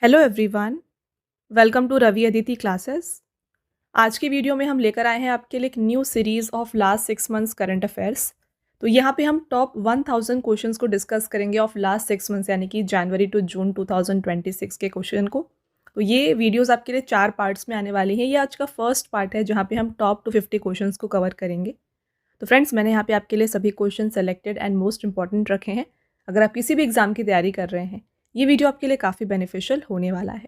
Hello everyone, welcome to Ravi Aditi classes. आज की video में हम लेकर आए हैं आपके लिए एक new series of last 6 months current affairs. तो यहाँ पे हम टॉप 1000 क्वेश्चंस को डिस्कस करेंगे ऑफ लास्ट 6 मंथ्स, यानी कि जनवरी टू जून 2026 के क्वेश्चन को। तो ये वीडियोस आपके लिए 4 पार्ट्स में आने वाली हैं। ये आज का फर्स्ट पार्ट है जहाँ पे हम टॉप 250 क्वेश्चन को कवर करेंगे। तो फ्रेंड्स, मैंने यहाँ पे आपके लिए सभी question selected and most important रखे हैं। अगर आप किसी भी एग्जाम की तैयारी कर रहे हैं, ये वीडियो आपके लिए काफ़ी बेनिफिशियल होने वाला है।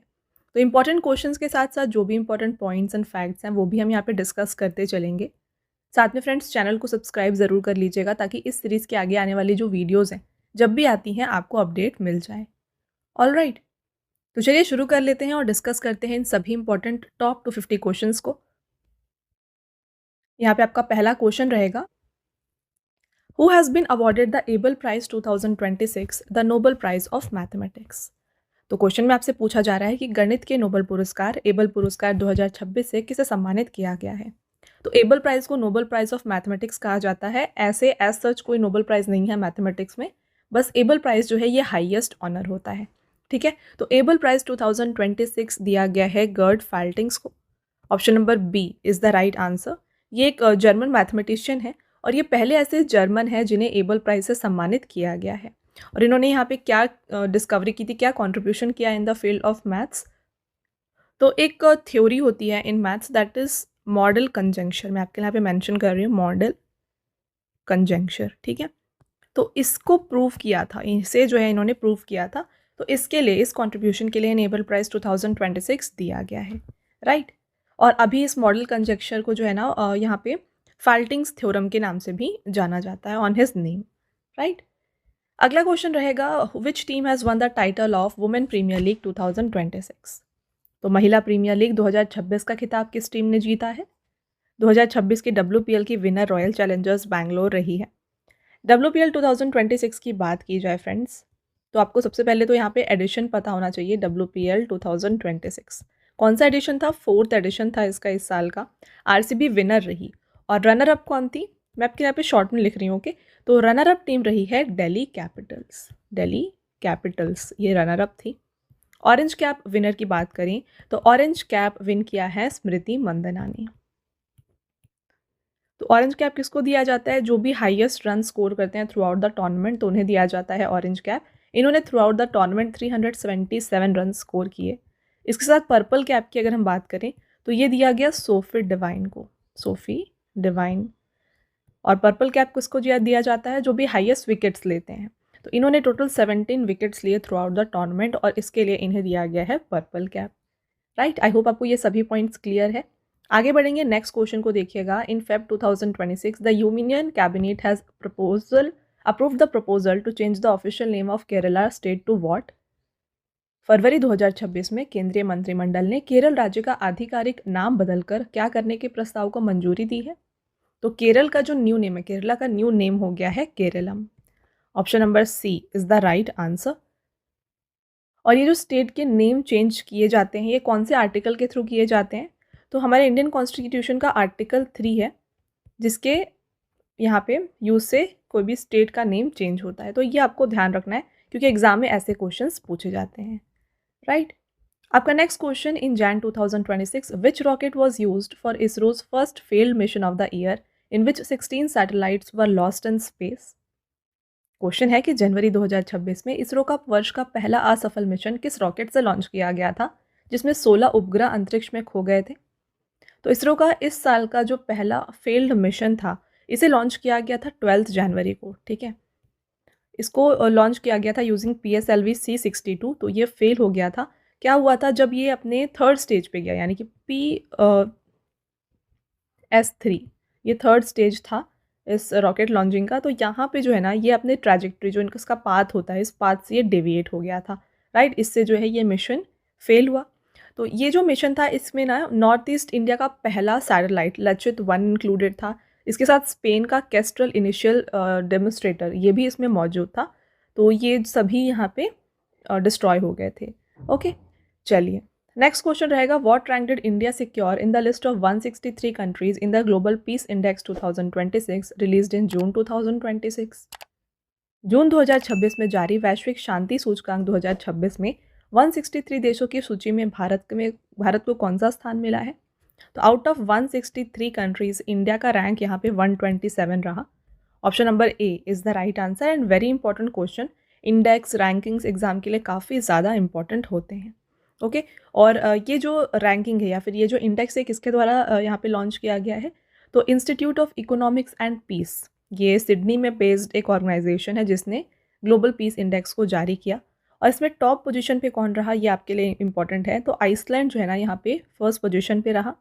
तो इंपॉर्टेंट क्वेश्चंस के साथ साथ जो भी इंपॉर्टेंट पॉइंट्स एंड फैक्ट्स हैं वो भी हम यहाँ पे डिस्कस करते चलेंगे। साथ में फ्रेंड्स, चैनल को सब्सक्राइब ज़रूर कर लीजिएगा ताकि इस सीरीज़ के आगे आने वाली जो वीडियोज़ हैं जब भी आती हैं आपको अपडेट मिल जाए। ऑल राइट, तो चलिए शुरू कर लेते हैं और डिस्कस करते हैं इन सभी इंपॉर्टेंट टॉप 250 क्वेश्चंस को। यहाँ पे आपका पहला क्वेश्चन रहेगा, Who has been awarded the Abel Prize 2026, the Nobel Prize of Mathematics? तो क्वेश्चन में आपसे पूछा जा रहा है कि गणित के नोबेल पुरस्कार एबल पुरस्कार 2026 से किसे सम्मानित किया गया है। तो एबल प्राइज को नोबेल प्राइज ऑफ मैथमेटिक्स कहा जाता है। ऐसे एज सच कोई नोबेल प्राइज नहीं है मैथमेटिक्स में, बस एबल प्राइज जो है ये हाईएस्ट ऑनर होता है। ठीक है, तो एबल प्राइज 2026 दिया गया है गर्ड फाल्टिंग्स को। Option number B is the right answer. ये एक जर्मन मैथमेटिशियन है और ये पहले ऐसे जर्मन है जिन्हें एबल प्राइज से सम्मानित किया गया है। और इन्होंने यहाँ पे क्या डिस्कवरी की थी, क्या कंट्रीब्यूशन किया in the field of maths. तो एक थ्योरी होती है in maths that is model conjunction. मैं आपके यहाँ पे मेंशन कर रही हूँ मॉडल कंजंक्शन। ठीक है, तो इसको प्रूव किया था, इसे जो है इन्होंने प्रूव किया था। तो इसके लिए, इस कंट्रीब्यूशन के लिए नोबेल प्राइज 2026 दिया गया है। राइट, और अभी इस मॉडल कंजंक्शन को जो है ना यहाँ पे फाल्टिंग्स थ्योरम के नाम से भी जाना जाता है, ऑन हिज नेम। राइट, अगला क्वेश्चन रहेगा, which team has won the title of women premiere league 2026? तो महिला प्रीमियर लीग 2026 का खिताब किस टीम ने जीता है? 2026 की WPL की विनर रॉयल चैलेंजर्स बैंगलोर रही है। WPL 2026 की बात की जाए फ्रेंड्स, तो आपको सबसे पहले तो यहाँ पे एडिशन पता होना चाहिए। WPL 2026 कौन सा एडिशन था? 4th एडिशन था इसका इस साल का। RCB विनर रही और रनर अप कौन थी? मैं आपके यहाँ पे शॉर्ट में लिख रही हूँ। ओके, तो रनर अप टीम रही है दिल्ली कैपिटल्स। दिल्ली कैपिटल्स ये रनर अप थी। ऑरेंज कैप विनर की बात करें तो ऑरेंज कैप विन किया है स्मृति मंदना ने। तो ऑरेंज कैप किसको दिया जाता है? जो भी हाईएस्ट रन स्कोर करते हैं थ्रू आउट द टूर्नामेंट, तो उन्हें दिया जाता है ऑरेंज कैप। इन्होंने through out the tournament 377 run score किए। इसके साथ पर्पल कैप की अगर हम बात करें तो ये दिया गया सोफी डिवाइन को, सोफी डिवाइन। और पर्पल कैप किसको दिया जाता है? जो भी हाईएस्ट विकेट्स लेते हैं। तो इन्होंने टोटल 17 विकेट्स लिए थ्रू आउट द टूर्नामेंट और इसके लिए इन्हें दिया गया है पर्पल कैप। राइट, आई होप आपको ये सभी पॉइंट्स क्लियर है। आगे बढ़ेंगे, नेक्स्ट क्वेश्चन को देखिएगा। In Feb 2026 the union cabinet has approved the proposal to change the official name of Kerala state to what? फरवरी 2026 में केंद्रीय मंत्रिमंडल ने केरल राज्य का आधिकारिक नाम बदलकर क्या करने के प्रस्ताव को मंजूरी दी है? तो केरल का जो न्यू नेम है, केरला का न्यू नेम हो गया है Keralam. Option number C is the right answer. और ये जो स्टेट के नेम चेंज किए जाते हैं, ये कौन से आर्टिकल के थ्रू किए जाते हैं? तो हमारे इंडियन कॉन्स्टिट्यूशन का आर्टिकल 3 है जिसके यहाँ पे यूज से कोई भी स्टेट का नेम चेंज होता है। तो ये आपको ध्यान रखना है क्योंकि एग्जाम में ऐसे क्वेश्चंस पूछे जाते हैं। राइट, आपका next question, in Jan 2026 which rocket was used for ISRO's first failed mission of the year in which 16 satellites were lost in space? Question है कि जनवरी 2026 में इसरो का वर्ष का पहला असफल मिशन किस रॉकेट से लॉन्च किया गया था जिसमें 16 उपग्रह अंतरिक्ष में खो गए थे? तो इसरो का इस साल का जो पहला फेल्ड मिशन था, इसे लॉन्च किया गया था 12 जनवरी को। ठीक है, इसको लॉन्च किया गया था यूजिंग PSLV C62। तो ये फेल हो गया था। क्या हुआ था? जब ये अपने थर्ड स्टेज पे गया, यानी कि PS3, ये थर्ड स्टेज था इस रॉकेट लॉन्चिंग का। तो यहाँ पे जो है ना, ये अपने ट्रैजेक्टरी, जो इनका पाथ होता है, इस पाथ से ये डेविएट हो गया था। राइट, इससे जो है ये मिशन फेल हुआ। तो ये जो मिशन था, इसमें ना नॉर्थ ईस्ट इंडिया का पहला सैटेलाइट लचित 1 इंक्लूडेड था। इसके साथ स्पेन का केस्ट्रल इनिशियल डेमोस्ट्रेटर ये भी इसमें मौजूद था। तो ये सभी यहाँ पे डिस्ट्रॉय हो गए थे। ओके, चलिए नेक्स्ट क्वेश्चन रहेगा, what ranked India secure in the list of 163 countries in the global peace index 2026 released in June 2026? जून 2026 में जारी वैश्विक शांति सूचकांक 2026 में 163 देशों की सूची में भारत को कौन सा स्थान मिला है? तो आउट ऑफ 163 कंट्रीज इंडिया का रैंक यहाँ पे 127 रहा। Option number A is the right answer and very important question. Index rankings exam के लिए काफ़ी ज़्यादा इंपॉर्टेंट होते हैं। ओके और ये जो रैंकिंग है या फिर ये जो इंडेक्स है किसके द्वारा यहाँ पे लॉन्च किया गया है? तो institute of economics and peace, ये सिडनी में बेस्ड एक ऑर्गेनाइजेशन है जिसने ग्लोबल पीस इंडेक्स को जारी किया। और इसमें टॉप पोजीशन पे कौन रहा ये आपके लिए इंपॉर्टेंट है। तो आइसलैंड जो है ना यहाँ पे फर्स्ट पोजीशन पे रहा,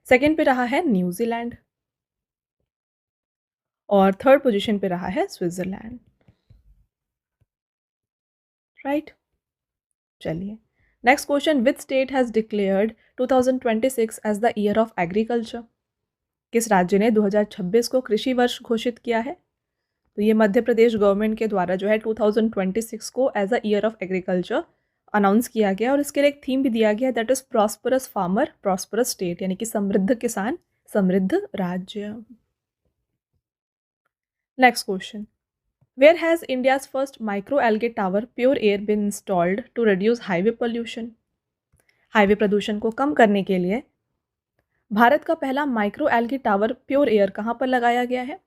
सेकेंड पे रहा है न्यूजीलैंड और थर्ड पोजीशन पे रहा है स्विट्जरलैंड। राइट, चलिए next question, which state has declared 2026 as the year of agriculture? किस राज्य ने 2026 को कृषि वर्ष घोषित किया है? तो ये मध्य प्रदेश गवर्नमेंट के द्वारा जो है 2026 को as a year of agriculture announce किया गया और इसके लिए एक थीम भी दिया गया, that is prosperous farmer prosperous state, यानी कि समृद्ध किसान समृद्ध राज्य। Next question, where has India's first micro algae tower pure air been installed to reduce highway pollution? Highway प्रदूषण को कम करने के लिए भारत का पहला micro algae tower pure air कहाँ पर लगाया गया है?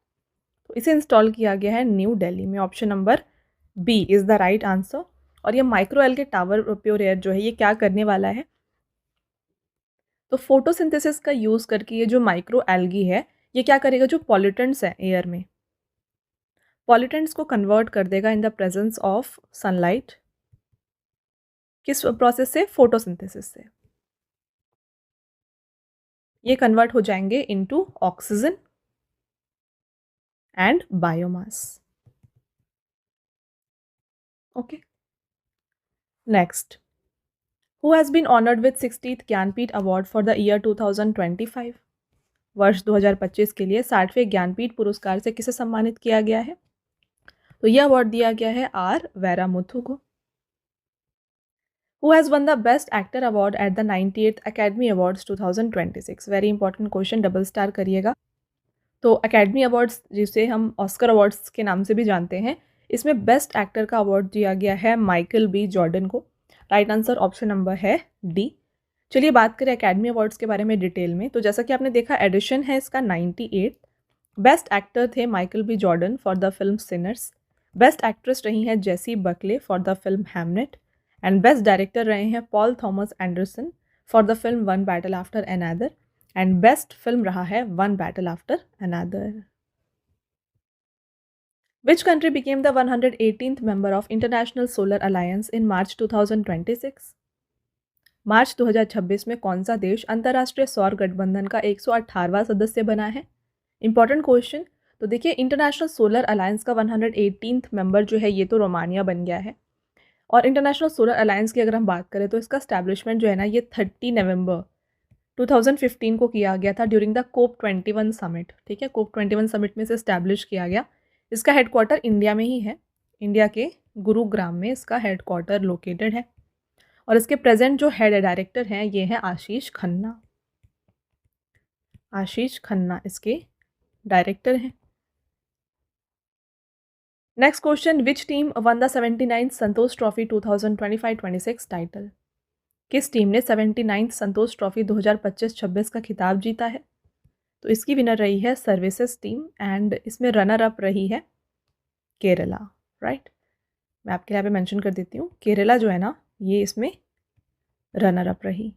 तो इसे इंस्टॉल किया गया है न्यू दिल्ली में। Option number B is the right answer. और ये micro algae tower pure air जो है ये क्या करने वाला है? तो फोटोसिंथेसिस का यूज़ करके ये जो माइक्रो एल्गी है ये क्या करेगा, जो पॉल्यूटेंट्स हैं एयर में, पॉल्यूटेंट्स को कन्वर्ट कर देगा in the presence of sunlight. किस प्रोसेस से? फोटोसिंथेसिस से। ये कन्वर्ट हो जाएंगे into oxygen and biomass. Okay, next, who has been honoured with 60th Jnanpith award for the year 2025? वर्ष 2025 के लिए 60वें ज्ञानपीठ पुरस्कार से किसे सम्मानित किया गया है? तो यह अवार्ड दिया गया है आर वैरामुथु को। Who has won the best actor award at the 98th academy awards 2026? Very important question, double star करिएगा। तो अकेडमी अवार्ड्स जिसे हम ऑस्कर अवार्ड्स के नाम से भी जानते हैं, इसमें बेस्ट एक्टर का अवार्ड दिया गया है माइकल बी जॉर्डन को। राइट आंसर ऑप्शन नंबर है डी। चलिए बात करें एकेडमी अवार्ड्स के बारे में डिटेल में। तो जैसा कि आपने देखा एडिशन है इसका 98। बेस्ट एक्टर थे Michael B Jordan for the film Sinners. Best actress रही हैं Jessie Buckley for the film Hamnet. And best director रहे हैं Paul Thomas Anderson for the film one battle after another. And best film रहा है one battle after another. Which country became the 118th member of International Solar Alliance in March 2026? मार्च 2026 में कौन सा देश अंतर्राष्ट्रीय सौर गठबंधन का 118वां सदस्य बना है? Important question. तो देखिए इंटरनेशनल सोलर अलायंस का 118th मेंबर जो है ये तो रोमानिया बन गया है। और इंटरनेशनल सोलर अलायंस की अगर हम बात करें तो इसका स्टैब्लिशमेंट जो है ना ये 30 नवंबर 2015 को किया गया था ड्यूरिंग द COP21 समिट। ठीक है, COP21 समिट में से स्टैब्लिश किया गया। इसका हेडक्वार्टर इंडिया में ही है, इंडिया के गुरुग्राम में इसका हेडक्वार्टर लोकेटेड है। और इसके प्रेजेंट जो हेड डायरेक्टर हैं ये हैं आशीष खन्ना। आशीष खन्ना इसके डायरेक्टर हैं। Next question, which team won the 79th Santosh trophy 2025-26 title? किस टीम ने 79th संतोष ट्रॉफी 2025-26 का खिताब जीता है? तो इसकी विनर रही है सर्विसेज टीम एंड इसमें रनर अप रही है केरला। राइट, मैं आपके यहाँ पे मेंशन कर देती हूँ, केरला जो है ना ये इसमें रनर अप रही।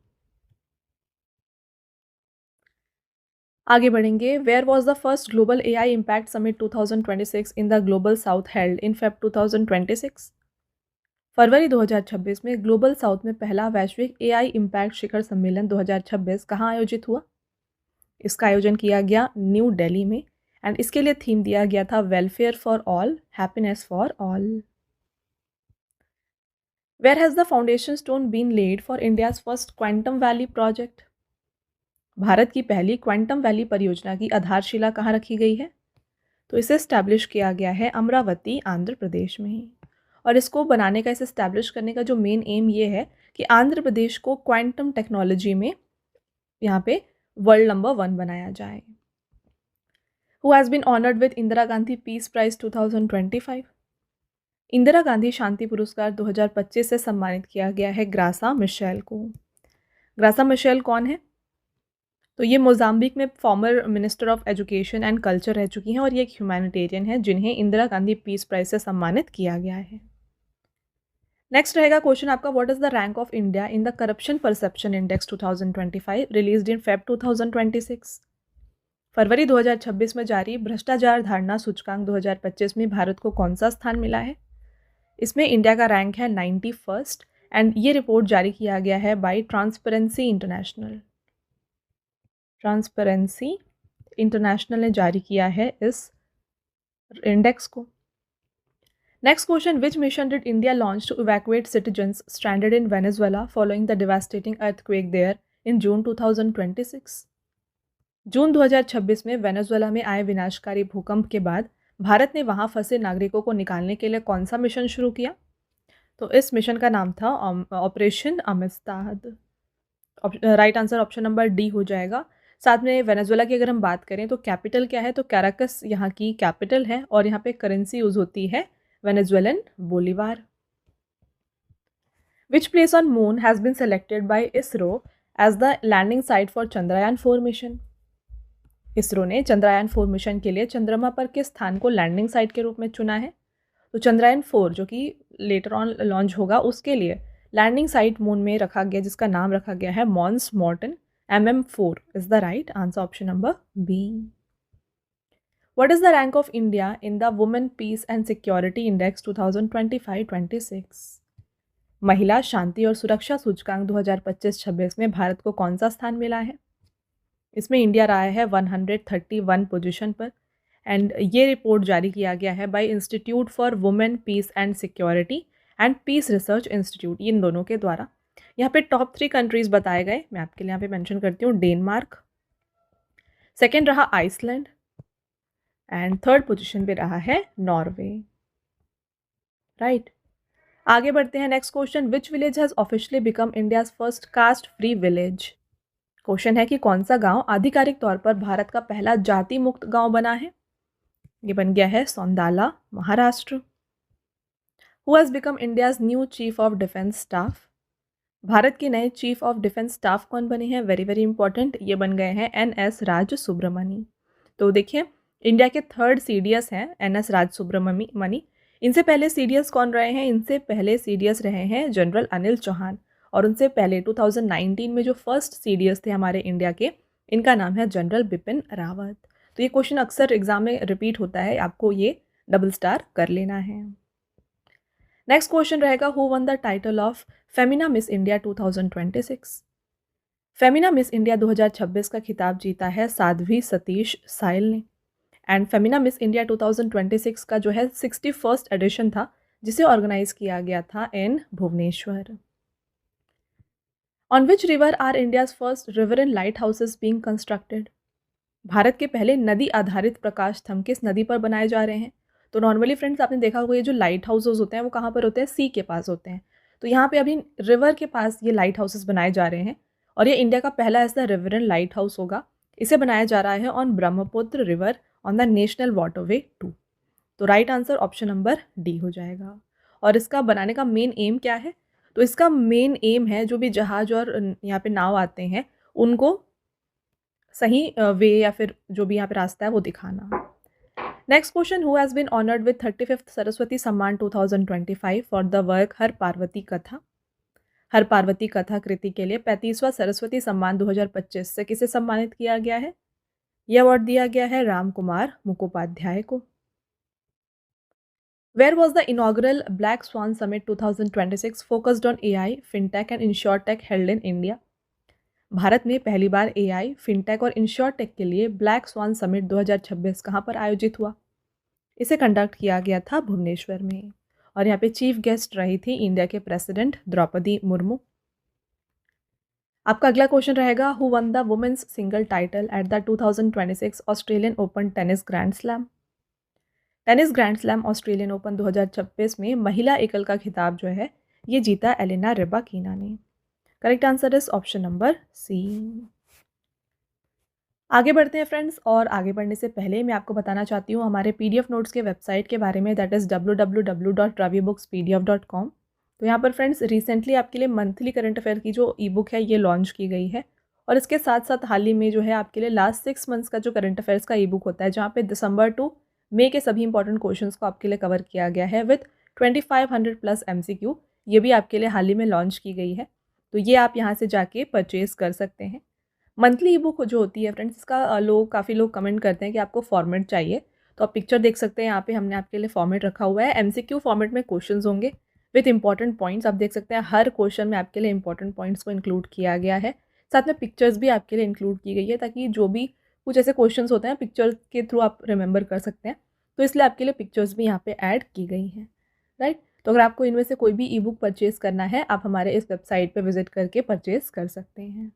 आगे बढ़ेंगे, where was the first global AI impact summit 2026 in the global south held in Feb 2026? फरवरी 2026 में ग्लोबल साउथ में पहला वैश्विक AI इम्पैक्ट शिखर सम्मेलन 2026 कहाँ आयोजित हुआ? इसका आयोजन किया गया न्यू दिल्ली में एंड इसके लिए थीम दिया गया था welfare for all happiness for all. Where has the foundation stone been laid for India's first quantum valley project? Bharat की पहली क्वांटम वैली परियोजना की आधारशिला कहाँ रखी गई है? तो इसे स्टैब्लिश किया गया है अमरावती आंध्र प्रदेश में ही। और इसको बनाने का, इसे स्टैब्लिश करने का जो मेन एम ये है कि आंध्र प्रदेश को क्वांटम टेक्नोलॉजी में यहाँ पे वर्ल्ड नंबर 1 बनाया जाए। Who has been honoured with Indira Gandhi peace prize 2025? Indira Gandhi शांति पुरस्कार 2025 से सम्मानित किया गया है ग्रासा मिशेल को। ग्रासा मिशेल कौन है? तो ये मोजाम्बिक में former minister of education and culture रह चुकी हैं और ये एक ह्यूमैनिटेरियन है जिन्हें इंदिरा गांधी पीस प्राइज से सम्मानित किया गया है। नेक्स्ट रहेगा क्वेश्चन आपका, what is the rank of India in the corruption perception index 2025 released in Feb 2026। फरवरी 2026 में जारी भ्रष्टाचार धारणा सूचकांक 2025 में भारत को कौन सा स्थान मिला है? इसमें इंडिया का रैंक है 91st एंड ये रिपोर्ट जारी किया गया है by transparency international. Transparency international ने जारी किया है इस इंडेक्स को। Next question, which mission did India launch to evacuate citizens stranded in Venezuela following the devastating earthquake there in June 2026। जून 2026 में वेनेजुएला में आए विनाशकारी भूकंप के बाद भारत ने वहां फंसे नागरिकों को निकालने के लिए कौन सा मिशन शुरू किया? तो इस मिशन का नाम था operation Amistad. Right answer option number D हो जाएगा। साथ में वेनेजुएला की अगर हम बात करें तो कैपिटल क्या है? तो कैराकस यहाँ की कैपिटल है और यहाँ पे करेंसी यूज होती है Venezuelan bolivar. Which place on moon has been selected by ISRO as the landing site for Chandrayaan 4 mission. ISRO ने चंद्रयान 4 मिशन के लिए चंद्रमा पर किस स्थान को लैंडिंग साइट के रूप में चुना है? तो चंद्रयान 4 जो कि लेटर ऑन लॉन्च होगा उसके लिए लैंडिंग साइट मून में रखा गया जिसका नाम रखा गया है मॉन्स मॉर्टन MM4 is the right answer option number B. What is the rank of India in the Women Peace and Security Index 2025-26? महिला शांति और सुरक्षा सूचकांक 2025-26 में भारत को कौन सा स्थान मिला है? इसमें इंडिया रहा है 131 पोजीशन पर एंड ये रिपोर्ट जारी किया गया है by institute for women peace and security and peace research institute, इन दोनों के द्वारा। यहाँ पे टॉप 3 कंट्रीज बताए गए, मैं आपके लिए यहाँ पे मेंशन करती हूँ। डेनमार्क, सेकेंड रहा आइसलैंड एंड थर्ड पोजीशन पे रहा है नॉर्वे। राइट, आगे बढ़ते हैं। Next question, which village has officially become India's first caste free village. Question है कि कौन सा गांव आधिकारिक तौर पर भारत का पहला जाति मुक्त गांव बना है? ये बन गया है Saundala, Maharashtra. Who has become India's new chief of defence staff. Bharat के नए चीफ ऑफ डिफेंस स्टाफ कौन बने हैं? वेरी वेरी इंपॉर्टेंट, ये बन गए हैं NS राज सुब्रमणी। तो देखिए, इंडिया के थर्ड CDS हैं NS राज सुब्रमणी। इनसे पहले CDS कौन रहे हैं? इनसे पहले CDS रहे हैं जनरल अनिल चौहान और उनसे पहले 2019 में जो फर्स्ट CDS थे हमारे इंडिया के, इनका नाम है जनरल बिपिन रावत। तो ये क्वेश्चन अक्सर एग्जाम में रिपीट होता है, आपको ये डबल स्टार कर लेना है। नेक्स्ट क्वेश्चन रहेगा, who won the title of Femina miss India 2026। Femina miss India 2026 का खिताब जीता है साध्वी सतीश साइल ने एंड फेमिना मिस इंडिया 2026 का जो है 61st एडिशन था जिसे ऑर्गेनाइज किया गया था in Bhubaneswar. On which river are India's first riverine lighthouses being constructed. Bharat के पहले नदी आधारित प्रकाश स्तंभ किस नदी पर बनाए जा रहे हैं? तो नॉर्मली फ्रेंड्स आपने देखा होगा ये जो लाइट हाउसेज होते हैं वो कहाँ पर होते हैं? सी के पास होते हैं। तो यहाँ पे अभी रिवर के पास ये लाइट हाउसेज बनाए जा रहे हैं और ये इंडिया का पहला ऐसा रिवरन लाइट हाउस होगा। इसे बनाया जा रहा है on Brahmaputra river on the national waterway 2। तो right answer option number D हो जाएगा। और इसका बनाने का मेन एम क्या है? तो इसका मेन एम है जो भी जहाज और यहाँ पे नाव आते हैं उनको सही वे या फिर जो भी यहाँ पे रास्ता है वो दिखाना। Next question, who has been honoured with 35th Saraswati Samman 2025 for the work Har Parvati Katha. Har Parvati कथा कृति के लिए 35वां सरस्वती सम्मान 2025 से किसे सम्मानित किया गया है? यह अवार्ड दिया गया है राम कुमार मुखोपाध्याय को। Where was the inaugural Black Swan Summit 2026 focused on AI, FinTech and InsurTech held in India? Bharat में पहली बार AI, FinTech और InsurTech के लिए ब्लैक स्वान समिट 2026 कहाँ पर आयोजित हुआ? इसे कंडक्ट किया गया था भुवनेश्वर में और यहाँ पे चीफ गेस्ट रही थी इंडिया के प्रेसिडेंट द्रौपदी मुर्मू। आपका अगला क्वेश्चन रहेगा, who won the women's single title at the 2026 Australian open tennis grand slam. Tennis grand slam Australian open 2026 में महिला एकल का खिताब जो है ये जीता एलिना रिबाकिना ने। Correct answer is option number C. आगे बढ़ते हैं फ्रेंड्स, और आगे बढ़ने से पहले मैं आपको बताना चाहती हूँ हमारे PDF नोट्स के वेबसाइट के बारे में, दैट इज़ www.ravibookspdf.com। तो यहाँ पर फ्रेंड्स रिसेंटली आपके लिए मंथली करंट अफेयर की जो ई बुक है ये लॉन्च की गई है, और इसके साथ साथ हाल ही में जो है आपके लिए लास्ट 6 मंथ्स का जो करंट अफेयर्स का ई बुक होता है, जहाँ पे दिसंबर टू मई के सभी इंपॉर्टेंट क्वेश्चंस को आपके लिए कवर किया गया है विथ 2500+ MCQ, ये भी आपके लिए हाल ही में लॉन्च की गई है। तो ये आप यहाँ से जाके परचेज़ कर सकते हैं। मंथली ई बुक जो होती है फ्रेंड्स, इसका काफ़ी लोग कमेंट करते हैं कि आपको फॉर्मेट चाहिए, तो आप पिक्चर देख सकते हैं, यहाँ पे हमने आपके लिए फॉर्मेट रखा हुआ है। MCQ फॉर्मेट में क्वेश्चंस होंगे विथ इंपॉर्टेंट पॉइंट्स, आप देख सकते हैं हर क्वेश्चन में आपके लिए इंपॉर्टेंट पॉइंट्स को इंक्लूड किया गया है। साथ में पिक्चर्स भी आपके लिए इंक्लूड की गई है, ताकि जो भी कुछ ऐसे क्वेश्चन होते हैं पिक्चर के थ्रू आप रिमेंबर कर सकते हैं, तो इसलिए आपके लिए पिक्चर्स भी यहाँ पे ऐड की गई हैं, राइट। तो अगर आपको इनमें से कोई भी ई बुक परचेज़ करना है, आप हमारे इस वेबसाइट पर विजिट करके परचेज़ कर सकते हैं।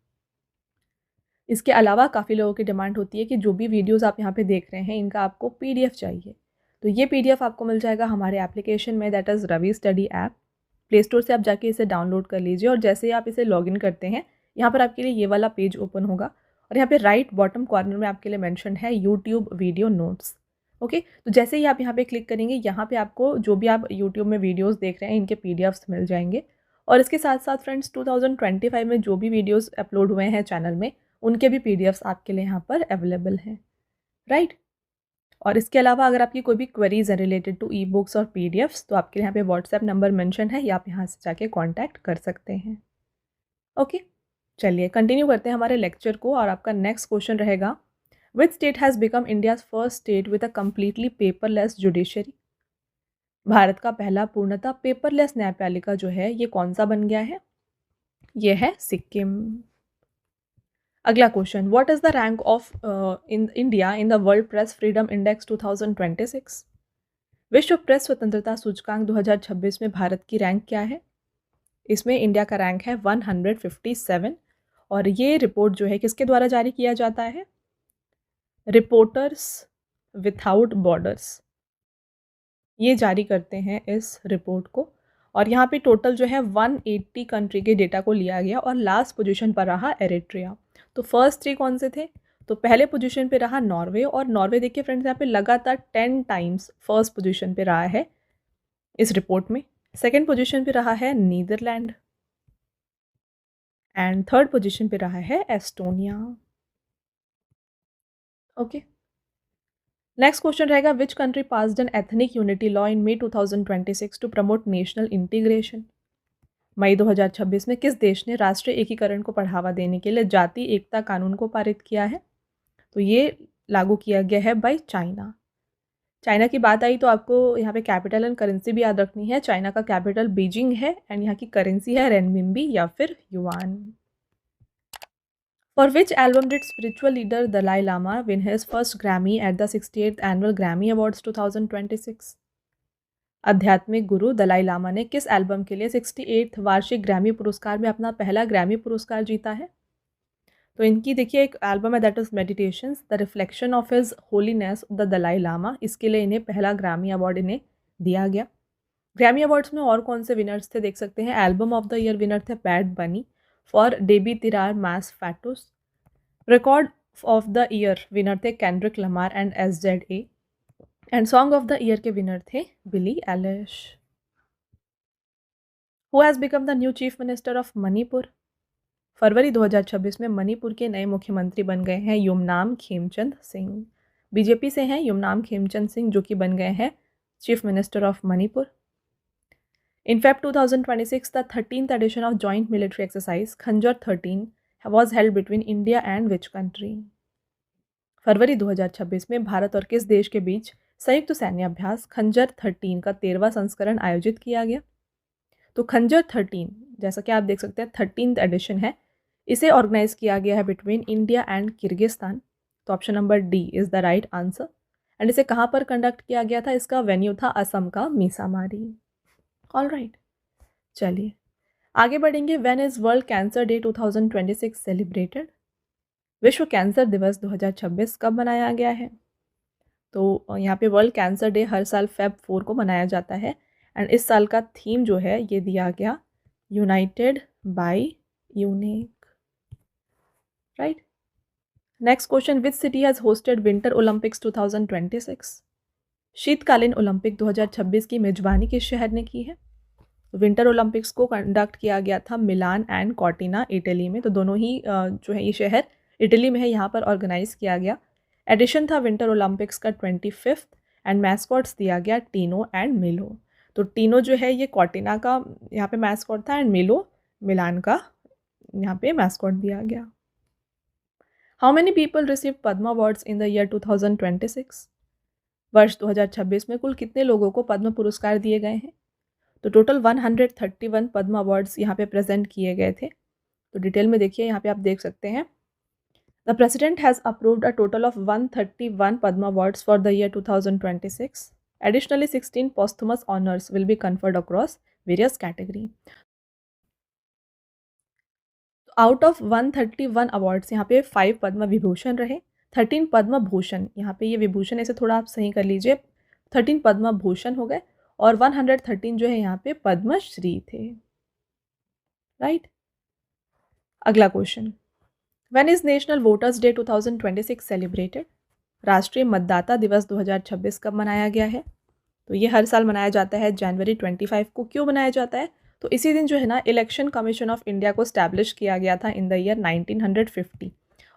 इसके अलावा काफ़ी लोगों की डिमांड होती है कि जो भी वीडियोस आप यहाँ पे देख रहे हैं इनका आपको PDF चाहिए, तो ये PDF आपको मिल जाएगा हमारे एप्लीकेशन में, that is Ravi study app. Play store से आप जाके इसे डाउनलोड कर लीजिए, और जैसे ही आप इसे लॉगिन करते हैं, यहाँ पर आपके लिए ये वाला पेज ओपन होगा, और यहाँ पे राइट बॉटम कॉर्नर में आपके लिए मेंशन है यूट्यूब वीडियो नोट्स। ओके, तो जैसे ही आप यहाँ पे क्लिक करेंगे, यहाँ पे आपको जो भी आप यूट्यूब में वीडियोज़ देख रहे हैं इनके PDFs मिल जाएंगे। और इसके साथ साथ फ्रेंड्स 2025 में जो भी वीडियोज़ अपलोड हुए हैं चैनल में, उनके भी PDFs आपके लिए यहाँ पर अवेलेबल हैं, राइट। और इसके अलावा अगर आपकी कोई भी क्वेरीज है रिलेटेड टू ई बुक्स और PDFs, तो आपके यहाँ पे व्हाट्सएप नंबर मेंशन है, या आप यहाँ से जाके कांटेक्ट कर सकते हैं। ओके, चलिए कंटिन्यू करते हैं हमारे लेक्चर को, और आपका नेक्स्ट क्वेश्चन रहेगा, विच state has become India's first state with a completely paperless judiciary. Bharat का पहला पूर्णतः पेपरलेस न्यायपालिका जो है ये कौन सा बन गया है? ये है सिक्किम। अगला question, what is the rank of in India in the world press freedom index 2026। विश्व प्रेस स्वतंत्रता सूचकांक 2026 में भारत की रैंक क्या है? इसमें इंडिया का रैंक है 157, और ये रिपोर्ट जो है किसके द्वारा जारी किया जाता है? रिपोर्टर्स विथआउट बॉर्डर्स, ये जारी करते हैं इस रिपोर्ट को। और यहाँ पे टोटल जो है 180 कंट्री के डेटा को लिया गया, और लास्ट पोजीशन पर रहा एरिट्रिया। तो फर्स्ट 3 कौन से थे? तो पहले पोजीशन पे रहा नॉर्वे, और नॉर्वे देखिए फ्रेंड्स यहाँ पे लगातार 10 टाइम्स फर्स्ट पोजीशन पे रहा है इस रिपोर्ट में। सेकेंड पोजीशन पे रहा है नीदरलैंड, एंड थर्ड पोजीशन पे रहा है एस्टोनिया। ओके, नेक्स्ट क्वेश्चन रहेगा, which country passed an ethnic unity law in May 2026 to promote national integration. मई 2026 में किस देश ने राष्ट्रीय एकीकरण को बढ़ावा देने के लिए जाति एकता कानून को पारित किया है? तो ये लागू किया गया है बाय चाइना। चाइना की बात आई तो आपको यहाँ पे कैपिटल एंड करेंसी भी याद रखनी है। चाइना का कैपिटल बीजिंग है, एंड यहाँ की करेंसी है रेनमिनबी या फिर yuan. For which album did spiritual leader Dalai Lama win his first Grammy at the 68th annual Grammy awards 2026। आध्यात्मिक गुरु दलाई लामा ने किस एल्बम के लिए 68th वार्षिक ग्रैमी पुरस्कार में अपना पहला ग्रैमी पुरस्कार जीता है? तो इनकी देखिए एक एल्बम है, that is meditations the reflection of his holiness the Dalai Lama. इसके लिए इन्हें पहला ग्रैमी अवार्ड इन्हें दिया गया। ग्रैमी अवार्ड्स में और कौन से विनर्स थे देख सकते हैं। Album of the year winner थे Bad Bunny for Debi Tirar Mas Fotos. Record of the year winner थे Kendrick Lamar and SZA, and song of the year के विनर थे Billie Eilish. Who has become the new chief minister of Manipur. फरवरी 2026 में मणिपुर के नए मुख्यमंत्री बन गए हैं युमनाम खेमचंद सिंह। बीजेपी से हैं युमनाम खेमचंद सिंह, जो कि बन गए हैं chief minister of Manipur. In Feb 2026, the 13th edition of Joint Military Exercise Khanjar 13 was held between India and which country? फरवरी 2026 में भारत और किस देश के बीच संयुक्त सैन्य अभ्यास खंजर 13 का 13वां संस्करण आयोजित किया गया? तो खंजर 13, जैसा कि आप देख सकते हैं 13th एडिशन है, इसे ऑर्गेनाइज किया गया है बिटवीन इंडिया एंड किर्गिस्तान। तो option number D is the right answer. And इसे कहाँ पर कंडक्ट किया गया था? इसका वेन्यू था असम का मीसामारी। ऑल राइट, चलिए आगे बढ़ेंगे। When is world cancer day 2026 celebrated. विश्व कैंसर दिवस 2026 कब मनाया गया है? तो यहाँ पे वर्ल्ड कैंसर डे हर साल Feb 4 को मनाया जाता है, एंड इस साल का थीम जो है ये दिया गया united by unique, right. Next question, which city has hosted winter Olympics 2026? शीतकालीन ओलंपिक 2026 की मेजबानी किस शहर ने की है? विंटर ओलंपिक्स को कंडक्ट किया गया था मिलान एंड कॉर्टिना इटली में, तो दोनों ही जो है ये शहर इटली में है, यहाँ पर ऑर्गेनाइज किया गया। एडिशन था विंटर ओलंपिक्स का 25th एंड मैस्कॉट्स दिया गया टीनो एंड मिलो। तो टीनो जो है ये कॉर्टिना का यहाँ पे मैस्कॉट था एंड मिलो मिलान का यहाँ पे मैस्कॉट दिया गया। How many people receive Padma awards in the year 2026? वर्ष 2026 में कुल कितने लोगों को पद्म पुरस्कार दिए गए हैं? तो टोटल 131 पद्म अवार्ड्स यहाँ पे प्रेजेंट किए गए थे। तो डिटेल में देखिए, यहाँ पे आप देख सकते हैं, the president has approved a total of 131 Padma awards for the year 2026. Additionally, 16 posthumous honors will be conferred across various category. Out of 131 awards यहाँ पे 5 पद्म विभूषण रहे, 13 पद्म भूषण, यहाँ पे ये विभूषण ऐसे थोड़ा आप सही कर लीजिए, 13 पद्म भूषण हो गए और 113 जो है यहाँ पे पद्मश्री थे, राइट। अगला question, when is national voters day 2026 celebrated? राष्ट्रीय मतदाता दिवस 2026 कब मनाया गया है? तो ये हर साल मनाया जाता है जनवरी 25 को। क्यों मनाया जाता है? तो इसी दिन जो है ना इलेक्शन कमीशन ऑफ इंडिया को स्टैब्लिश किया गया था इन द ईयर 1950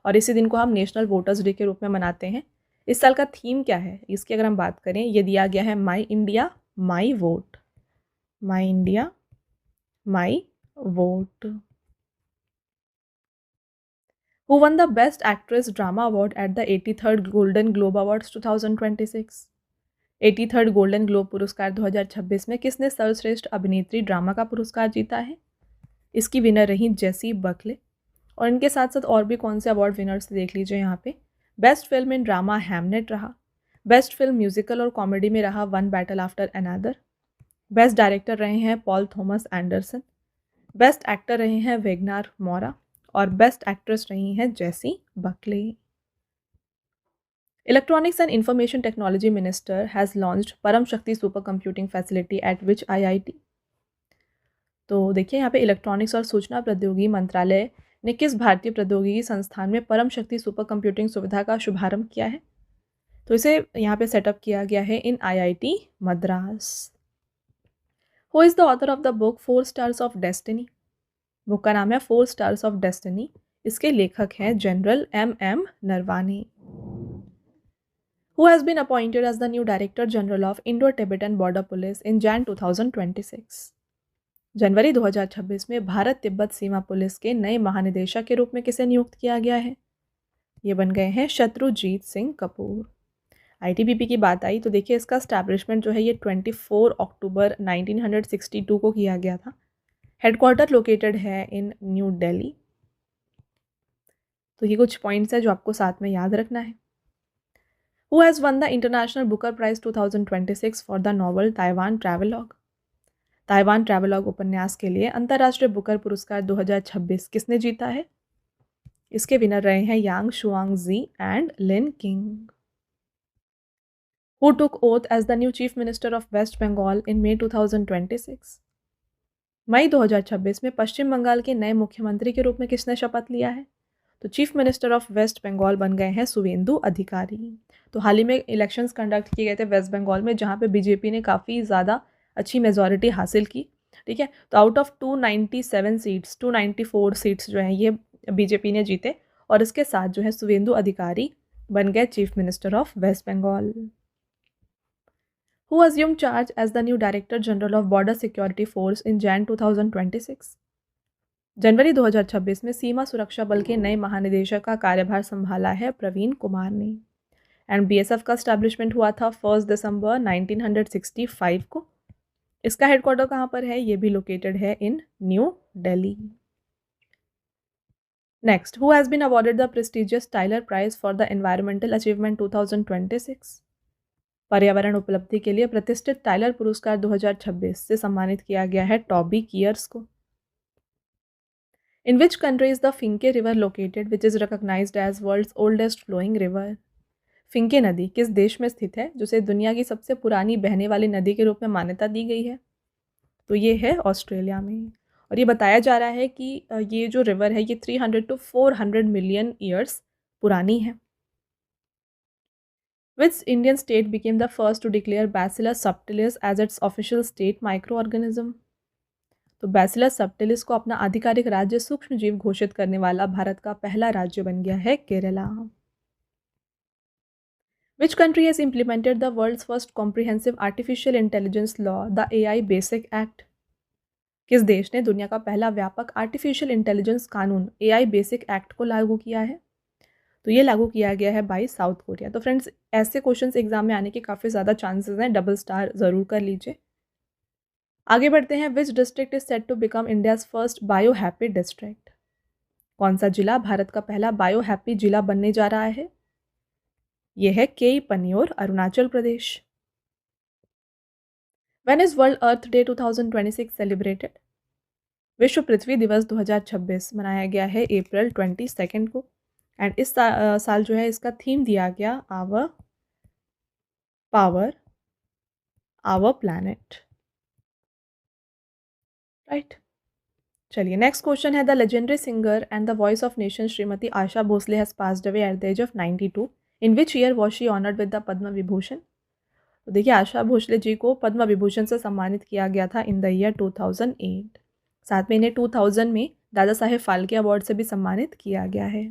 और इसी दिन को हम नेशनल वोटर्स डे के रूप में मनाते हैं। इस साल का थीम क्या है इसकी अगर हम बात करें, ये दिया गया है my India my vote, my India my vote. Who won the Best Actress Drama Award at the 83rd Golden Globe Awards 2026? 83rd golden globe पुरस्कार 2026 में किसने सर्वश्रेष्ठ अभिनेत्री ड्रामा का पुरस्कार जीता है? इसकी विनर रही जेसी बकले। और इनके साथ साथ और भी कौन से अवार्ड विनर्स देख लीजिए यहाँ पे। Best film in drama Hamnet रहा, बेस्ट फिल्म म्यूजिकल और कॉमेडी में रहा one battle after another, best director रहे हैं Paul Thomas Anderson, best actor रहे हैं वेगनार मोरा और बेस्ट एक्ट्रेस रही हैं Jessie Buckley. Electronics and Information Technology Minister has launched Param Shakti super computing facility at which IIT? तो देखिए यहाँ पे इलेक्ट्रॉनिक्स और सूचना प्रौद्योगिकी मंत्रालय ने किस भारतीय प्रौद्योगिकी संस्थान में परम शक्ति सुपर कंप्यूटिंग सुविधा का शुभारंभ किया है? तो इसे यहाँ पे सेटअप किया गया है इन IIT Madras. Who is the author of the book 4 stars of destiny? Book का नाम है 4 स्टार्स ऑफ डेस्टिनी। इसके लेखक हैं general MM Naravane. Who has been appointed as the new Director General of Indo-Tibetan Border Police in Jan 2026? जनवरी 2026 में भारत तिब्बत सीमा police के नए महानिदेशक के रूप में किसे नियुक्त किया गया है? ये बन गए हैं शत्रुजीत सिंह कपूर। ITBP की बात आई तो देखिए इसका स्टैब्लिशमेंट जो है ये 24 अक्टूबर 1962 को किया गया था। हेडक्वार्टर लोकेटेड है इन न्यू दिल्ली। तो ये कुछ पॉइंट्स है जो आपको साथ में याद रखना है। Who has won the International Booker Prize 2026 for the novel Taiwan Travelogue? Taiwan travelogue उपन्यास के लिए अंतर्राष्ट्रीय बुकर पुरस्कार 2026 किसने जीता है? इसके विनर रहे हैं Yang Shuang Ji and Lin Qing. Who took oath as the new Chief Minister of West Bengal in May 2026? मई 2026 में पश्चिम बंगाल के नए मुख्यमंत्री के रूप में किसने शपथ लिया है? तो chief minister of West Bengal बन गए हैं सुवेंदु अधिकारी। तो हाल ही में इलेक्शंस कंडक्ट किए गए थे वेस्ट बंगाल में, जहाँ पे बीजेपी ने काफ़ी ज़्यादा अच्छी मेजॉरिटी हासिल की, ठीक है। तो आउट ऑफ 297 सीट्स 294 सीट्स जो हैं ये बीजेपी ने जीते और इसके साथ जो है सुवेंदु अधिकारी बन गए chief minister of West Bengal. Who assumed charge as the new Director General of Border Security Force in Jan 2026? जनवरी 2026 में सीमा सुरक्षा बल के नए महानिदेशक का कार्यभार संभाला है प्रवीण कुमार ने। एंड BSF का स्टैब्लिशमेंट हुआ था 1 दिसंबर 1965 को। इसका हेडक्वार्टर कहाँ पर है? ये भी लोकेटेड है in New Delhi. Next, who has been awarded the prestigious Tyler prize for the environmental achievement 2026? पर्यावरण उपलब्धि के लिए प्रतिष्ठित टाइलर पुरस्कार 2026 से सम्मानित किया गया है टॉबी कियर्स को। In which country is the Finke river located, which is recognized as world's oldest flowing river? फिंके नदी किस देश में स्थित है जिसे दुनिया की सबसे पुरानी बहने वाली नदी के रूप में मान्यता दी गई है? तो ये है ऑस्ट्रेलिया में। और ये बताया जा रहा है कि ये जो रिवर है ये 300 to 400 मिलियन ईयर्स पुरानी है। Which Indian state became the first to declare Bacillus subtilis as its official state microorganism? तो बैसिलस सबटिलिस को अपना आधिकारिक राज्य सूक्ष्म जीव घोषित करने वाला भारत का पहला राज्य बन गया है Kerala. Which country has implemented the world's first comprehensive artificial intelligence law, the AI Basic Act? किस देश ने दुनिया का पहला व्यापक आर्टिफिशियल इंटेलिजेंस कानून AI बेसिक एक्ट को लागू किया है? तो ये लागू किया गया है बाय साउथ कोरिया। तो फ्रेंड्स, ऐसे क्वेश्चंस एग्जाम में आने के काफ़ी ज़्यादा चांसेस हैं, डबल स्टार ज़रूर कर लीजिए। आगे बढ़ते हैं। Which district is set to become India's first bio happy district? कौन सा जिला भारत का पहला बायो हैप्पी जिला बनने जा रहा है? यह है Kei Panyor, Arunachal Pradesh. When is world earth day 2026 celebrated? विश्व पृथ्वी दिवस 2026 मनाया गया है अप्रैल 22 को। एंड इस साल जो है इसका थीम दिया गया our power our planet. Right. चलिए, नेक्स्ट क्वेश्चन है। The legendary singer and the voice of nation Shrimati Asha Bhosle has passed away at the age of 92। In which year was she honoured with the Padma Vibhushan? तो देखिए, आशा भोसले जी को पद्म विभूषण से सम्मानित किया गया था इन द ईयर 2008। साथ में इन्हें 2000 में दादा साहेब फाल्के अवार्ड से भी सम्मानित किया गया है।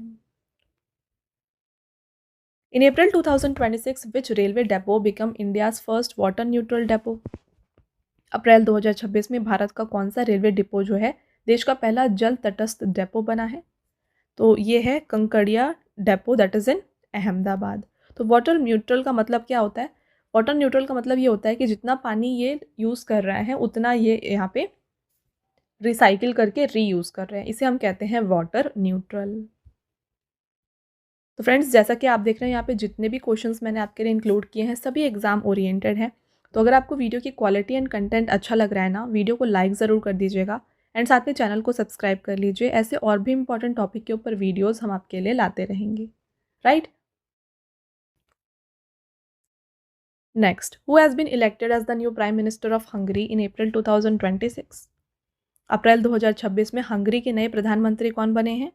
In April 2026 which railway depot become India's first water neutral depot? अप्रैल 2026 में भारत का कौन सा रेलवे डिपो जो है देश का पहला जल तटस्थ डेपो बना है? तो ये है Kankaria depot, that is in Ahmedabad. तो वाटर न्यूट्रल का मतलब क्या होता है? वाटर न्यूट्रल का मतलब ये होता है कि जितना पानी ये यूज़ कर रहा है उतना ये यहाँ पे रिसाइकिल करके रीयूज़ कर रहे हैं, इसे हम कहते हैं वाटर न्यूट्रल। तो फ्रेंड्स, जैसा कि आप देख रहे हैं यहाँ पे जितने भी क्वेश्चंस मैंने आपके लिए इंक्लूड किए हैं सभी एग्जाम ओरिएंटेड हैं। तो अगर आपको वीडियो की क्वालिटी एंड कंटेंट अच्छा लग रहा है ना, वीडियो को लाइक ज़रूर कर दीजिएगा एंड साथ में चैनल को सब्सक्राइब कर लीजिए। ऐसे और भी इंपॉर्टेंट टॉपिक के ऊपर वीडियोज़ हम आपके लिए लाते रहेंगे। Right. Next, who has been elected as the new prime minister of Hungary in April 2026? अप्रैल 2026 में हंगरी के नए प्रधानमंत्री कौन बने हैं?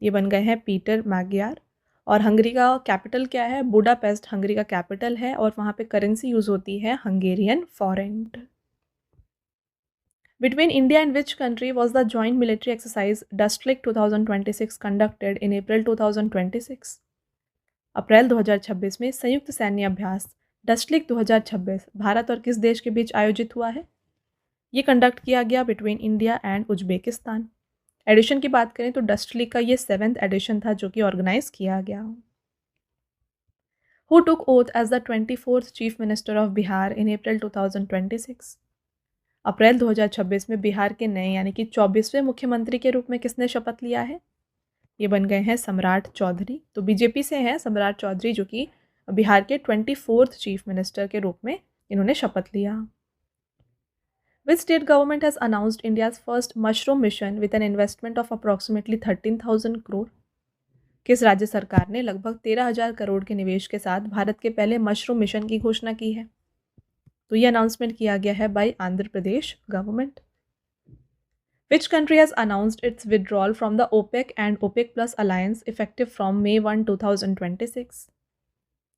ये बन गए हैं पीटर मैगियार। और हंगरी का कैपिटल क्या है? बुडापेस्ट हंगरी का कैपिटल है और वहाँ पे करेंसी यूज़ होती है Hungarian फॉरेंट। Between India and which country was the joint military exercise Dustlick 2026 conducted in April 2026? अप्रैल 2026 में संयुक्त सैन्य अभ्यास डस्टलिक 2026 भारत और किस देश के बीच आयोजित हुआ है? ये कंडक्ट किया गया between India and Uzbekistan. Edition की बात करें तो डस्टलिक का ये 7th एडिशन था जो कि ऑर्गेनाइज किया गया। Who took oath as the 24th Chief Minister of Bihar in April 2026? अप्रैल 2026 में बिहार के नए यानी कि 24वें मुख्यमंत्री के रूप में किसने शपथ लिया है? ये बन गए हैं सम्राट चौधरी। तो बीजेपी से हैं सम्राट चौधरी जो कि बिहार के 24th चीफ मिनिस्टर के रूप में इन्होंने शपथ लिया। Which state government has announced India's first mushroom mission with an investment of approximately 13,000 crore? किस राज्य सरकार ने लगभग 13,000 करोड़ के निवेश के साथ भारत के पहले मशरूम मिशन की घोषणा की है? तो ये अनाउंसमेंट किया गया है by Andhra Pradesh government. Which country has announced its withdrawal from the OPEC and OPEC Plus alliance effective from May 1, 2026?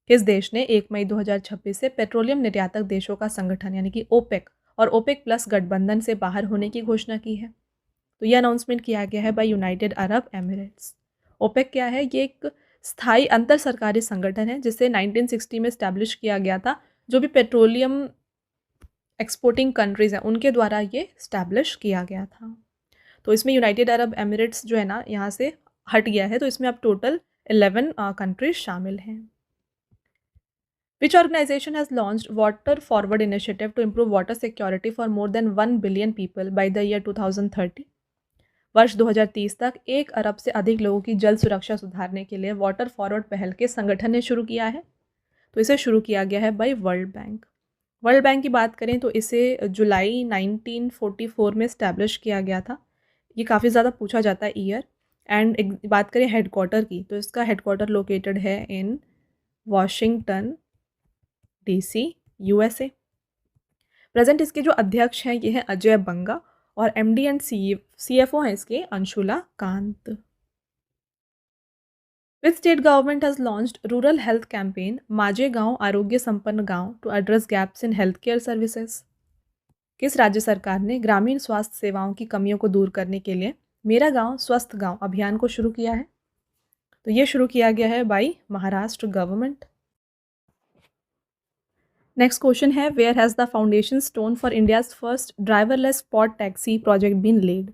किस देश ने 1 मई 2026 से पेट्रोलियम निर्यातक देशों का संगठन यानी कि ओपेक और ओपेक प्लस गठबंधन से बाहर होने की घोषणा की है? तो ये अनाउंसमेंट किया गया है by United Arab Emirates. OPEC क्या है? ये एक स्थायी अंतर सरकारी संगठन है जिसे 1960 में स्टैब्लिश किया गया था। जो भी पेट्रोलियम एक्सपोर्टिंग कंट्रीज़ हैं उनके द्वारा ये स्टैब्लिश किया गया था। तो इसमें यूनाइटेड अरब एमिरेट्स जो है ना यहाँ से हट गया है, तो इसमें अब टोटल 11 कंट्रीज शामिल हैं। Which organization has launched Water Forward Initiative to improve water security for more than 1 billion people by the year 2030? वर्ष 2030 तक 1 अरब से अधिक लोगों की जल सुरक्षा सुधारने के लिए वाटर फॉरवर्ड पहल के संगठन ने शुरू किया है। तो इसे शुरू किया गया है by world bank. World bank की बात करें तो इसे जुलाई 1944 में स्टैब्लिश किया गया था। ये काफ़ी ज़्यादा पूछा जाता है ईयर। एंड बात करें हेडक्वार्टर की तो इसका हेडक्वार्टर लोकेटेड है इन वॉशिंगटन DC USA। प्रेजेंट इसके जो अध्यक्ष हैं ये हैं अजय बंगा और MD एंड CFO हैं इसके Anshula Kant. Which state government has launched rural health campaign Majhe Gaon Arogya Sampanna Gaon to address gaps in health care services? किस राज्य सरकार ने ग्रामीण स्वास्थ्य सेवाओं की कमियों को दूर करने के लिए मेरा गांव स्वस्थ गांव अभियान को शुरू किया है? तो ये शुरू किया गया है by Maharashtra government. Next question है, where has the foundation stone for India's first driverless spot taxi project been laid?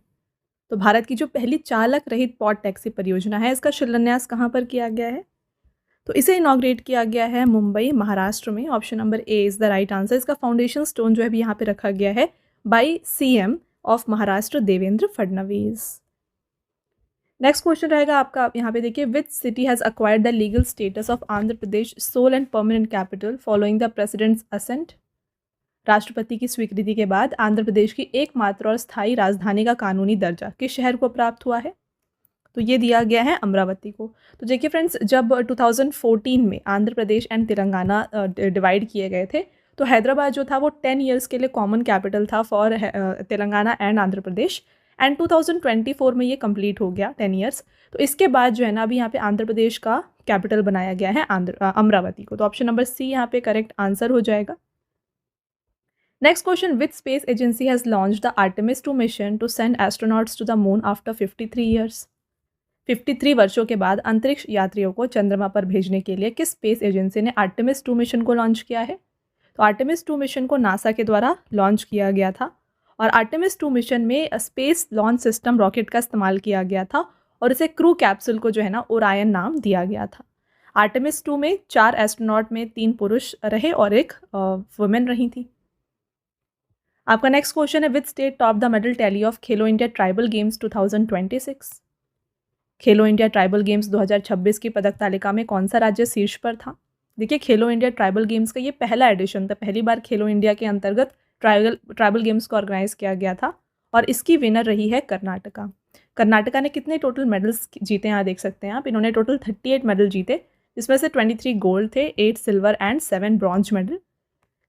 तो भारत की जो पहली चालक रहित पॉड टैक्सी परियोजना है, इसका शिलान्यास कहाँ पर किया गया है? तो इसे इनॉग्रेट किया गया है मुंबई महाराष्ट्र में। Option number A is the right answer. इसका फाउंडेशन स्टोन जो है अभी यहाँ पे रखा गया है by CM of Maharashtra Devendra Fadnavis. Next question रहेगा आपका, यहाँ पे देखिए, which city has acquired the legal status of Andhra Pradesh sole and permanent capital following the president's assent? राष्ट्रपति की स्वीकृति के बाद आंध्र प्रदेश की एकमात्र और स्थायी राजधानी का कानूनी दर्जा किस शहर को प्राप्त हुआ है? तो ये दिया गया है अमरावती को। तो देखिए फ्रेंड्स, जब 2014 में आंध्र प्रदेश एंड तेलंगाना डिवाइड किए गए थे, तो हैदराबाद जो था वो 10 ईयर्स के लिए कॉमन कैपिटल था for Telangana and Andhra Pradesh, and 2024 में ये कंप्लीट हो गया 10 ईयर्स। तो इसके बाद जो है ना, अभी यहाँ पे आंध्र प्रदेश का कैपिटल बनाया गया है अमरावती को। तो ऑप्शन नंबर सी यहाँ पे करेक्ट आंसर हो जाएगा। Next question, which space agency has launch the Artemis 2 mission to send astronauts to the moon after 53 years? 53 वर्षों के बाद अंतरिक्ष यात्रियों को चंद्रमा पर भेजने के लिए किस स्पेस एजेंसी ने आर्टेमिस 2 मिशन को लॉन्च किया है? तो आर्टेमिस 2 मिशन को नासा के द्वारा लॉन्च किया गया था, और आर्टेमिस 2 मिशन में स्पेस लॉन्च सिस्टम रॉकेट का इस्तेमाल किया गया था, और इसे क्रू कैप्सूल को जो है ना ओरायन नाम दिया गया था। आर्टेमिस 2 में 4 एस्ट्रोनॉट में 3 पुरुष रहे और 1 वुमेन रही थी। आपका नेक्स्ट क्वेश्चन है, which state top the medal tally of Khelo India tribal games 2026? Khelo India tribal games 2026 की पदक तालिका में कौन सा राज्य शीर्ष पर था? देखिए, खेलो इंडिया ट्राइबल गेम्स का ये पहला एडिशन था, पहली बार खेलो इंडिया के अंतर्गत ट्राइबल गेम्स को ऑर्गेनाइज किया गया था, और इसकी विनर रही है कर्नाटका। कर्नाटका ने कितने टोटल मेडल्स जीते हैं, यहाँ देख सकते हैं आप। इन्होंने टोटल 38 मेडल जीते, जिसमें से 23 गोल्ड थे, 8 silver and 7 bronze medal.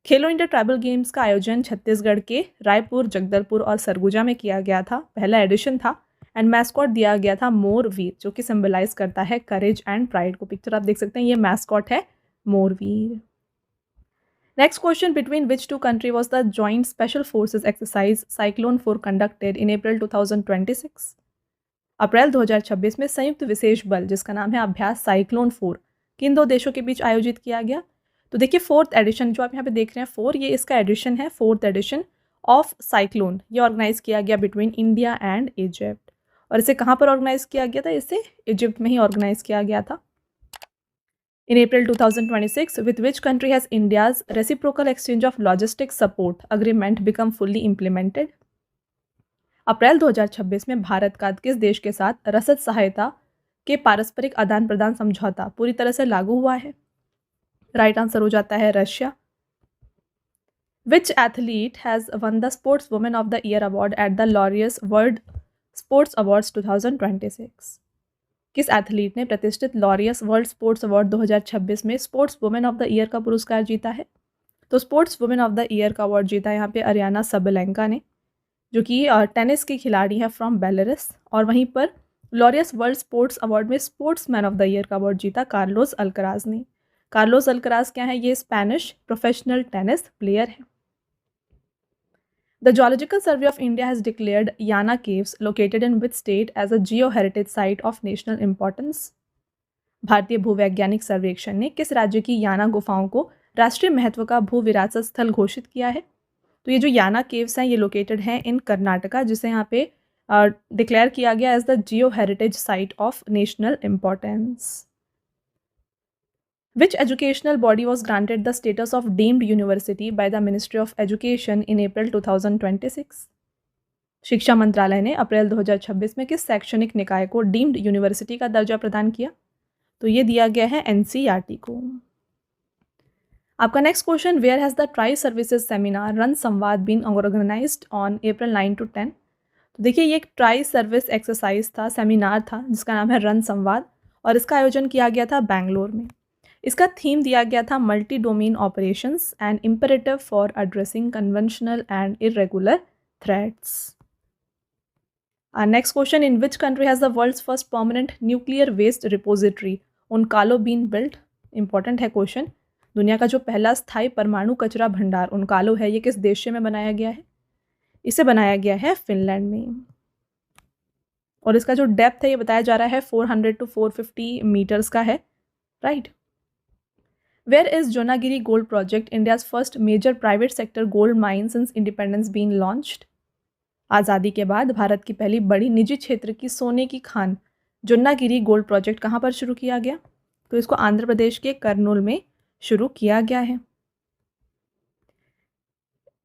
Khelo India tribal games का आयोजन छत्तीसगढ़ के रायपुर, जगदलपुर और सरगुजा में किया गया था, पहला एडिशन था, एंड मैस्कॉट दिया गया था मोर वीर, जो कि सिंबलाइज करता है करेज एंड प्राइड को। पिक्चर आप देख सकते हैं, ये मैस्कॉट है Mor Veer. Next question, between which two country was the joint special forces exercise Cyclone 4 conducted in April 2026? अप्रैल 2026 में संयुक्त विशेष बल, जिसका नाम है अभ्यास साइक्लोन 4, किन 2 देशों के बीच आयोजित किया गया? तो देखिए, 4th एडिशन जो आप यहाँ पे देख रहे हैं 4, ये इसका एडिशन है, 4th एडिशन ऑफ साइक्लोन। ये ऑर्गेनाइज किया गया बिटवीन इंडिया एंड इजिप्ट, और इसे कहाँ पर ऑर्गेनाइज किया गया था? इसे इजिप्ट में ही ऑर्गेनाइज किया गया था। In April 2026, with which country has India's reciprocal exchange of logistic support agreement become fully implemented? अप्रैल 2026 में भारत का किस देश के साथ रसद सहायता के पारस्परिक आदान प्रदान समझौता पूरी तरह से लागू हुआ है? राइट आंसर हो जाता है Russia. Which athlete has won the sports women of the year award at the Laureus world sports awards 2026? किस एथलीट ने प्रतिष्ठित लॉरियस वर्ल्ड स्पोर्ट्स अवार्ड 2026 में sports women of the year का पुरस्कार जीता है? तो sports women of the year का अवार्ड जीता है यहाँ पे अरियाना सबलेंका ने, जो कि टेनिस की खिलाड़ी है फ्रॉम बेलारूस। और वहीं पर लॉरियस वर्ल्ड स्पोर्ट्स अवार्ड में sports man of the year का अवार्ड जीता कार्लोस अल्कराज ने। कार्लोस अल्कराज क्या है? ये स्पेनिश प्रोफेशनल टेनिस प्लेयर है। The geological survey of India has declared Yana caves located in which state as a geo heritage site of national importance? भारतीय भूवैज्ञानिक सर्वेक्षण ने किस राज्य की याना गुफाओं को राष्ट्रीय महत्व का भू विरासत स्थल घोषित किया है? तो ये जो याना केव्स हैं, ये लोकेटेड हैं इन कर्नाटका, जिसे यहाँ पे डिक्लेयर किया गया as the geo heritage site of national importance. Which educational body was granted the status of deemed university by the Ministry of Education in April 2026? शिक्षा मंत्रालय ने अप्रैल 2026 में किस शैक्षणिक निकाय को डीम्ड यूनिवर्सिटी का दर्जा प्रदान किया? तो ये दिया गया है एनसीईआरटी को। आपका next question, where has the tri services seminar Ran Samvad been organised on April 9 to 10? तो देखिए, ये एक ट्राई सर्विस एक्सरसाइज था, सेमिनार था, जिसका नाम है रन संवाद, और इसका आयोजन किया गया था बैंगलोर में। इसका थीम दिया गया था multi domain operations and imperative for addressing conventional and irregular threats. Next question, in which country has the world's first permanent nuclear waste repository Onkalo been built? Important है क्वेश्चन। दुनिया का जो पहला स्थायी परमाणु कचरा भंडार उनकालो है, ये किस देश में बनाया गया है? इसे बनाया गया है फिनलैंड में। और इसका जो डेप्थ है ये बताया जा रहा है 400 to 450 मीटर्स का है, right. Where is Jonnagiri gold project, India's first major private sector gold mine since independence been launched? आज़ादी के बाद भारत की पहली बड़ी निजी क्षेत्र की सोने की खान जोनागिरी गोल्ड प्रोजेक्ट कहाँ पर शुरू किया गया? तो इसको आंध्र प्रदेश के कर्नूल में शुरू किया गया है।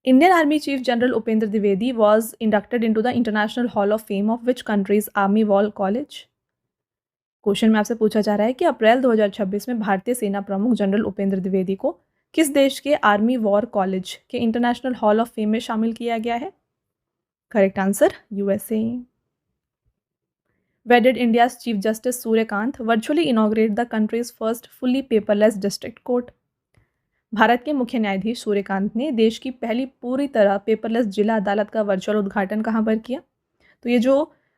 Indian Army Chief General Upendra Dwivedi was inducted into the International Hall of Fame of which country's Army War College? Question में आपसे पूछा जा रहा है कि अप्रैल 2026 में भारतीय सेना प्रमुख जनरल उपेंद्र द्विवेदी को किस देश के आर्मी वॉर कॉलेज के इंटरनेशनल हॉल ऑफ फेम में शामिल किया गया है? Correct answer USA. Where did India's Chief Justice Suryakant virtually inaugurate the country's first fully paperless district court? Bharat के मुख्य न्यायाधीश सूर्यकांत ने देश की पहली पूरी तरह पेपरलेस जिला अदालत का वर्चुअल उद्घाटन कहाँ पर किया? तो ये जो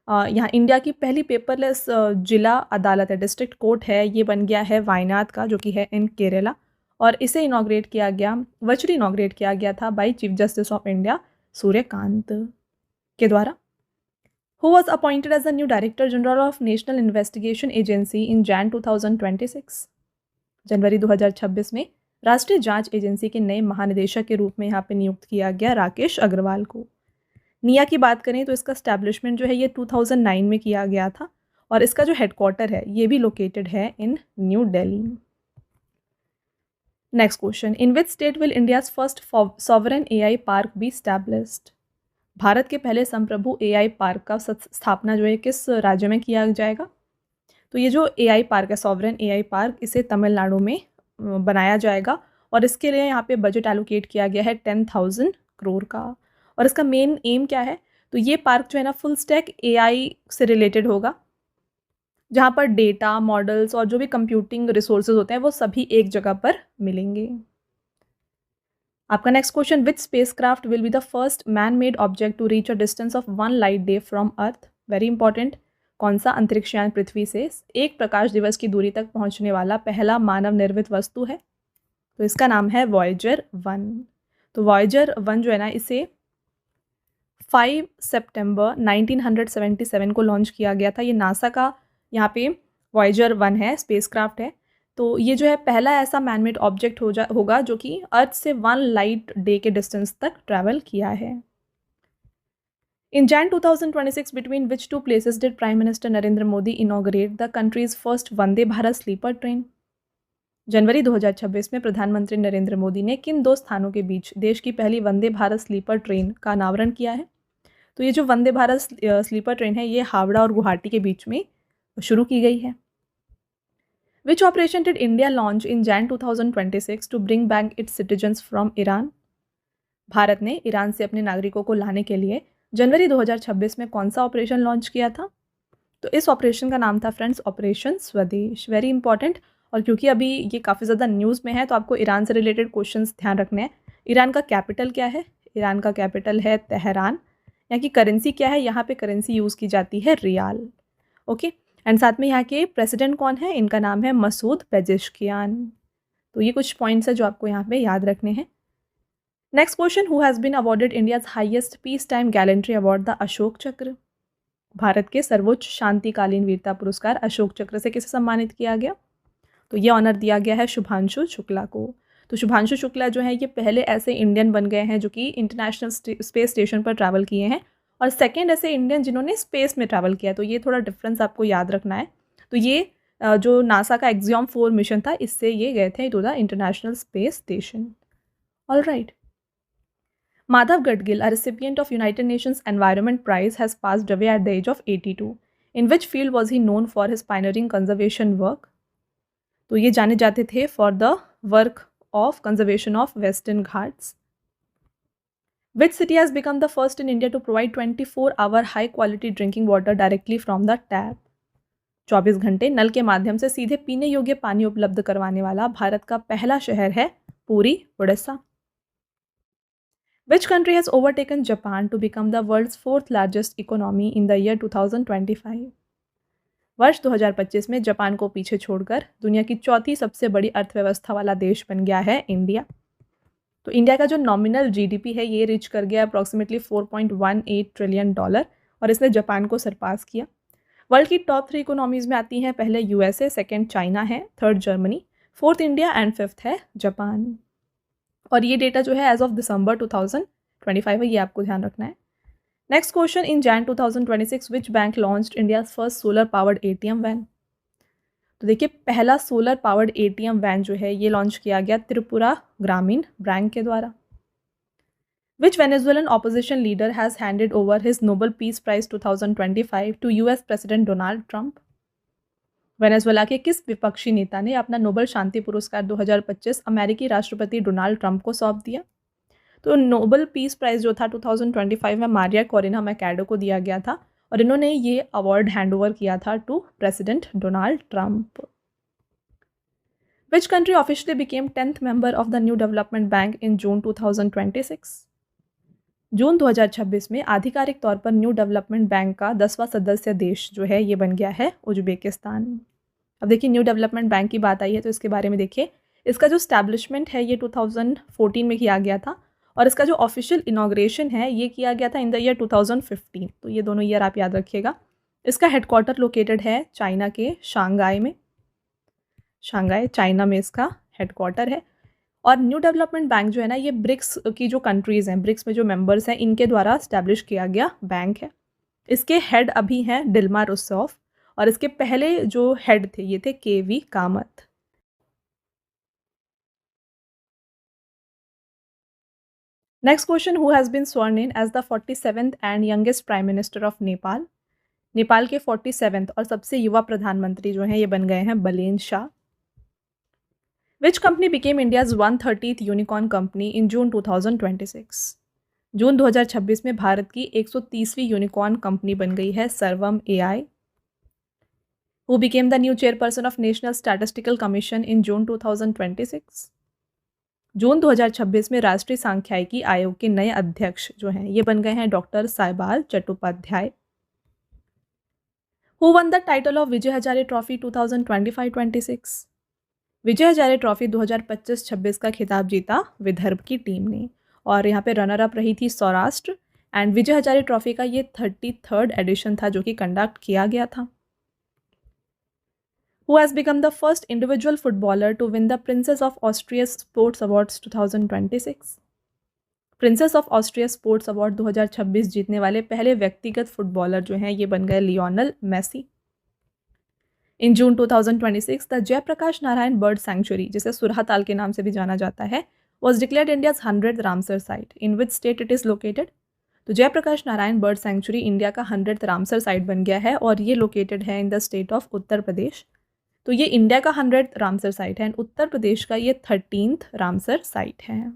यहाँ इंडिया की पहली पेपरलेस जिला अदालत है, डिस्ट्रिक्ट कोर्ट है, ये बन गया है वायनाड का, जो कि है इन केरला, और इसे इनॉग्रेट किया गया, वर्चुअली इनॉग्रेट किया गया था by chief justice of India Suryakant के द्वारा। Who was appointed as the new Director General of National Investigation Agency in Jan 2026? जनवरी 2026 में राष्ट्रीय जांच एजेंसी के नए महानिदेशक के रूप में यहाँ पे नियुक्त किया गया राकेश अग्रवाल को। निया की बात करें तो इसका स्टैब्लिशमेंट जो है ये 2009 में किया गया था, और इसका जो हेडक्वार्टर है ये भी लोकेटेड है in New Delhi. Next question, in which state will India's first sovereign AI park be established? Bharat के पहले संप्रभु एआई पार्क का स्थापना जो है किस राज्य में किया जाएगा? तो ये जो एआई पार्क है, सॉवरेन एआई पार्क, इसे तमिलनाडु में बनाया जाएगा, और इसके लिए यहाँ पे बजट एलोकेट किया गया है 10,000 करोड़ का। और इसका मेन एम क्या है? तो ये पार्क जो है ना फुल स्टैक एआई से रिलेटेड होगा, जहाँ पर डेटा, मॉडल्स और जो भी कंप्यूटिंग रिसोर्सेज होते हैं वो सभी एक जगह पर मिलेंगे। आपका next question, which spacecraft will be the first man made object to reach a distance of 1 light day from earth? Very important, कौन सा अंतरिक्षयान पृथ्वी से एक प्रकाश दिवस की दूरी तक पहुंचने वाला पहला मानव निर्मित वस्तु है? तो इसका नाम है वॉयेजर 1। तो वॉयेजर 1 जो है ना, इसे 5 सितंबर 1977 को लॉन्च किया गया था। ये नासा का यहाँ पे वॉयेजर 1 है, स्पेसक्राफ्ट है। तो ये जो है पहला ऐसा मैनमेड ऑब्जेक्ट होगा जो कि अर्थ से 1 लाइट डे के डिस्टेंस तक ट्रैवल किया है। In Jan 2026, between which two places did Prime Minister Narendra Modi inaugurate the country's first Vande Bharat sleeper train? जनवरी 2026 में प्रधानमंत्री नरेंद्र मोदी ने किन दो स्थानों के बीच देश की पहली वंदे भारत स्लीपर ट्रेन का अनावरण किया है? तो ये जो वंदे भारत स्लीपर ट्रेन है ये हावड़ा और गुवाहाटी के बीच में शुरू की गई है। Which operation did India launch in Jan 2026 to bring back its citizens from Iran? Bharat ने ईरान से अपने नागरिकों को लाने के लिए जनवरी 2026 में कौन सा ऑपरेशन लॉन्च किया था? तो इस ऑपरेशन का नाम था फ्रेंड्स ऑपरेशन स्वदेश। वेरी इंपॉर्टेंट, और क्योंकि अभी ये काफ़ी ज़्यादा न्यूज़ में है तो आपको ईरान से रिलेटेड क्वेश्चंस ध्यान रखने हैं। ईरान का कैपिटल क्या है? ईरान का कैपिटल है तेहरान। यहाँ की करेंसी क्या है? यहाँ पे करेंसी यूज़ की जाती है रियाल। ओके, एंड साथ में यहाँ के प्रेसिडेंट कौन है? इनका नाम है मसूद पेजेश्कियान। तो ये कुछ पॉइंट्स है जो आपको यहाँ पे याद रखने हैं। Next question, who has been awarded India's highest peace time gallantry award the Ashoka Chakra? Bharat के सर्वोच्च शांतिकालीन वीरता पुरस्कार अशोक चक्र से किसे सम्मानित किया गया? तो ये ऑनर दिया गया है शुभांशु शुक्ला को। तो शुभांशु शुक्ला जो है ये पहले ऐसे इंडियन बन गए हैं जो कि इंटरनेशनल स्पेस स्टेशन पर ट्रैवल किए हैं, और सेकेंड ऐसे इंडियन जिन्होंने स्पेस में ट्रैवल किया। तो ये थोड़ा डिफरेंस आपको याद रखना है। तो ये जो नासा का एक्सियम 4 मिशन था, इससे ये गए थे to the international space station. All right, Madhav Gadgil, a recipient of United Nations Environment Prize, has passed away at the age of 82. In which field was he known for his pioneering conservation work? तो ये जाने जाते थे for the work of conservation of Western Ghats. Which city has become the first in India to provide 24-hour high-quality drinking water directly from the tap? 24 घंटे नल के माध्यम से सीधे पीने योग्य पानी उपलब्ध करवाने वाला भारत का पहला शहर है Puri, Orissa. Which country has overtaken Japan to become the world's 4th largest economy in the year 2025? वर्ष 2025 में जापान को पीछे छोड़कर दुनिया की चौथी सबसे बड़ी अर्थव्यवस्था वाला देश बन गया है इंडिया। तो इंडिया का जो नॉमिनल जीडीपी है ये रीच कर गया अप्रॉक्सीमेटली $4.18 ट्रिलियन और इसने जापान को सरपास किया। वर्ल्ड की टॉप 3 इकोनॉमीज़ में आती हैं, पहले यूएसए, सेकंड चाइना है, third Germany, fourth India and fifth है जापान। और ये डेटा जो है एज ऑफ दिसंबर 2025 है, ये आपको ध्यान रखना है। Next question, in Jan 2026 which bank launched India's first solar powered ATM van. तो देखिए पहला सोलर पावर्ड एटीएम वैन जो है ये लॉन्च किया गया त्रिपुरा ग्रामीण बैंक के द्वारा। Which Venezuelan opposition leader has handed over his Nobel Peace Prize 2025 to US President Donald Trump? Venezuela के किस विपक्षी नेता ने अपना नोबेल शांति पुरस्कार 2025 अमेरिकी राष्ट्रपति डोनाल्ड ट्रंप को सौंप दिया? तो नोबेल पीस प्राइज जो था 2025 में मारिया कोरिना मैकाडो को दिया गया था और इन्होंने ये अवार्ड हैंड ओवर किया था to president Donald Trump. Which country officially became 10th member of the New Development Bank in June 2026? जून 2026 में आधिकारिक तौर पर न्यू डेवलपमेंट बैंक का 10वां सदस्य देश जो है ये बन गया है उज्बेकिस्तान। अब देखिए न्यू डेवलपमेंट बैंक की बात आई है तो इसके बारे में देखिए, इसका जो स्टैब्लिशमेंट है ये 2014 में किया गया था और इसका जो ऑफिशियल इनॉग्रेशन है ये किया गया था इन द ईयर 2015। तो ये दोनों ईयर आप याद रखिएगा। इसका हेडक्वार्टर लोकेटेड है चाइना के शांघाई में, शांघाई चाइना में इसका हेडक्वार्टर है। और न्यू डेवलपमेंट बैंक जो है ना ये ब्रिक्स की जो कंट्रीज़ हैं, ब्रिक्स में जो मेंबर्स हैं, इनके द्वारा स्टैब्लिश किया गया बैंक है। इसके हेड अभी हैं डिल्मा रूसोफ और इसके पहले जो हेड थे ये थे K V Kamath. Next question, who has been sworn in as the 47th and youngest prime minister of Nepal. Nepal के 47वें और सबसे युवा प्रधानमंत्री जो हैं ये बन गए हैं बलेन Shah. Which company became India's 130th unicorn company in June 2026? जून 2026 में भारत की 130वीं यूनिकॉर्न कंपनी बन गई है सर्वम AI. Who became the new chairperson of National Statistical Commission in June 2026? जून 2026 में राष्ट्रीय सांख्यिकी आयोग के नए अध्यक्ष जो हैं ये बन गए हैं doctor Saibal Chattopadhyay. Who won the title of Vijay Hazare trophy 2025-26? Vijay Hazare trophy 2025-26 का खिताब जीता विदर्भ की टीम ने और यहाँ पे रनर अप रही थी Saurashtra. And Vijay Hazare trophy का ये 33rd एडिशन था जो कि कंडक्ट किया गया था। Who has become the first individual footballer to win the Princess of Austria Sports Awards 2026? Princess of Austria sports award 2026 जीतने वाले पहले व्यक्तिगत फुटबॉलर जो हैं ये बन गए Lionel Messi. In June 2026 the Jayaprakash Narayan bird sanctuary, जिसे सुरहाताल के नाम से भी जाना जाता है, was declared India's 100th Ramsar site. In which state it is located? तो Jayaprakash Narayan bird sanctuary India का 100th रामसर साइट बन गया है और ये लोकेटेड है in the state of Uttar Pradesh. तो ये इंडिया का 100th रामसर साइट है एंड उत्तर प्रदेश का ये 13th रामसर साइट है।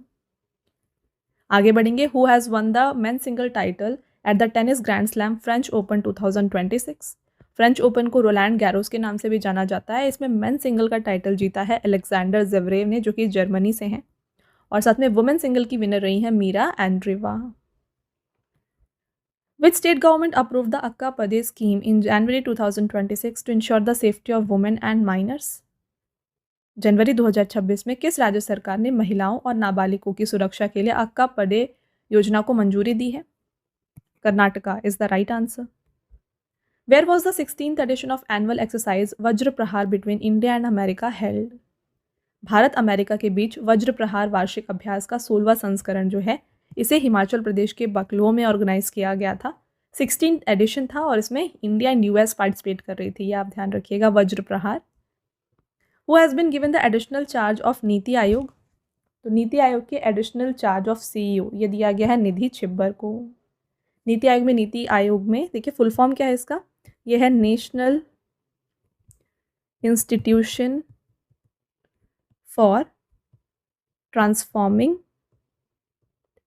आगे बढ़ेंगे। Who has won the men single title at the tennis grand slam French open 2026? French open को रोलैंड गैरोस के नाम से भी जाना जाता है। इसमें मेन सिंगल का टाइटल जीता है अलेक्जेंडर ज़वेरेव ने जो कि जर्मनी से हैं और साथ में वुमेन सिंगल की विनर रही हैं Mirra Andreeva. Which state government approve the Akka Pade scheme in January 2026 to ensure the safety of women and minors? जनवरी 2026 में किस राज्य सरकार ने महिलाओं और नाबालिगों की सुरक्षा के लिए अक्का पदे योजना को मंजूरी दी है? Karnataka is the right answer. Where was the 16th edition of annual exercise वज्र प्रहार between India and America held? Bharat America के बीच वज्र प्रहार वार्षिक अभ्यास का 16वां संस्करण जो है इसे हिमाचल प्रदेश के बकलो में ऑर्गेनाइज किया गया था। 16th एडिशन था और इसमें इंडिया एंड यूएस पार्टिसिपेट कर रही थी, ये आप ध्यान रखिएगा वज्र प्रहार। Who has been given the additional charge of NITI Aayog? तो नीति आयोग के एडिशनल चार्ज ऑफ CEO ये दिया गया है निधि छिब्बर को। नीति आयोग में देखिए फुल फॉर्म क्या है इसका, ये है national institution for transforming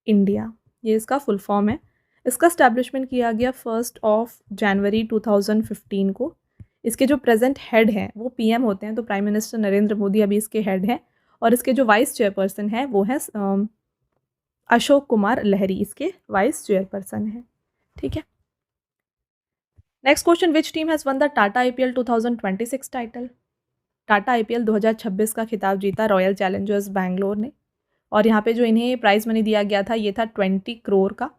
India, ये इसका फुल फॉर्म है। इसका स्टैब्लिशमेंट किया गया 1 जनवरी 2015 को। इसके जो प्रेजेंट हेड हैं वो PM होते हैं, तो प्राइम मिनिस्टर नरेंद्र मोदी अभी इसके हेड हैं और इसके जो वाइस चेयरपर्सन हैं वो हैं अशोक कुमार लहरी, इसके वाइस चेयरपर्सन हैं। ठीक है। Next question, which team has won the Tata IPL 2026 title? Tata IPL 2026 का खिताब जीता रॉयल चैलेंजर्स बैंगलोर ने, और यहाँ पे जो इन्हें प्राइज़ मनी दिया गया था ये था 20 करोड़ का,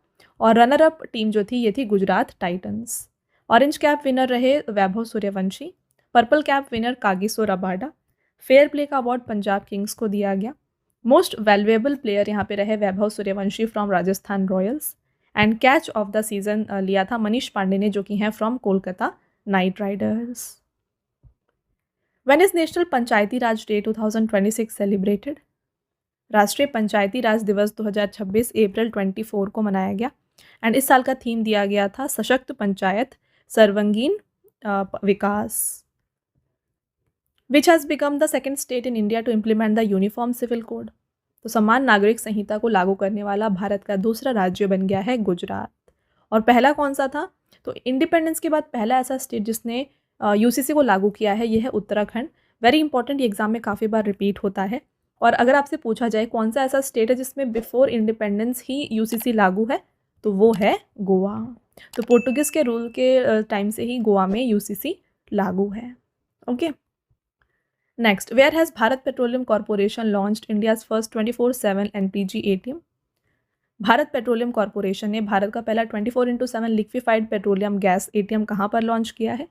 और रनर अप टीम जो थी ये थी Gujarat Titans. Orange cap winner रहे Vaibhav Suryavanshi, purple cap winner Kagiso Rabada, fair play का अवार्ड पंजाब किंग्स को दिया गया। मोस्ट वैल्यूएबल प्लेयर यहाँ पे रहे Vaibhav Suryavanshi from Rajasthan Royals, and catch of the season लिया था मनीष पांडे ने, जो कि हैं from Kolkata Knight Riders. When is national Panchayati Raj day 2026 celebrated? राष्ट्रीय पंचायती राज दिवस 2026 अप्रैल 24 को मनाया गया, एंड इस साल का थीम दिया गया था सशक्त पंचायत सर्वांगीण विकास। Which has become the second state in India to implement the uniform civil code? तो समान नागरिक संहिता को लागू करने वाला भारत का दूसरा राज्य बन गया है गुजरात। और पहला कौन सा था? तो इंडिपेंडेंस के बाद पहला ऐसा स्टेट जिसने यूसीसी को लागू किया है, यह है उत्तराखंड। वेरी इंपॉर्टेंट, ये एग्जाम में काफ़ी बार रिपीट होता है। और अगर आपसे पूछा जाए कौन सा ऐसा स्टेट है जिसमें बिफोर इंडिपेंडेंस ही यूसीसी लागू है, तो वो है गोवा। तो पोर्टुगीज के रूल के टाइम से ही गोवा में यूसीसी लागू है। Okay, next, where has Bharat Petroleum corporation launched India's first 24/7 LPG ATM? Bharat Petroleum corporation ने भारत का पहला 24/7 लिक्विफाइड पेट्रोलियम गैस एटीएम कहाँ पर लॉन्च किया है?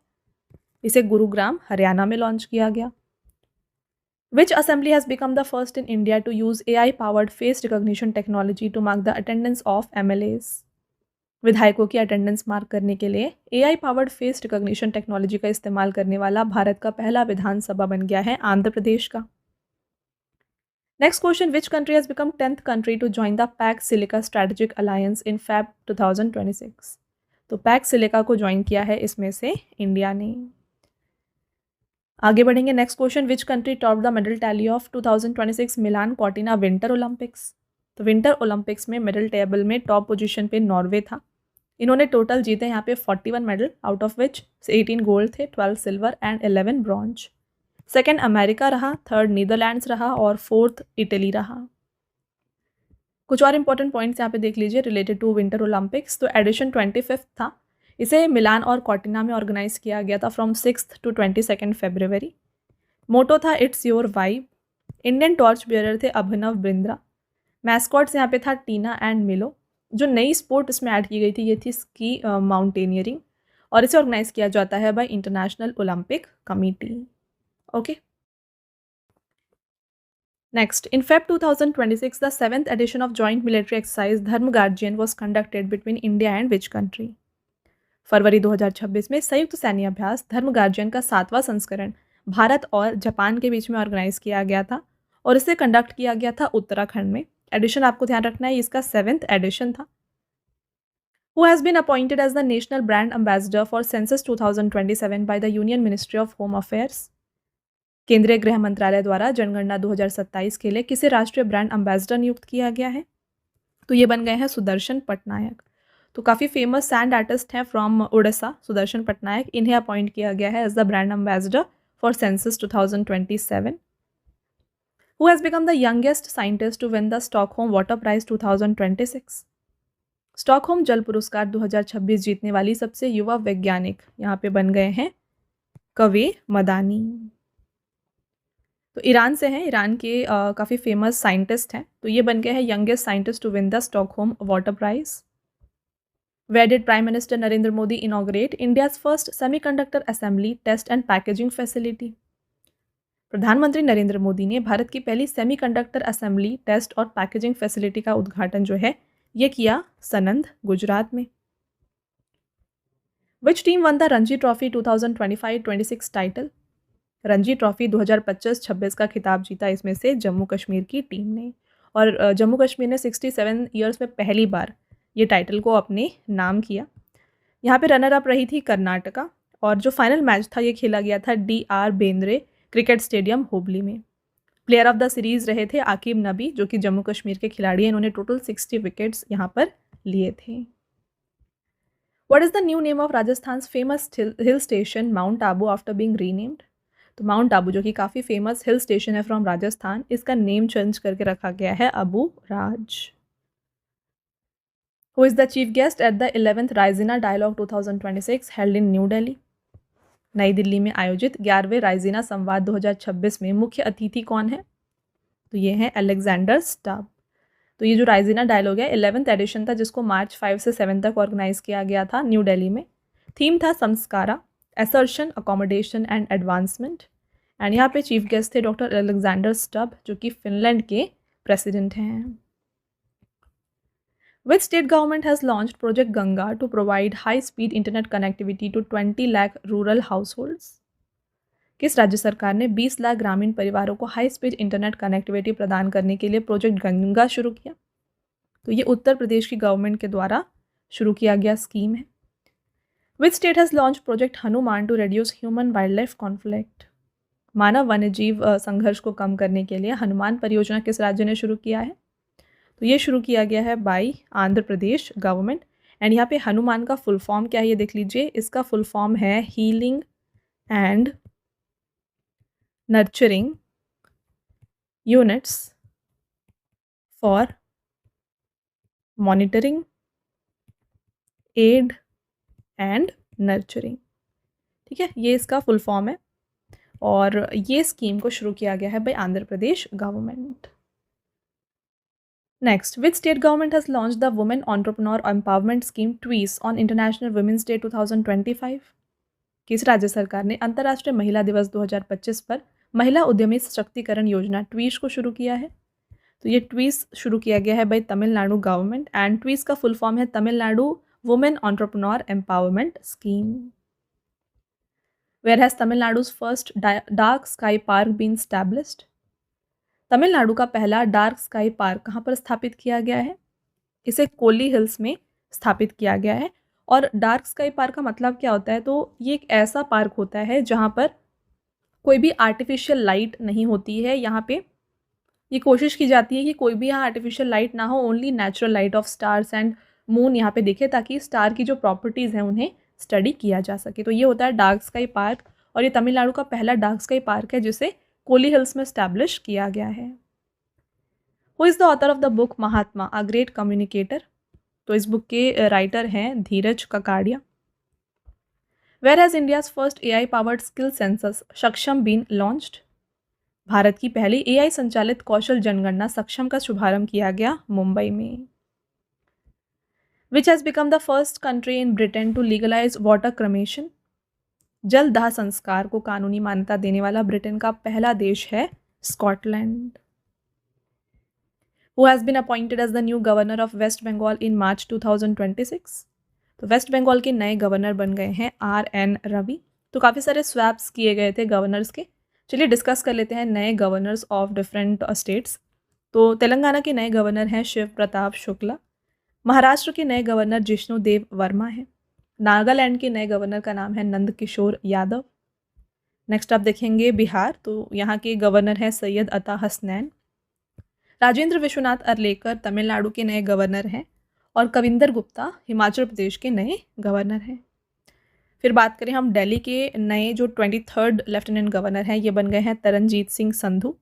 इसे गुरुग्राम हरियाणा में लॉन्च किया गया। Which assembly has become the first in India to use AI-powered face recognition technology to mark the attendance of MLAs? विधायकों की अटेंडेंस मार्क करने के लिए AI powered face recognition technology का इस्तेमाल करने वाला भारत का पहला विधानसभा बन गया है आंध्र प्रदेश का। Next question, which country has become 10th country to join the Pax Silica strategic alliance in Feb 2026? तो पैक्स सिलिका को ज्वाइन किया है इसमें से इंडिया ने। आगे बढ़ेंगे, next question, which country top the medal tally of 2026 Milan Cortina winter Olympics? तो विंटर ओलंपिक्स में मेडल टेबल में टॉप पोजीशन पे नॉर्वे था। इन्होंने टोटल जीते यहाँ पे 41 medal, out of which 18 gold थे, 12 silver and 11 bronze. Second America रहा, थर्ड नीदरलैंड्स रहा और फोर्थ इटली रहा। कुछ और इंपॉर्टेंट पॉइंट्स यहाँ पे देख लीजिए रिलेटेड टू विंटर ओलंपिक्स। तो एडिशन 25th था, इसे मिलान और कॉर्टिना में ऑर्गेनाइज किया गया था फ्रॉम 6th to 22nd फरवरी। मोटो था it's your vibe. Indian torch bearer थे अभिनव बिंद्रा। मैस्कॉट्स यहाँ पे था टीना एंड मिलो। जो नई स्पोर्ट इसमें ऐड की गई थी ये थी स्की माउंटेनियरिंग, और इसे ऑर्गेनाइज किया जाता है bye international Olympic committee. Okay, next, in Feb 2026 the 7th edition of joint military exercise धर्म guardian was conducted between India and which country? फरवरी 2026 में संयुक्त सैन्य अभ्यास धर्म गार्जियन का 7वां संस्करण भारत और जापान के बीच में ऑर्गेनाइज किया गया था, और इसे कंडक्ट किया गया था उत्तराखंड में। एडिशन आपको ध्यान रखना है, इसका 7th एडिशन था। Who has been appointed as the national brand ambassador for Census 2027 by the Union Ministry of Home Affairs? केंद्रीय गृह मंत्रालय द्वारा जनगणना 2027 के लिए किसे राष्ट्रीय ब्रांड एम्बेसडर नियुक्त किया गया है? तो ये बन गए हैं सुदर्शन पटनायक। तो काफ़ी फेमस सैंड आर्टिस्ट हैं फ्रॉम उड़ीसा, सुदर्शन पटनायक, इन्हें अपॉइंट किया गया है as the brand ambassador for census 2027। Who has become the youngest scientist to win the Stockholm water prize 2026? Stockholm जल पुरस्कार 2026 जीतने वाली सबसे युवा वैज्ञानिक यहाँ पे बन गए हैं कवे मदानी। तो ईरान से हैं, ईरान के काफ़ी फेमस साइंटिस्ट हैं, तो ये बन गए हैं youngest scientist to win the Stockholm water prize. Where did prime minister Narendra Modi inaugurate India's first semiconductor assembly test and packaging facility? प्रधानमंत्री नरेंद्र मोदी ने भारत की पहली सेमीकंडक्टर असेंबली टेस्ट और पैकेजिंग फैसिलिटी का उद्घाटन जो है ये किया सनंद, गुजरात में। Which team won the Ranji trophy 2025-26 टाइटल? रणजी ट्रॉफी 2025-26 का खिताब जीता इसमें से जम्मू कश्मीर की टीम ने, और जम्मू कश्मीर ने 67 ईयर्स में पहली बार ये टाइटल को अपने नाम किया। यहाँ पे रनर अप रही थी कर्नाटका, और जो फाइनल मैच था ये खेला गया था DR Bendre cricket stadium Hubli में। प्लेयर ऑफ द सीरीज़ रहे थे आकिब नबी, जो कि जम्मू कश्मीर के खिलाड़ी हैं, इन्होंने टोटल 60 विकेट्स यहाँ पर लिए थे। What is the new name of Rajasthan famous hill station Mount Abu after being renamed? तो माउंट आबू जो कि काफ़ी फेमस हिल स्टेशन है फ्रॉम राजस्थान, इसका नेम चेंज करके रखा गया है Abu Raj. Who is the chief guest at the 11th Raisina Dialogue 2026 held in New Delhi? Nai Delhi में आयोजित 11वें राइजिना संवाद 2026 में मुख्य अतिथि कौन है? तो ये हैं अलेक्जेंडर स्टब। तो ये जो राइजिना डायलॉग है 11th एडिशन था, जिसको मार्च 5 से 7 तक ऑर्गेनाइज किया गया था न्यू दिल्ली में। थीम था Samskara, assertion, accommodation and advancement. And यहाँ पे चीफ गेस्ट थे डॉक्टर अलेक्जेंडर स्टब, जो कि फिनलैंड के प्रेसिडेंट हैं। Which state government has launched Project Ganga to provide high-speed internet connectivity to 20 lakh rural households? किस राज्य सरकार ने 20 लाख ग्रामीण परिवारों को हाई स्पीड इंटरनेट कनेक्टिविटी प्रदान करने के लिए प्रोजेक्ट गंगा शुरू किया? तो ये उत्तर प्रदेश की गवर्नमेंट के द्वारा शुरू किया गया स्कीम है। Which state has launched Project Hanuman to reduce human wildlife conflict? मानव वन्यजीव संघर्ष को कम करने के लिए हनुमान परियोजना किस राज्य ने शुरू किया है? तो ये शुरू किया गया है by Andhra Pradesh government. And यहाँ पे हनुमान का फुल फॉर्म क्या है ये देख लीजिए। इसका फुल फॉर्म है healing and nurturing units for monitoring, aid and nurturing. ठीक है, ये इसका फुल फॉर्म है और ये स्कीम को शुरू किया गया है by Andhra Pradesh government. Next, which state government has launched the Women Entrepreneur Empowerment Scheme TWEES on International Women's Day 2025? किस राज्य सरकार ने अंतर्राष्ट्रीय महिला दिवस 2025 पर महिला उद्यमी सशक्तिकरण योजना ट्वीस को शुरू किया है? तो ये ट्वीस शुरू किया गया है by Tamil Nadu government and TWEES का फुल फॉर्म है Tamil Nadu women entrepreneur empowerment scheme. Where has Tamil Nadu's first dark sky park been established? Tamil Nadu का पहला डार्क स्काई पार्क कहाँ पर स्थापित किया गया है? इसे कोली हिल्स में स्थापित किया गया है। और डार्क स्काई पार्क का मतलब क्या होता है? तो ये एक ऐसा पार्क होता है जहाँ पर कोई भी आर्टिफिशियल लाइट नहीं होती है। यहाँ पे ये कोशिश की जाती है कि कोई भी यहाँ आर्टिफिशियल लाइट ना हो, only natural light of stars and moon यहाँ पे दिखे, ताकि स्टार की जो प्रॉपर्टीज़ हैं उन्हें स्टडी किया जा सके। तो ये होता है डार्क स्काई पार्क और ये तमिलनाडु का पहला डार्क स्काई पार्क है जिसे कोली हिल्स में स्टैब्लिश किया गया है। Who is the author of the book Mahatma a great communicator? तो इस बुक के राइटर हैं Dheeraj Kakadia. Where has India's first AI powered skill census Saksham been launched? Bharat की पहली AI संचालित कौशल जनगणना सक्षम का शुभारंभ किया गया मुंबई में। Which has become the first country in Britain to legalise water cremation? जल दाह संस्कार को कानूनी मान्यता देने वाला ब्रिटेन का पहला देश है Scotland. Who has been appointed as the new governor of West Bengal in March 2026? तो वेस्ट बंगाल के नए गवर्नर बन गए हैं RN रवि। तो काफ़ी सारे स्वैप्स किए गए थे गवर्नर्स के। चलिए डिस्कस कर लेते हैं नए गवर्नर्स ऑफ डिफरेंट स्टेट्स। तो तेलंगाना के नए गवर्नर हैं शिव प्रताप शुक्ला। महाराष्ट्र के नए गवर्नर जिष्णु देव वर्मा हैं। नागालैंड के नए गवर्नर का नाम है नंद किशोर यादव। नेक्स्ट आप देखेंगे बिहार, तो यहाँ के गवर्नर हैं सैयद अता हसनैन। राजेंद्र विश्वनाथ अर्लेकर तमिलनाडु के नए गवर्नर हैं और कविंदर गुप्ता हिमाचल प्रदेश के नए गवर्नर हैं। फिर बात करें हम दिल्ली के नए जो 23rd लेफ्टिनेंट गवर्नर हैं, ये बन गए हैं तरनजीत सिंह संधू।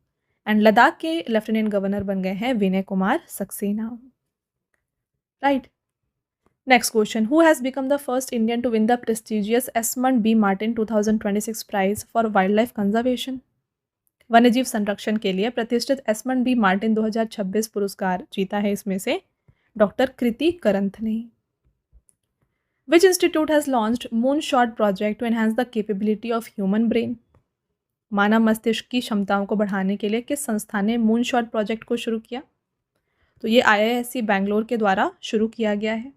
एंड लद्दाख के लेफ्टिनेंट गवर्नर बन गए हैं Vinai Kumar Saxena. Right, next question, who has become the first Indian to win the prestigious Esmond B Martin 2026 prize for wildlife conservation? वन्यजीव संरक्षण के लिए प्रतिष्ठित एस्मंड बी मार्टिन 2026 पुरस्कार जीता है इसमें से डॉक्टर कृति करंथ ने। Which institute has launched moonshot project to enhance the capability of human brain? मानव मस्तिष्क की क्षमताओं को बढ़ाने के लिए किस संस्था ने मून शॉट प्रोजेक्ट को शुरू किया? तो ये IISc बैंगलोर के द्वारा शुरू किया गया है।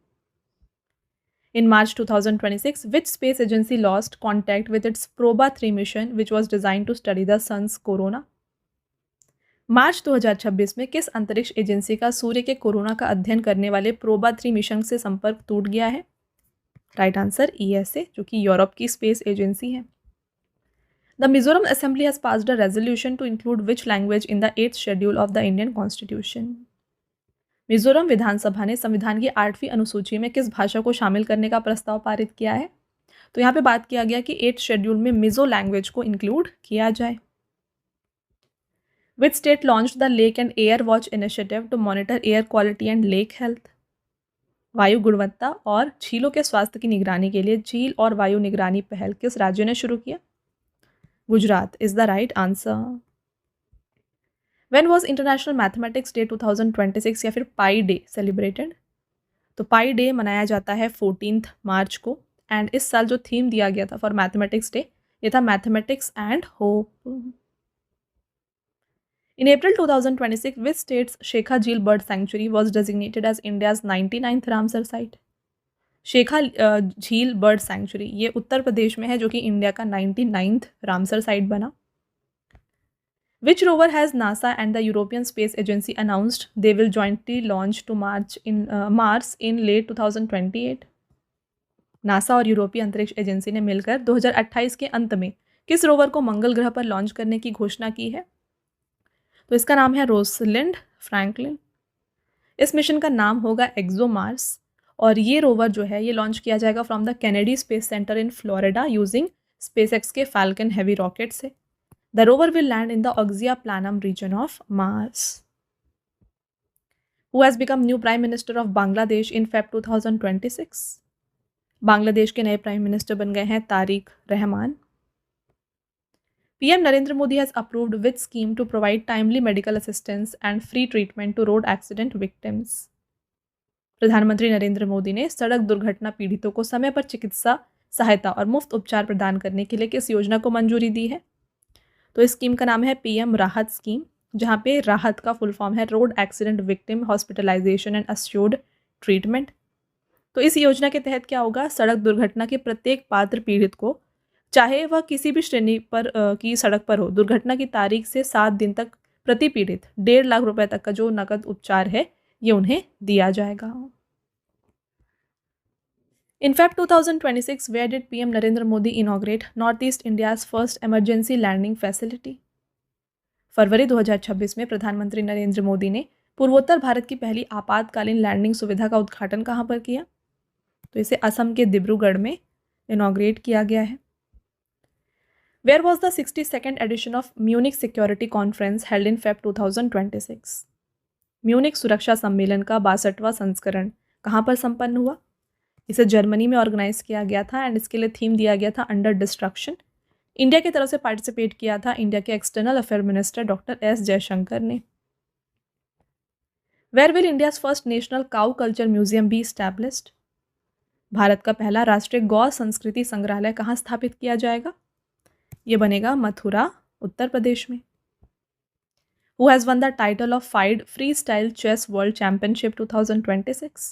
In March 2026, which space agency lost contact with its Proba 3 mission, which was designed to study the sun's corona? मार्च 2026 में किस अंतरिक्ष एजेंसी का सूर्य के कोरोना का अध्ययन करने वाले प्रोबा 3 मिशन से संपर्क टूट गया है? राइट आंसर ESA, जो कि यूरोप की स्पेस एजेंसी है। The Mizoram assembly has passed a resolution to include which language in the 8th schedule of the Indian constitution? Mizoram विधानसभा ने संविधान की 8वीं अनुसूची में किस भाषा को शामिल करने का प्रस्ताव पारित किया है? तो यहाँ पे बात किया गया कि 8th शेड्यूल में मिजो लैंग्वेज को इंक्लूड किया जाए। Which state launched the lake and air watch initiative to monitor air quality and lake health? वायु गुणवत्ता और झीलों के स्वास्थ्य की निगरानी के लिए झील और वायु निगरानी पहल किस राज्य ने शुरू किया? Gujarat is the right answer. When was international mathematics day 2026 या फिर पाई डे सेलिब्रेटेड? तो पाई डे मनाया जाता है 14 मार्च को, एंड इस साल जो थीम दिया गया था फॉर मैथमेटिक्स डे ये था mathematics and hope. In April 2026, which state's Shekha Jheel Bird Sanctuary was designated as India's 99th Ramsar site? शेखा झील बर्ड सेंचुरी ये उत्तर प्रदेश में है, जो कि इंडिया का 99th रामसर साइट बना। Which rover has NASA and the European Space Agency announced they will jointly launch to Mars in late 2028? NASA और यूरोपीय अंतरिक्ष एजेंसी ने मिलकर 2028 के अंत में किस रोवर को मंगल ग्रह पर लॉन्च करने की घोषणा की है? तो इसका नाम है रोसलिंड फ्रैंकलिन। इस मिशन का नाम होगा एक्सोमार्स, और ये रोवर जो है ये लॉन्च किया जाएगा from the Kennedy Space Center in Florida using SpaceX के फैल्कन हैवी रॉकेट से। The rover will land in the Oxia Planum region of Mars. Who has become new prime minister of Bangladesh in Feb 2026? Bangladesh के नए prime minister बन गए हैं Tariq Rahman. PM Narendra Modi has approved which scheme to provide timely medical assistance and free treatment to road accident victims? प्रधानमंत्री नरेंद्र मोदी ने सड़क दुर्घटना पीड़ितों को समय पर चिकित्सा सहायता और मुफ्त उपचार प्रदान करने के लिए किस योजना को मंजूरी दी है? तो इस स्कीम का नाम है PM राहत स्कीम, जहाँ पे राहत का फुल फॉर्म है road accident victim hospitalisation and assured treatment. तो इस योजना के तहत क्या होगा, सड़क दुर्घटना के प्रत्येक पात्र पीड़ित को, चाहे वह किसी भी श्रेणी पर की सड़क पर हो, दुर्घटना की तारीख से 7 दिन तक प्रति पीड़ित 1.5 लाख रुपए तक का जो नकद उपचार है ये उन्हें दिया जाएगा। In Feb 2026, where did PM Narendra Modi inaugurate Northeast India's first emergency landing facility? फरवरी 2026 में प्रधानमंत्री नरेंद्र मोदी ने पूर्वोत्तर भारत की पहली आपातकालीन लैंडिंग सुविधा का उद्घाटन कहाँ पर किया? तो इसे असम के डिब्रूगढ़ में इनॉग्रेट किया गया है। Where was the 62nd edition of Munich Security Conference held in Feb 2026? Munich सुरक्षा सम्मेलन का 62वां संस्करण कहाँ पर संपन्न हुआ? इसे जर्मनी में ऑर्गेनाइज किया गया था, एंड इसके लिए थीम दिया गया था अंडर डिस्ट्रक्शन। इंडिया की तरफ से पार्टिसिपेट किया था इंडिया के external affair minister doctor S Jaishankar ने। Where will India's first national cow culture museum be established? Bharat का पहला राष्ट्रीय गौ संस्कृति संग्रहालय कहाँ स्थापित किया जाएगा? ये बनेगा मथुरा, उत्तर प्रदेश में। Who has won the title of FIDE Freestyle Chess World Championship 2026?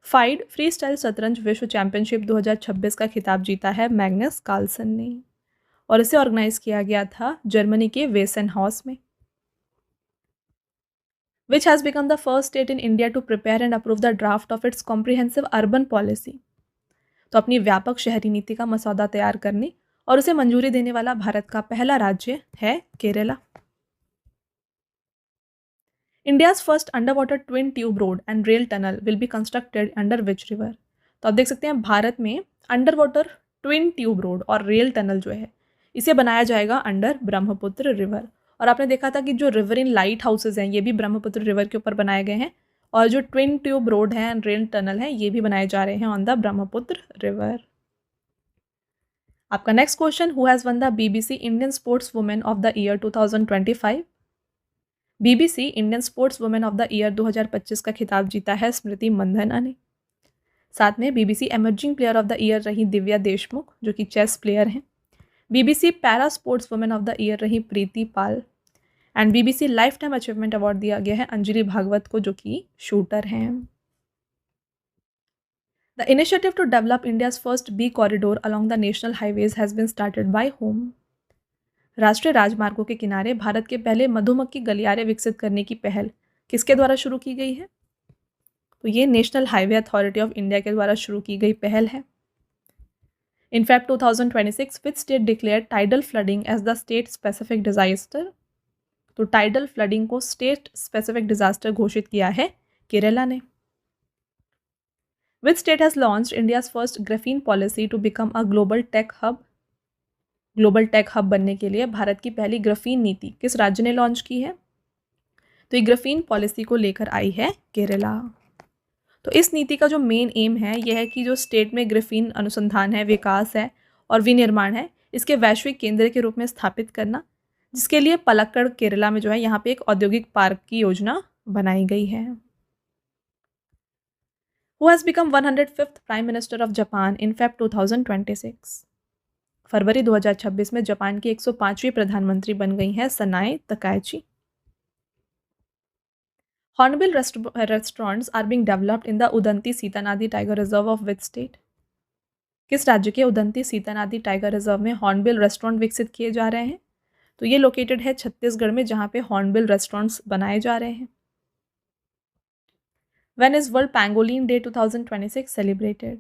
FIDE Freestyle शतरंज विश्व चैंपियनशिप 2026 का खिताब जीता है मैग्नस कार्लसन ने, और इसे ऑर्गेनाइज किया गया था जर्मनी के वेसेनहॉस में। Which has become the first state in India to prepare and approve the draft of its comprehensive urban policy? तो अपनी व्यापक शहरी नीति का मसौदा तैयार करने और उसे मंजूरी देने वाला भारत का पहला राज्य है Kerala. India's first underwater twin tube road and rail tunnel will be constructed under which river? तो आप देख सकते हैं भारत में under water twin tube road और रेल टनल जो है इसे बनाया जाएगा अंडर ब्रह्मपुत्र रिवर। और आपने देखा था कि जो रिवरिन लाइट हाउसेज हैं ये भी ब्रह्मपुत्र रिवर के ऊपर बनाए गए हैं, और जो ट्विन ट्यूब रोड है एंड रेल टनल है ये भी बनाए जा रहे हैं ऑन द ब्रह्मपुत्र रिवर। आपका next question, who has won the BBC Indian sports women of the year 2025? BBC Indian sports women of the year 2025 का खिताब जीता है स्मृति मंधना ने। साथ में BBC emerging player of the year रही दिव्या देशमुख जो कि चेस प्लेयर हैं। BBC para sports women of the year रही Preeti Pal, and BBC lifetime achievement award दिया गया है अंजलि भागवत को जो कि शूटर हैं। The initiative to develop India's first bee corridor along the national highways has been started by whom? राष्ट्रीय राजमार्गों के किनारे भारत के पहले मधुमक्खी गलियारे विकसित करने की पहल किसके द्वारा शुरू की गई है? तो ये National Highway Authority of India के द्वारा शुरू की गई पहल है। In fact 2026 which state declare tidal flooding as the state specific disaster? तो टाइडल फ्लडिंग को स्टेट स्पेसिफिक डिजास्टर घोषित किया है केरला ने। Which state has launched India's first graphene policy to become a global tech hub? Global tech hub बनने के लिए भारत की पहली ग्राफीन नीति किस राज्य ने लॉन्च की है? तो ये ग्राफीन पॉलिसी को लेकर आई है केरला। तो इस नीति का जो मेन एम है यह है कि जो स्टेट में ग्राफीन अनुसंधान है, विकास है और विनिर्माण है, इसके वैश्विक केंद्र के रूप में स्थापित करना, जिसके लिए पलक्कड़ केरला में जो है यहाँ पे एक औद्योगिक पार्क की योजना बनाई गई है। Who has become 105th Prime Minister of Japan in Feb 2026? फरवरी 2026 में जापान की 105वीं प्रधानमंत्री बन गई हैं सनाए Takaichi. Hornbill restaurants are being developed in the Udanti Sitanadi Tiger Reserve of which state? किस राज्य के उदंती सीतानादी टाइगर रिजर्व में हॉर्नबिल रेस्टोरेंट विकसित किए जा रहे हैं? तो ये लोकेटेड है छत्तीसगढ़ में, जहां पे हॉर्नबिल रेस्टोरेंट्स बनाए जा रहे हैं। When is World Pangolin Day 2026 celebrated?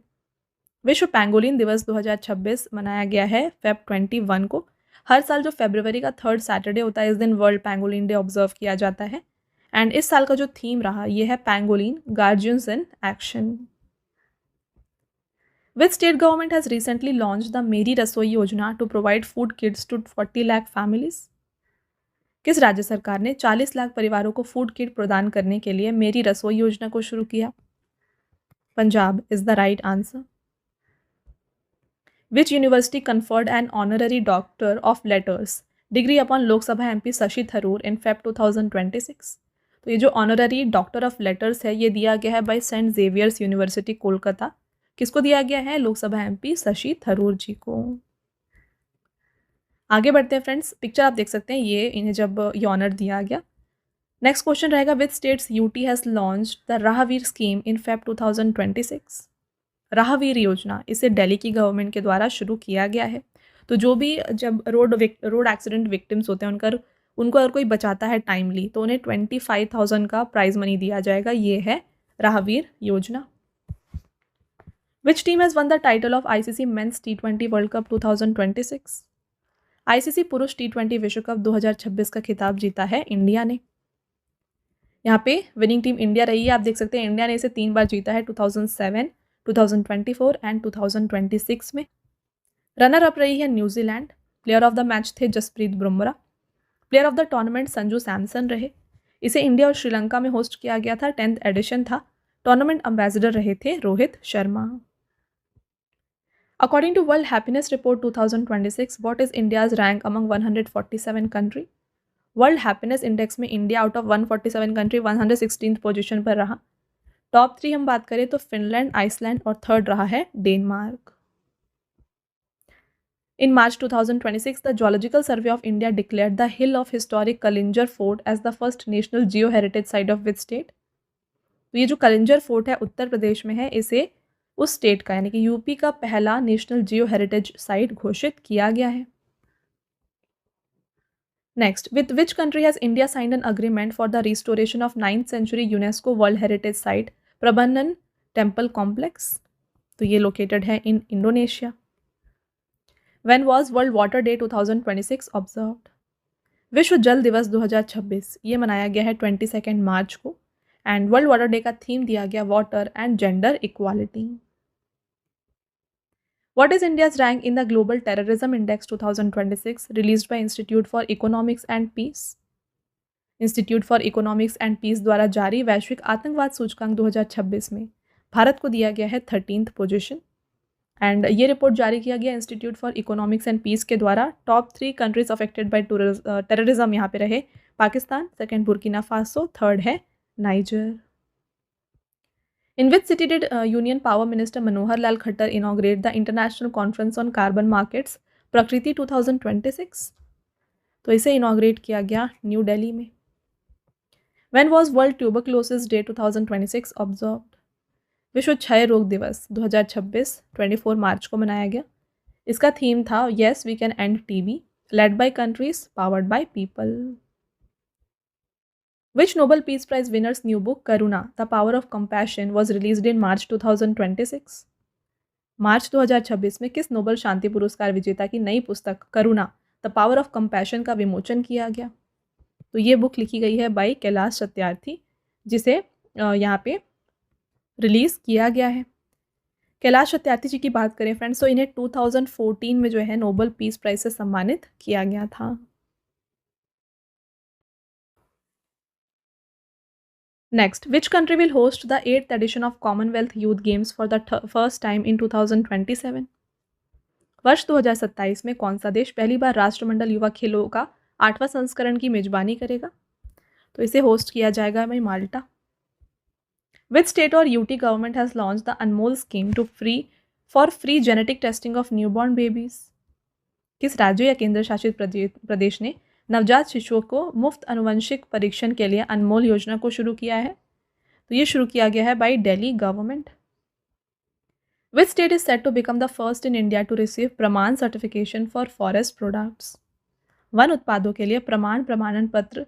विश्व पैंगोलिन दिवस 2026 मनाया गया है फेब 21 को। हर साल जो फरवरी का 3rd सैटरडे होता है, इस दिन वर्ल्ड पैंगोलिन डे ऑब्जर्व किया जाता है। एंड इस साल का जो थीम रहा ये है pangolin guardians in action. Which state government has recently launched the मेरी रसोई योजना to provide food kits to 40 lakh families? किस राज्य सरकार ने 40 लाख परिवारों को फूड किट प्रदान करने के लिए मेरी रसोई योजना को शुरू किया? Punjab is the right answer. Which university conferred an honorary Doctor of Letters degree upon Lok Sabha MP Shashi Tharoor in Feb 2026? तो ये जो ऑनररी डॉक्टर ऑफ लेटर्स है ये दिया गया है by Saint Xavier's University Kolkata. किसको दिया गया है? लोकसभा एमपी शशि थरूर जी को। आगे बढ़ते हैं फ्रेंड्स, पिक्चर आप देख सकते हैं ये इन्हें जब ये ऑनर दिया गया। नेक्स्ट क्वेश्चन रहेगा which states UT has launched the Rahveer scheme in Feb 2026? Rahveer योजना, इसे दिल्ली की गवर्नमेंट के द्वारा शुरू किया गया है। तो जो भी जब रोड एक्सीडेंट विक्टिम्स होते हैं उनको अगर कोई बचाता है टाइमली तो उन्हें 25,000 का प्राइज मनी दिया जाएगा। ये है राहवीर योजना। Which team has won the title of ICC men's T20 world cup 2026? ICC पुरुष T20 विश्व कप 2026 का खिताब जीता है इंडिया ने। यहाँ पे विनिंग टीम इंडिया रही है। आप देख सकते हैं इंडिया ने इसे 3 बार जीता है, 2007, 2024 एंड 2026 में। रनर अप रही है New Zealand. Player of the match थे Jasprit Bumrah. Player of the tournament Sanju Samson रहे। इसे इंडिया और श्रीलंका में होस्ट किया गया था, 10th एडिशन था। टूर्नामेंट एम्बेसडर रहे थे Rohit Sharma. According to World Happiness Report 2026, what is India's rank among 147 country? World happiness index में India out of 147 country 116th position पर रहा। टॉप 3 हम बात करें तो फिनलैंड, आइसलैंड और 3rd रहा है Denmark. In March 2026, the Geological Survey of India declared the hill of historic Kalinjar Fort as the first national geo-heritage site of which state? तो ये जो कलिंजर फोर्ट है उत्तर प्रदेश में है, इसे उस स्टेट का यानी कि यूपी का पहला नेशनल जियो हेरिटेज साइट घोषित किया गया है। Next, with which country has India signed an agreement for the restoration of 9th century UNESCO World Heritage site Prambanan temple complex? तो ये लोकेटेड है in Indonesia. When was World Water Day 2026 observed? विश्व जल दिवस 2026 ये मनाया गया है 22 मार्च को। एंड वर्ल्ड वाटर डे का थीम दिया गया water and gender equality. What is India's rank in the Global Terrorism Index 2026 released by Institute for Economics and Peace? Institute for Economics and Peace द्वारा जारी वैश्विक आतंकवाद सूचकांक 2026 में भारत को दिया गया है 13th पोजीशन। एंड ये रिपोर्ट जारी किया गया Institute for Economics and Peace के द्वारा। Top 3 countries affected by terrorism यहाँ पे रहे Pakistan, 2nd Burkina Faso, 3rd है Niger. In which city did Union Power Minister Manohar Lal Khattar inaugurate the International Conference on Carbon Markets प्रकृति 2026? तो इसे inaugurate किया गया न्यू दिल्ली में। When was World Tuberculosis Day 2026 observed? विश्व क्षय रोग दिवस 2026 24 मार्च को मनाया गया। इसका थीम था Yes we can end TB, led by countries, powered by people. Which Nobel Peace Prize winner's new book, Karuna, The Power of Compassion, was released in March 2026? मार्च 2026 में किस नोबेल शांति पुरस्कार विजेता की नई पुस्तक करुणा द पावर ऑफ कंपैशन का विमोचन किया गया? तो ये बुक लिखी गई है बाय कैलाश सत्यार्थी, जिसे यहाँ पे रिलीज़ किया गया है। कैलाश सत्यार्थी जी की बात करें फ्रेंड्स तो इन्हें 2014 में जो है नोबेल पीस प्राइज से सम्मानित किया गया था। Next, which country will host the 8th edition of Commonwealth Youth Games for the first time in 2027? वर्ष 2027 में कौन सा देश पहली बार राष्ट्रमंडल युवा खेलों का 8वां संस्करण की मेजबानी करेगा? तो इसे होस्ट किया जाएगा भाई माल्टा। विच स्टेट और UT government has launch the Anmol scheme to free genetic testing of newborn babies? किस राज्य या केंद्र शासित प्रदेश ने नवजात शिशुओं को मुफ्त अनुवंशिक परीक्षण के लिए अनमोल योजना को शुरू किया है? तो ये शुरू किया गया है by Delhi government. Which state is set to become the first in India to receive Praman certification for forest products? वन उत्पादों के लिए प्रमाणन पत्र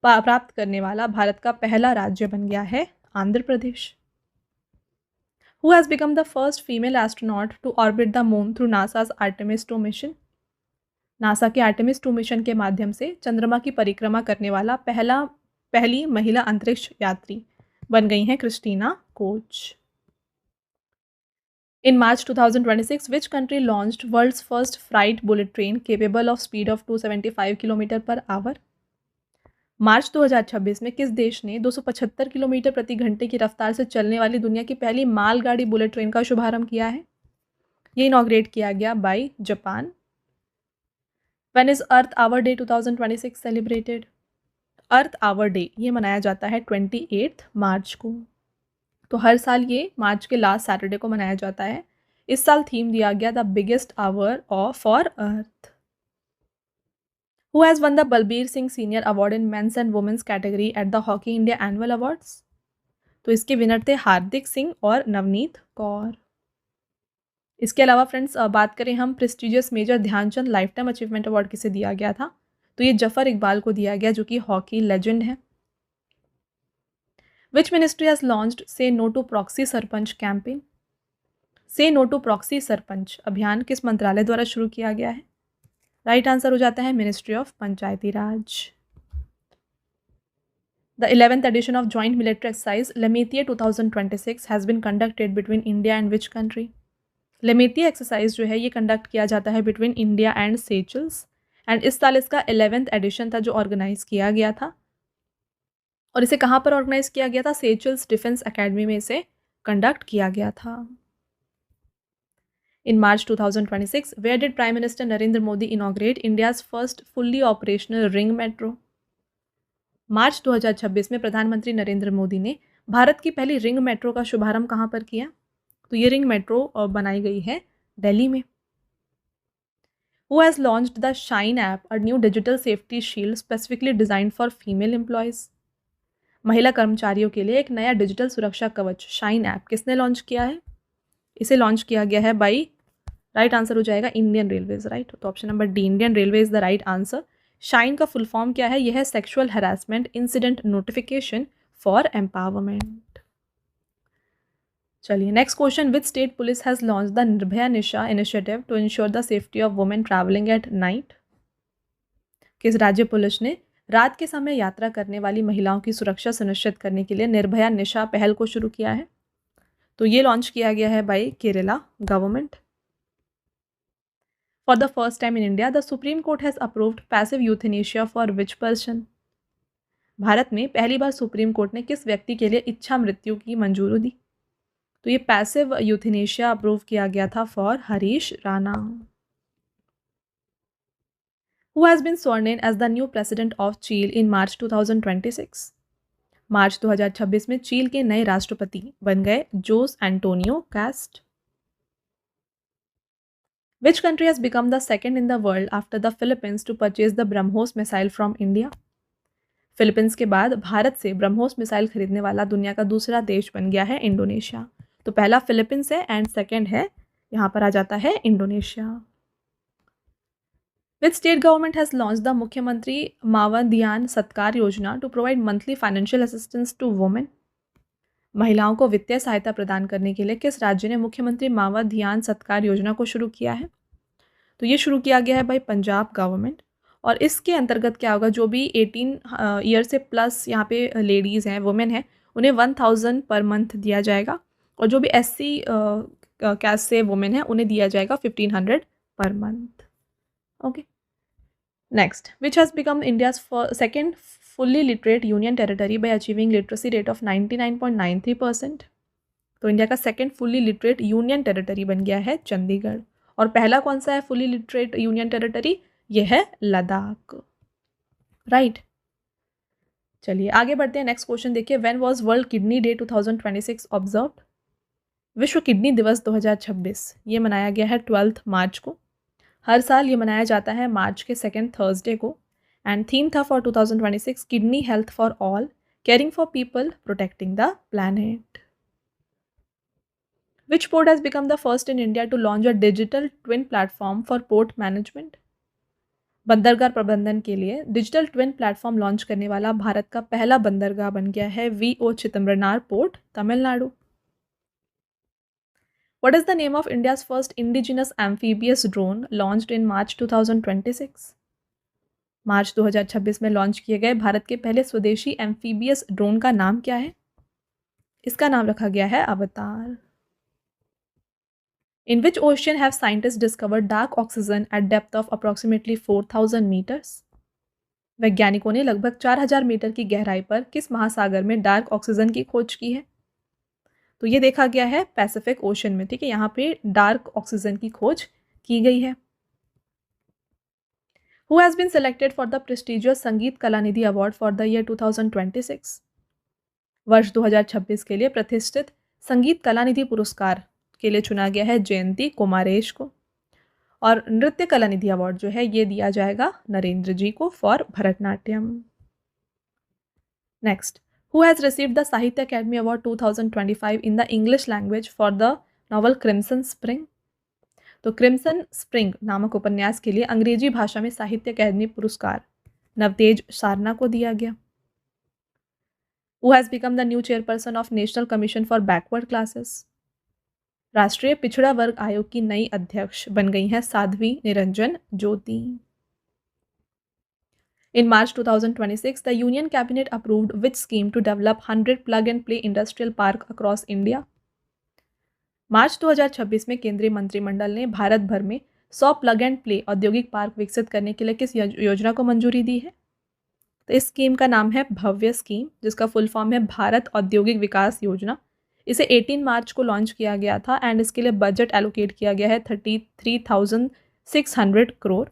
प्राप्त करने वाला भारत का पहला राज्य बन गया है Andhra Pradesh. Who has become the first female astronaut to orbit the moon through NASA's Artemis 2 mission? NASA के आर्टेमिस 2 मिशन के माध्यम से चंद्रमा की परिक्रमा करने वाला पहली महिला अंतरिक्ष यात्री बन गई हैं Christina Koch. In March 2026, which country launched world's first freight bullet train capable of speed of 275 km per hour? मार्च 2026 में किस देश ने 275 किलोमीटर प्रति घंटे की रफ्तार से चलने वाली दुनिया की पहली मालगाड़ी बुलेट ट्रेन का शुभारंभ किया है? ये इनॉग्रेट किया गया by Japan. When is Earth Hour Day 2026 celebrated? Earth Hour Day ये मनाया जाता है 28 मार्च को। तो हर साल ये मार्च के लास्ट सैटरडे को मनाया जाता है। इस साल थीम दिया गया the biggest hour for Earth. Who has won the Balbir Singh senior award in men's and women's category at the Hockey India annual awards? तो इसके विनर थे हार्दिक सिंह और नवनीत कौर। इसके अलावा फ्रेंड्स बात करें हम prestigious Major Dhyan Chand lifetime achievement award किसे दिया गया था? तो ये जफर इकबाल को दिया गया जो कि हॉकी लेजेंड है। Which ministry has launched Say No to Proxy sarpanch campaign? Say No to Proxy sarpanch अभियान किस मंत्रालय द्वारा शुरू किया गया है? राइट आंसर हो जाता है ministry of Panchayati Raj. The 11th edition of Joint Military Exercise Lemaitre 2026 has been conducted between India and which country? Lamitiye exercise जो है ये कंडक्ट किया जाता है between India and Seychelles and इस साल इसका 11th एडिशन था जो ऑर्गेनाइज किया गया था। और इसे कहाँ पर ऑर्गेनाइज किया गया था? सेचल्स डिफेंस एकेडमी में इसे कंडक्ट किया गया था। In March 2026 where did prime minister Narendra Modi inaugurate India's first fully operational ring metro? March 2026 में प्रधानमंत्री नरेंद्र मोदी ने भारत की पहली रिंग मेट्रो का शुभारंभ कहाँ पर किया? तो ये रिंग मेट्रो बनाई गई है दिल्ली में। Who has launched the Shine app, a new digital safety shield specifically designed for female employees? महिला कर्मचारियों के लिए एक नया डिजिटल सुरक्षा कवच शाइन ऐप किसने लॉन्च किया है? इसे लॉन्च किया गया है बाई, राइट आंसर हो जाएगा इंडियन रेलवेज। राइट, तो option number D Indian Railway is the right answer. SHINE का फुल फॉर्म क्या है? यह है sexual harassment incident notification for empowerment. चलिए next question, which state police has launch the Nirbhaya Nisha initiative to ensure the safety of women travelling at night? किस राज्य police ने रात के समय यात्रा करने वाली महिलाओं की सुरक्षा सुनिश्चित करने के लिए निर्भया निशा पहल को शुरू किया है? तो ये लॉन्च किया गया है by Kerala government. For the first time in India the Supreme Court has approved passive euthanasia for which person? भारत में पहली बार सुप्रीम कोर्ट ने किस व्यक्ति के लिए इच्छा मृत्यु की मंजूरी दी? तो ये पैसिव यूथेनेशिया अप्रूव किया गया था for Harish Rana. Who has been sworn in as the new president of Chile in March 2026? मार्च 2026 में चील के नए राष्ट्रपति बन गए Jose Antonio Kast. Which country has become the second in the world after the Philippines to purchase the BrahMos missile from India? Philippines के बाद भारत से ब्रह्मोस मिसाइल खरीदने वाला दुनिया का दूसरा देश बन गया है इंडोनेशिया। तो पहला फिलीपींस है एंड सेकेंड है, यहाँ पर आ जाता है Indonesia. Which state government has launch the Mukhyamantri Mavdhiyan Satkar Yojana to provide monthly financial assistance to women? महिलाओं को वित्तीय सहायता प्रदान करने के लिए किस राज्य ने मुख्यमंत्री मावधियान सत्कार योजना को शुरू किया है? तो ये शुरू किया गया है बाय पंजाब गवर्नमेंट। और इसके अंतर्गत क्या होगा, जो भी 18 ईयर से प्लस यहाँ पे लेडीज़ हैं, वुमेन हैं, उन्हें 1000 पर मंथ दिया जाएगा और जो भी SC कैस्ट से वुमेन है उन्हें दिया जाएगा 1500 per month. Okay, next, which has become India's second fully literate union territory bye achieving literacy rate of 99.93%। तो इंडिया का second fully literate union territory बन गया है चंडीगढ़। और पहला कौन सा है फुल्ली लिटरेट यूनियन टेरिटरी? ये है लद्दाख। राइट। चलिए आगे बढ़ते हैं। नेक्स्ट क्वेश्चन देखिए, when was world kidney day 2026 observed? विश्व किडनी दिवस 2026 ये मनाया गया है 12 मार्च को। हर साल ये मनाया जाता है मार्च के सेकेंड थर्सडे को। एंड थीम था for 2026 kidney health for all, caring for people, protecting the planet. Which port has become the first in India to launch a digital twin platform for port management? बंदरगाह प्रबंधन के लिए digital twin platform launch करने वाला भारत का पहला बंदरगाह बन गया है VO Chidambaranar port, Tamil Nadu. What is the name of India's first indigenous amphibious drone launched in March 2026? मार्च 2026 में लॉन्च किए गए भारत के पहले स्वदेशी एम्फीबियस ड्रोन का नाम क्या है? इसका नाम रखा गया है अवतार। In which ocean have scientists discovered dark oxygen at depth of approximately 4,000 meters? वैज्ञानिकों ने लगभग 4,000 मीटर की गहराई पर किस महासागर में डार्क ऑक्सीजन की खोज की है? तो ये देखा गया है पैसिफिक ओशन में। ठीक है, यहाँ पे डार्क ऑक्सीजन की खोज की गई है। Who has been selected for the prestigious संगीत Kalanidhi award for the year 2026? वर्ष 2026 के लिए प्रतिष्ठित संगीत कलानिधि पुरस्कार के लिए चुना गया है जयंती कुमारेश को। और नृत्य कलानिधि अवार्ड जो है ये दिया जाएगा नरेंद्र जी को for Bharatanatyam. Next, who has received the Sahitya Akademi award 2025 in the English language for the novel Crimson Spring? तो क्रिम्सन स्प्रिंग नामक उपन्यास के लिए अंग्रेजी भाषा में साहित्य अकेडमी पुरस्कार नवतेज सारना को दिया गया। Who has become the new chairperson of national commission for backward classes? राष्ट्रीय पिछड़ा वर्ग आयोग की नई अध्यक्ष बन गई हैं Sadhvi Niranjan Jyoti. In March 2026, the Union Cabinet approved which scheme to develop 100 plug-and-play industrial park across India? मार्च 2026 में केंद्रीय मंत्रिमंडल ने भारत भर में 100 प्लग एंड प्ले औद्योगिक पार्क विकसित करने के लिए किस योजना को मंजूरी दी है? तो इस स्कीम का नाम है भव्य स्कीम, जिसका फुल फॉर्म है भारत औद्योगिक विकास योजना। इसे 18 मार्च को लॉन्च किया गया था एंड इसके लिए बजट एलोकेट किया गया है 33,600 करोड़।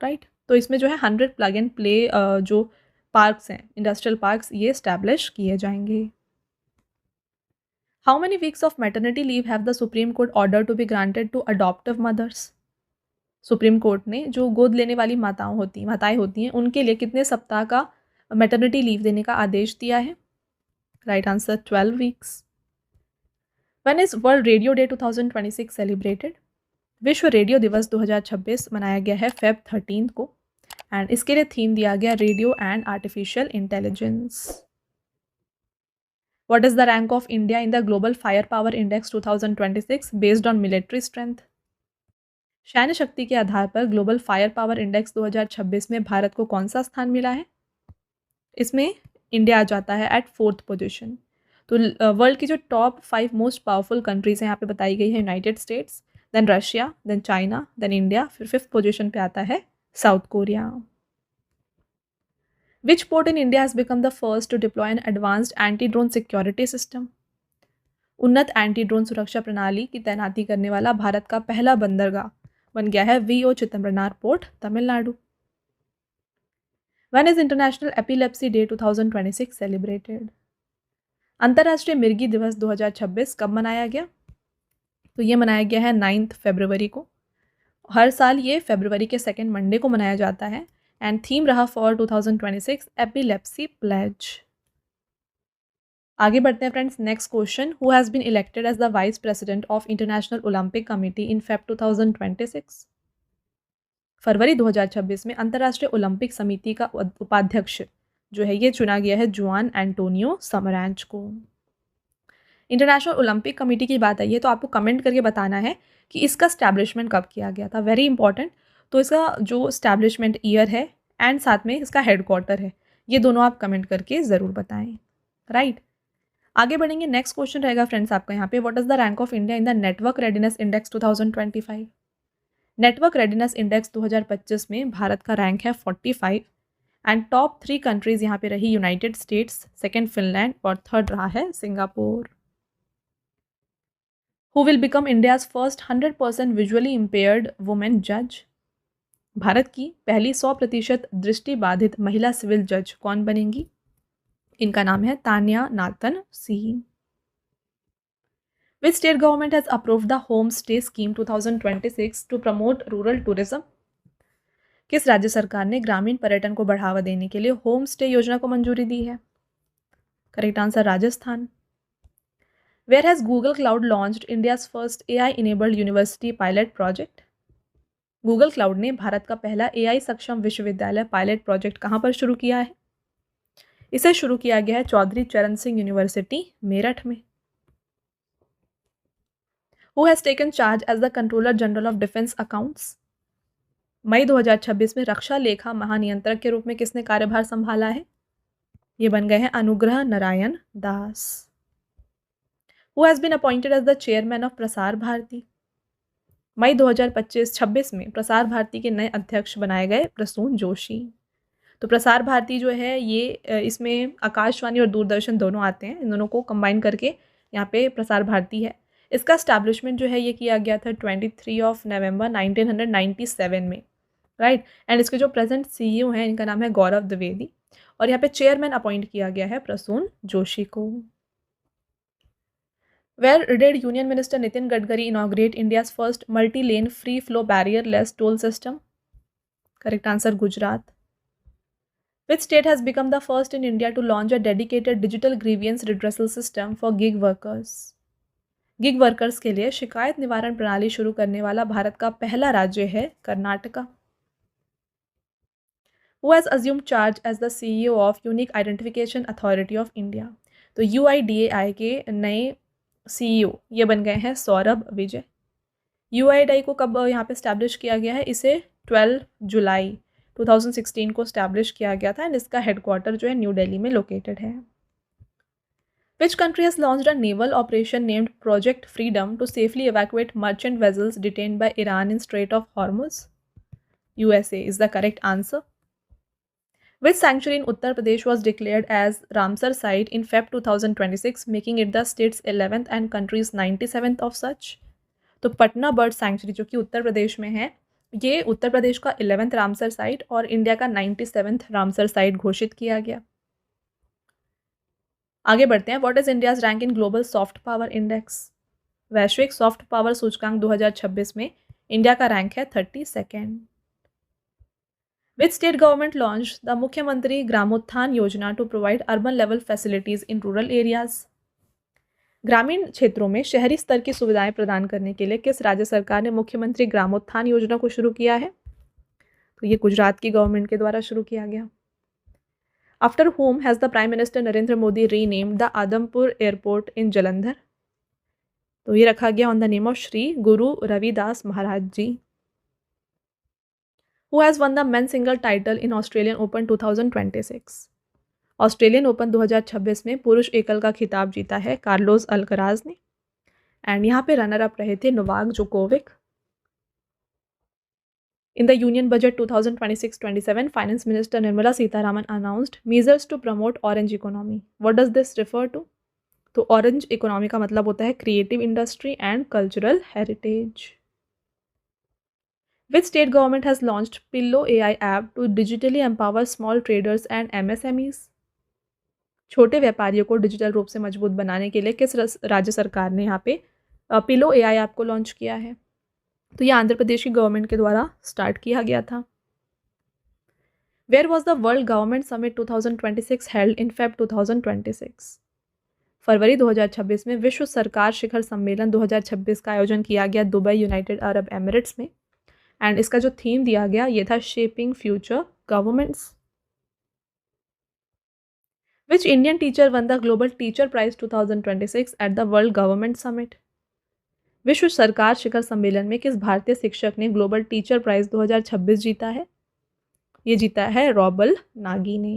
राइट। तो इसमें जो है 100 प्लग एंड प्ले जो पार्क्स हैं, इंडस्ट्रियल पार्क्स, ये एस्टैब्लिश किए जाएंगे। How many weeks of maternity leave have the Supreme Court order to be granted to adoptive mothers? Supreme Court ने जो गोद लेने वाली माताएं होती हैं उनके लिए कितने सप्ताह का मैटरनिटी लीव देने का आदेश दिया है? Right answer 12 weeks. When is World Radio Day 2026 celebrated? विश्व रेडियो दिवस 2026 मनाया गया है Feb 13 को एंड इसके लिए थीम दिया गया radio and artificial intelligence. What is the rank of India in the Global Firepower Index 2026 based on military strength? सैन्य शक्ति के आधार पर ग्लोबल फायर पावर इंडेक्स 2026 में भारत को कौन सा स्थान मिला है? इसमें इंडिया आ जाता है एट 4th पोजीशन। तो वर्ल्ड की जो टॉप 5 मोस्ट पावरफुल कंट्रीज हैं यहाँ पे बताई गई है United States, then Russia, then China, then India, फिर 5th पोजीशन पे आता है South Korea. Which port in India has become the first to deploy an advanced anti drone security system? उन्नत एंटी ड्रोन सुरक्षा प्रणाली की तैनाती करने वाला भारत का पहला बंदरगाह बन गया है VO Chidambaranar port, Tamil Nadu. When is international epilepsy day 2026 celebrated? अंतर्राष्ट्रीय मिर्गी दिवस 2026 कब मनाया गया? तो ये मनाया गया है 9 फरवरी को। हर साल ये फरवरी के सेकेंड मंडे को मनाया जाता है एंड थीम रहा फॉर 2026 एपिलेप्सी प्लेज। आगे बढ़ते हैं friends. Next question, who has been elected as the vice president of International Olympic Committee in Feb 2026? फरवरी 2026 में अंतर्राष्ट्रीय ओलंपिक समिति का उपाध्यक्ष जो है ये चुना गया है जुआन एंटोनियो समरांच को। इंटरनेशनल ओलंपिक कमेटी की बात आई है तो आपको कमेंट करके बताना है कि इसका स्टैब्लिशमेंट कब किया गया था, वेरी इंपॉर्टेंट। तो इसका जो स्टैब्लिशमेंट ईयर है एंड साथ में इसका हेडक्वार्टर है, ये दोनों आप कमेंट करके ज़रूर बताएं। राइट। आगे बढ़ेंगे। नेक्स्ट क्वेश्चन रहेगा फ्रेंड्स आपका यहाँ पे, what is the rank of India in the network readiness index 2025? Network readiness index 2025 में भारत का रैंक है 45 एंड टॉप 3 कंट्रीज यहाँ पे रही यूनाइटेड स्टेट्स, सेकेंड फिनलैंड और थर्ड रहा है Singapore. Who will become India's first 100% visually impaired women जज? भारत की पहली 100% दृष्टिबाधित महिला सिविल जज कौन बनेंगी? इनका नाम है तान्या नातन सी। Which state government has approved the Homestay Scheme 2026 to promote rural tourism? किस राज्य सरकार ने ग्रामीण पर्यटन को बढ़ावा देने के लिए होम स्टे योजना को मंजूरी दी है? Correct answer Rajasthan. Where has Google Cloud launched India's first AI-enabled university pilot project? Google cloud ने भारत का पहला AI सक्षम विश्वविद्यालय पायलट प्रोजेक्ट कहाँ पर शुरू किया है? इसे शुरू किया गया है चौधरी चरण सिंह यूनिवर्सिटी मेरठ में। Who has taken charge as the Controller General of Defense Accounts? मई 2026 में रक्षा लेखा महानियंत्रक के रूप में किसने कार्यभार संभाला है? ये बन गए हैं Anugrah Narayan Das. Who has been appointed as the chairman of Prasar Bharati? मई 2025-26 में प्रसार भारती के नए अध्यक्ष बनाए गए प्रसून जोशी। तो प्रसार भारती जो है ये इसमें आकाशवाणी और दूरदर्शन दोनों आते हैं, इन दोनों को कंबाइन करके यहाँ पे प्रसार भारती है। इसका स्टैब्लिशमेंट जो है ये किया गया था 23 नवंबर 1997 में, राइट। एंड इसके जो प्रेजेंट CEO हैं इनका नाम है गौरव द्विवेदी और यहाँ पे चेयरमैन अपॉइंट किया गया है प्रसून जोशी को। Where did Union Minister Nitin Gadkari inaugurate India's first multi-lane free flow barrier-less toll system? Correct answer Gujarat. Which state has become the first in India to launch a dedicated digital grievance redressal system for gig workers? Gig workers के लिए शिकायत निवारण प्रणाली शुरू करने वाला भारत का पहला राज्य है Karnataka. Who has assumed charge as the CEO of Unique Identification Authority of India? तो UIDAI के नए CEO ये बन गए हैं सौरभ विजय। UIDAI को कब यहाँ पे स्टैब्लिश किया गया है? इसे 12 जुलाई 2016 को स्टैब्लिश किया गया था एंड इसका हेडक्वार्टर जो है न्यू दिल्ली में लोकेटेड है। Which country has launched a naval operation named Project Freedom to safely evacuate merchant vessels detained by Iran in Strait of Hormuz? USA is the correct answer. Which sanctuary in Uttar Pradesh was declared as Ramsar site in Feb 2026, making it the state's 11th and country's 97th of such? तो Patna bird sanctuary जो कि उत्तर प्रदेश में है, ये उत्तर प्रदेश का 11th Ramsar site और India का 97th Ramsar site घोषित किया गया। आगे बढ़ते हैं। What is India's rank in global soft power index? वैश्विक सॉफ्ट पावर सूचकांक 2026 में इंडिया का रैंक है 32nd। Which state government launch the Mukhyamantri Gramotthan Yojana to provide urban level facilities in rural areas? ग्रामीण क्षेत्रों में शहरी स्तर की सुविधाएं प्रदान करने के लिए किस राज्य सरकार ने मुख्यमंत्री ग्रामोत्थान योजना को शुरू किया है? तो ये गुजरात की गवर्नमेंट के द्वारा शुरू किया गया। After whom has the Prime Minister Narendra Modi renamed the Adampur Airport in Jalandhar? तो ये रखा गया on the name of Shri Guru Ravidas Maharaj ji. Who has won the men's single title in Australian Open 2026? Australian open 2026 में पुरुष एकल का खिताब जीता है कार्लोस अल्कराज ने एंड यहाँ पे रनर अप रहे थे Novak Djokovic. In the Union Budget 2026-27, Finance Minister Nirmala Sitharaman announced measures to promote orange economy. What does this refer to? तो orange economy का मतलब होता है creative industry and cultural heritage. Which state government has launched Pillow AI app to digitally empower small traders and MSMEs? छोटे व्यापारियों को digital रूप से मजबूत बनाने के लिए किस राज्य सरकार ने यहाँ पे पिलो AI ऐप को लॉन्च किया है? तो ये आंध्र प्रदेश की गवर्नमेंट के द्वारा स्टार्ट किया गया था। Where was the World Government Summit 2026 held in Feb 2026? फरवरी 2026 में विश्व सरकार शिखर सम्मेलन 2026 का आयोजन किया गया दुबई यूनाइटेड अरब एमिरेट्स में एंड इसका जो थीम दिया गया ये था shaping future governments. Which Indian teacher won the Global Teacher Prize 2026 at the World Government Summit? विश्व सरकार शिखर सम्मेलन में किस भारतीय शिक्षक ने ग्लोबल टीचर प्राइज 2026 जीता है? ये जीता है रॉबल नागी ने।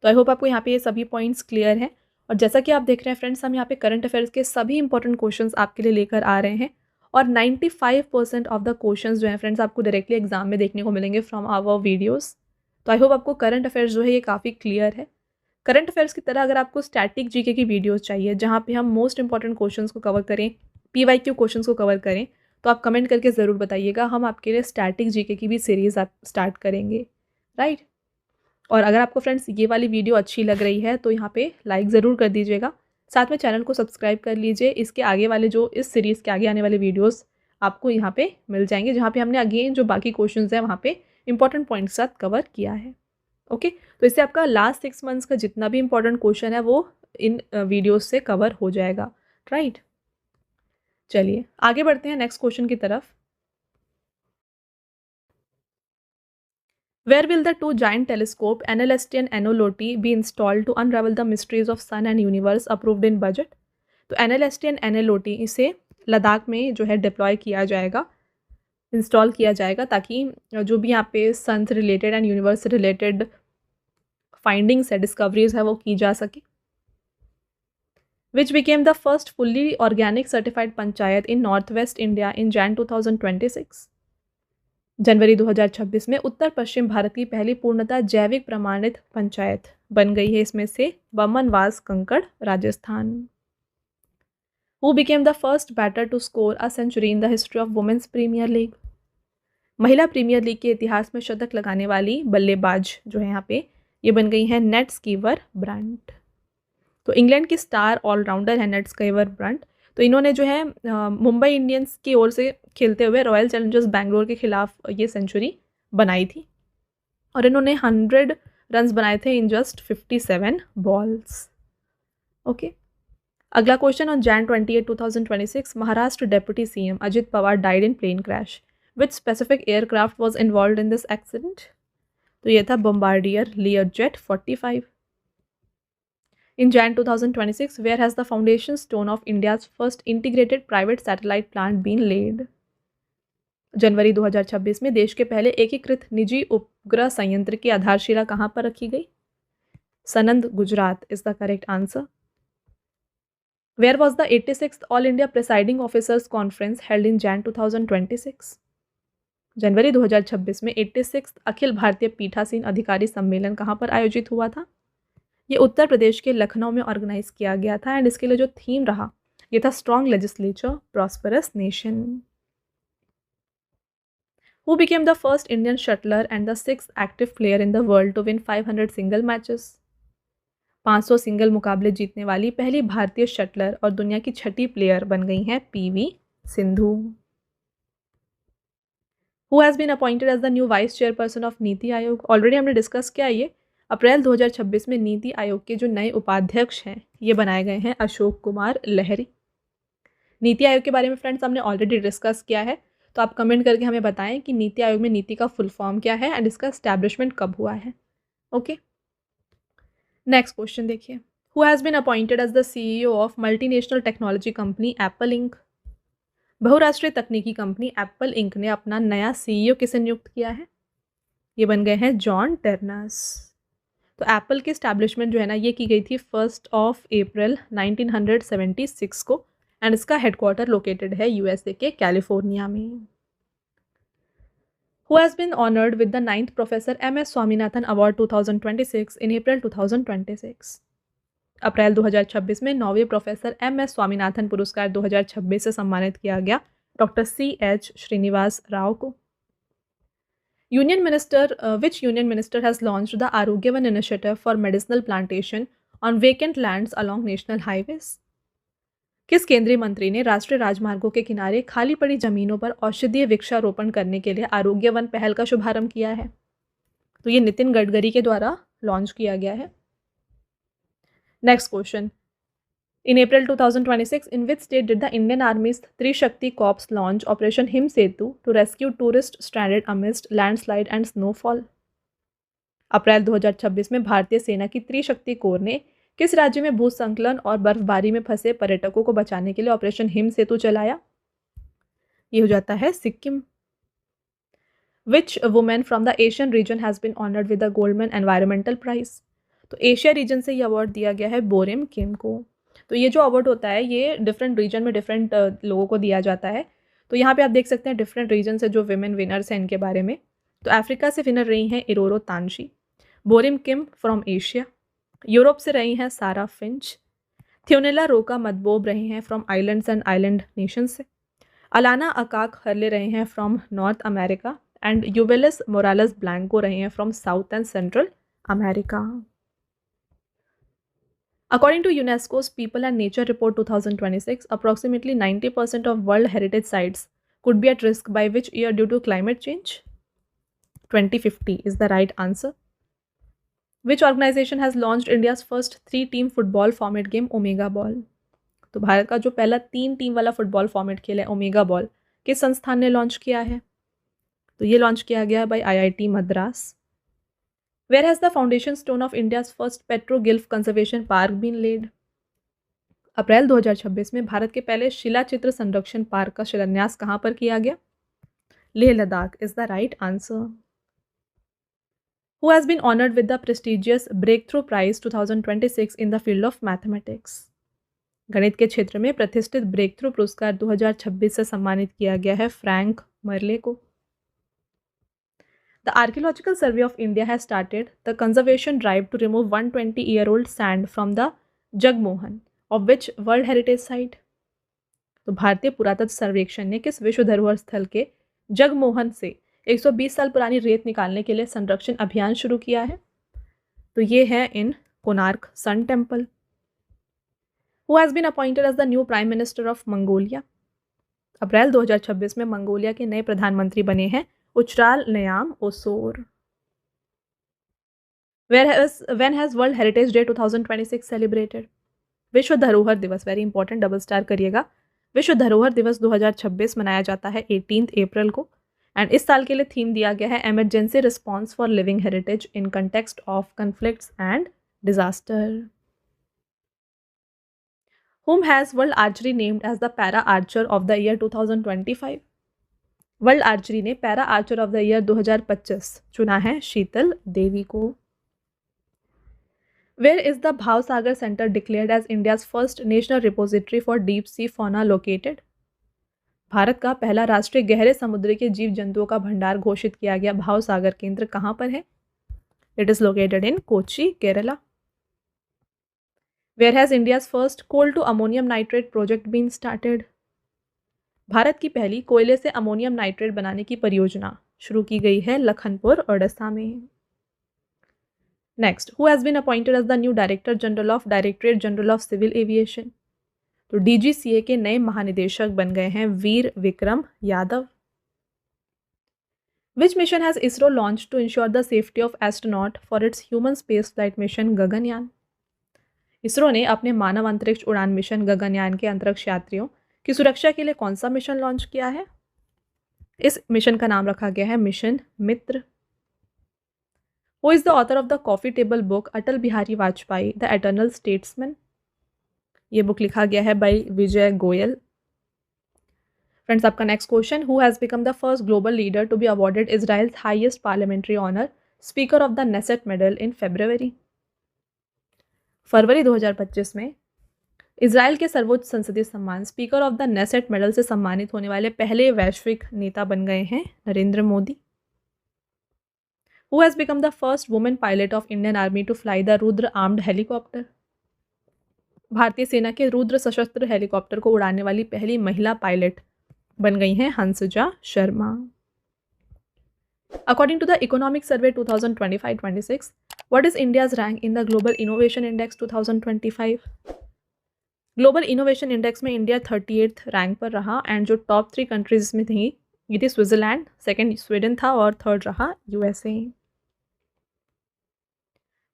तो आई होप आपको यहाँ पे ये सभी पॉइंट्स क्लियर हैं और जैसा कि आप देख रहे हैं फ्रेंड्स, हम यहाँ पे करंट अफेयर्स के सभी इंपॉर्टेंट क्वेश्चंस आपके लिए लेकर आ रहे हैं और 95% ऑफ द क्वेश्चंस जो हैं फ्रेंड्स आपको डायरेक्टली एग्जाम में देखने को मिलेंगे फ्रॉम आवर वीडियोस। तो आई होप आपको करंट अफेयर्स जो है ये काफ़ी क्लियर है। करंट अफेयर्स की तरह अगर आपको स्टैटिक जीके की वीडियोस चाहिए जहाँ पे हम मोस्ट इंपॉर्टेंट क्वेश्चंस को कवर करें, पीवाईक्यू क्वेश्चंस को कवर करें, तो आप कमेंट करके ज़रूर बताइएगा। हम आपके लिए स्टैटिक जीके की भी सीरीज़ आप स्टार्ट करेंगे, राइट। और अगर आपको फ्रेंड्स ये वाली वीडियो अच्छी लग रही है तो यहाँ पे लाइक ज़रूर कर दीजिएगा, साथ में चैनल को सब्सक्राइब कर लीजिए। इसके आगे वाले जो इस सीरीज़ के आगे आने वाले वीडियोस आपको यहाँ पे मिल जाएंगे, जहाँ पे हमने अगेन जो बाकी क्वेश्चंस हैं वहाँ पे इंपॉर्टेंट पॉइंट्स साथ कवर किया है। ओके, तो इससे आपका लास्ट 6 मंथ्स का जितना भी इंपॉर्टेंट क्वेश्चन है वो इन वीडियोस से कवर हो जाएगा, राइट। चलिए आगे बढ़ते हैं नेक्स्ट क्वेश्चन की तरफ। Where will the two giant telescope NLST and NLOT be installed to unravel the mysteries of sun and universe approved in budget? तो NLST and NLOT इसे लद्दाख में जो है डिप्लॉय किया जाएगा, इंस्टॉल किया जाएगा, ताकि जो भी यहाँ पे सन से रिलेटेड एंड यूनिवर्स से रिलेटेड फाइंडिंग्स है, डिस्कवरीज है, वो की जा सके। Which became the first fully organic certified panchayat in Northwest India in Jan 2026? जनवरी 2026 में उत्तर पश्चिम भारत की पहली पूर्णतः जैविक प्रमाणित पंचायत बन गई है, इसमें से बमनवास कंकड़, Rajasthan. Who became the first batter to score a century in the history of Women's Premier League? महिला प्रीमियर लीग के इतिहास में शतक लगाने वाली बल्लेबाज जो है यहाँ पे ये बन गई है नेट स्कीवर ब्रांट। तो इंग्लैंड की स्टार ऑलराउंडर है नेट स्कीवर ब्रांट। तो इन्होंने जो है मुंबई इंडियंस की ओर से खेलते हुए रॉयल चैलेंजर्स बैंगलोर के खिलाफ ये सेंचुरी बनाई थी और इन्होंने 100 रन्स बनाए थे इन जस्ट 57 बॉल्स। ओके, अगला question. On Jan 28, 2026 Maharashtra deputy CM Ajit Pawar died in plane crash. Which specific aircraft was involve in this accident? तो ये था Bombardier Learjet 45। In Jan 2026, where has the foundation stone of India's first integrated private satellite plant been laid? जनवरी 2026 में देश के पहले एकीकृत निजी उपग्रह संयंत्र की आधारशिला कहाँ पर रखी गई? Sanand, Gujarat is the correct answer. Where was the 86th All India Presiding Officers Conference held in Jan 2026? जनवरी 2026 में 86 अखिल भारतीय पीठासीन अधिकारी सम्मेलन कहाँ पर आयोजित हुआ था? ये उत्तर प्रदेश के लखनऊ में ऑर्गेनाइज किया गया था एंड इसके लिए जो थीम रहा ये था strong legislature prosperous nation. Who became the first Indian shuttler and the 6th active player in the world to win 500 single matches? 500 single मुकाबले जीतने वाली पहली भारतीय शटलर और दुनिया की 6ठी प्लेयर बन गई हैं PV Sindhu. Who has been appointed as the new vice chairperson of NITI Aayog? Already हमने डिस्कस किया ये। अप्रैल 2026 में नीति आयोग के जो नए उपाध्यक्ष हैं ये बनाए गए हैं अशोक कुमार लहरी। नीति आयोग के बारे में फ्रेंड्स हमने ऑलरेडी डिस्कस किया है, तो आप कमेंट करके हमें बताएं कि नीति आयोग में नीति का फुल फॉर्म क्या है एंड इसका एस्टैब्लिशमेंट कब हुआ है। ओके, नेक्स्ट क्वेश्चन देखिए। Who has been appointed as the CEO of multinational technology company Apple Inc? बहुराष्ट्रीय तकनीकी कंपनी एप्पल इंक ने अपना नया CEO किसे नियुक्त किया है? ये बन गए हैं जॉन टेर्नस। तो एप्पल की स्टैब्लिशमेंट जो है ना ये की गई थी 1 अप्रैल 1976 को एंड इसका हेडक्वार्टर लोकेटेड है USA के कैलिफोर्निया में। Who has been honoured with the 9th professor MS Swaminathan award 2026 in April 2026? अप्रैल 2026 में 9वें प्रोफेसर MS स्वामीनाथन पुरस्कार 2026 से सम्मानित किया गया डॉक्टर CH श्रीनिवास राव को। Which union minister has launched the Arogyavan initiative for medicinal plantation on vacant lands along national highways? किस केंद्रीय मंत्री ने राष्ट्रीय राजमार्गों के किनारे खाली पड़ी जमीनों पर औषधीय वृक्षारोपण करने के लिए आरोग्यवन पहल का शुभारंभ किया है? तो ये नितिन गडकरी के द्वारा लॉन्च किया गया है। Next question. In April 2026, in which state did the Indian Army's Trishakti Corps launch Operation Him Setu to rescue tourists stranded amidst landslide and snowfall? अप्रैल 2026 में भारतीय सेना की त्रिशक्ति कोर ने किस राज्य में भूस्खलन और बर्फबारी में फंसे पर्यटकों को बचाने के लिए ऑपरेशन हिम सेतु चलाया? ये हो जाता है Sikkim. Which woman from the Asian region has been honored with the Goldman Environmental Prize? तो एशिया रीजन से ये अवार्ड दिया गया है बोरिम किम को। तो ये जो अवार्ड होता है ये डिफरेंट रीजन में डिफरेंट लोगों को दिया जाता है। तो यहाँ पे आप देख सकते हैं डिफरेंट रीजन से जो विमेन विनर्स हैं इनके बारे में। तो अफ्रीका से विनर रही हैं इरोरो तानशी, बोरिम किम फ्रॉम एशिया, यूरोप से रही हैं सारा फिंच, थियोनेला रोका मदबोब रहे हैं from islands and island nation से, अलाना अकाक हरले रहे हैं फ्रॉम नॉर्थ अमेरिका एंड यूवेलिस मोरालस ब्लैंको रहे हैं from South and Central America. According to UNESCO's People and Nature Report 2026, approximately 90% of World Heritage Sites could be at risk by which year due to climate change? 2050 is the right answer. Which organization has launched India's first 3-team football format game Omega Ball? तो भारत का जो पहला 3 team वाला football format खेल है omega ball, किस संस्थान ने लॉन्च किया है? तो ये लॉन्च किया गया by IIT Madras. Where has the foundation stone of India's first Petro-Gilf Conservation Park been laid? अप्रैल 2026 में भारत के पहले शिलाचित्र संरक्षण पार्क का शिलान्यास कहाँ पर किया गया? Leh Ladakh is the right answer. Who has been honored with the prestigious Breakthrough Prize 2026 in the field of mathematics? गणित के क्षेत्र में प्रतिष्ठित ब्रेकथ्रू पुरस्कार 2026 से सम्मानित किया गया है फ्रैंक मर्ले को। The Archaeological Survey of India has started the conservation drive to remove 120-year-old sand from the Jagmohan of which World Heritage Site? तो भारतीय पुरातत्व सर्वेक्षण ने किस विश्व धरोहर स्थल के जगमोहन से 120 साल पुरानी रेत निकालने के लिए संरक्षण अभियान शुरू किया है? तो ये है in Konark Sun Temple. Who has been appointed as the new Prime Minister of Mongolia? अप्रैल 2026 में मंगोलिया के नए प्रधानमंत्री बने हैं उचराल नयाम ओसोर। When has World Heritage Day 2026 celebrated? विश्व धरोहर दिवस, वेरी इंपॉर्टेंट, डबल स्टार करिएगा। विश्व धरोहर दिवस 2026 मनाया जाता है 18 अप्रैल को एंड इस साल के लिए थीम दिया गया है emergency response for living heritage in context of conflicts and disaster. Whom has World Archery named as the Para Archer of the Year 2025? World Archery ने para archer of the year 2025 चुना है शीतल देवी को। Where is the Bhavsagar centre declared as India's first national repository for deep sea fauna located? Bharat का पहला राष्ट्रीय गहरे समुद्र के जीव जंतुओं का भंडार घोषित किया गया भावसागर केंद्र कहाँ पर है? It is located in Kochi, Kerala. Where has India's first coal to ammonium nitrate project been started? भारत की पहली कोयले से अमोनियम नाइट्रेट बनाने की परियोजना शुरू की गई है लखनपुर, ओडिशा में। Next, who has been appointed as the new director general of directorate general of civil aviation? तो DGCA के नए महानिदेशक बन गए हैं Veer Vikram Yadav. Which mission has ISRO launch to ensure the safety of astronaut for its human space flight mission Gaganyaan? ISRO ने अपने मानव अंतरिक्ष उड़ान मिशन गगनयान के अंतरिक्ष यात्रियों की सुरक्षा के लिए कौन सा मिशन लॉन्च किया है? इस मिशन का नाम रखा गया है mission Mitra. Who is the author of the coffee table book Atal Bihari Vajpayee the eternal statesman? ये बुक लिखा गया है बाय विजय गोयल। फ्रेंड्स, आपका next question, who has become the first global leader to be awarded Israel's highest parliamentary honour Speaker of the Knesset Medal in February? फरवरी 2025 में Israel के सर्वोच्च संसदीय सम्मान Speaker of the Knesset Medal से सम्मानित होने वाले पहले वैश्विक नेता बन गए हैं Narendra Modi. Who has become the first women pilot of Indian Army to fly the Rudra armed helicopter? भारतीय सेना के रुद्र सशस्त्र हेलीकॉप्टर को उड़ाने वाली पहली महिला पायलट बन गई हैं Hansja Sharma. According to the economic survey 2025-26, what is India's rank in the global innovation index 2025? Global innovation index में इंडिया 38th रैंक पर रहा एंड जो टॉप 3 कंट्रीज में थी ये थी स्विट्जरलैंड, सेकंड स्वीडन था और थर्ड रहा USA।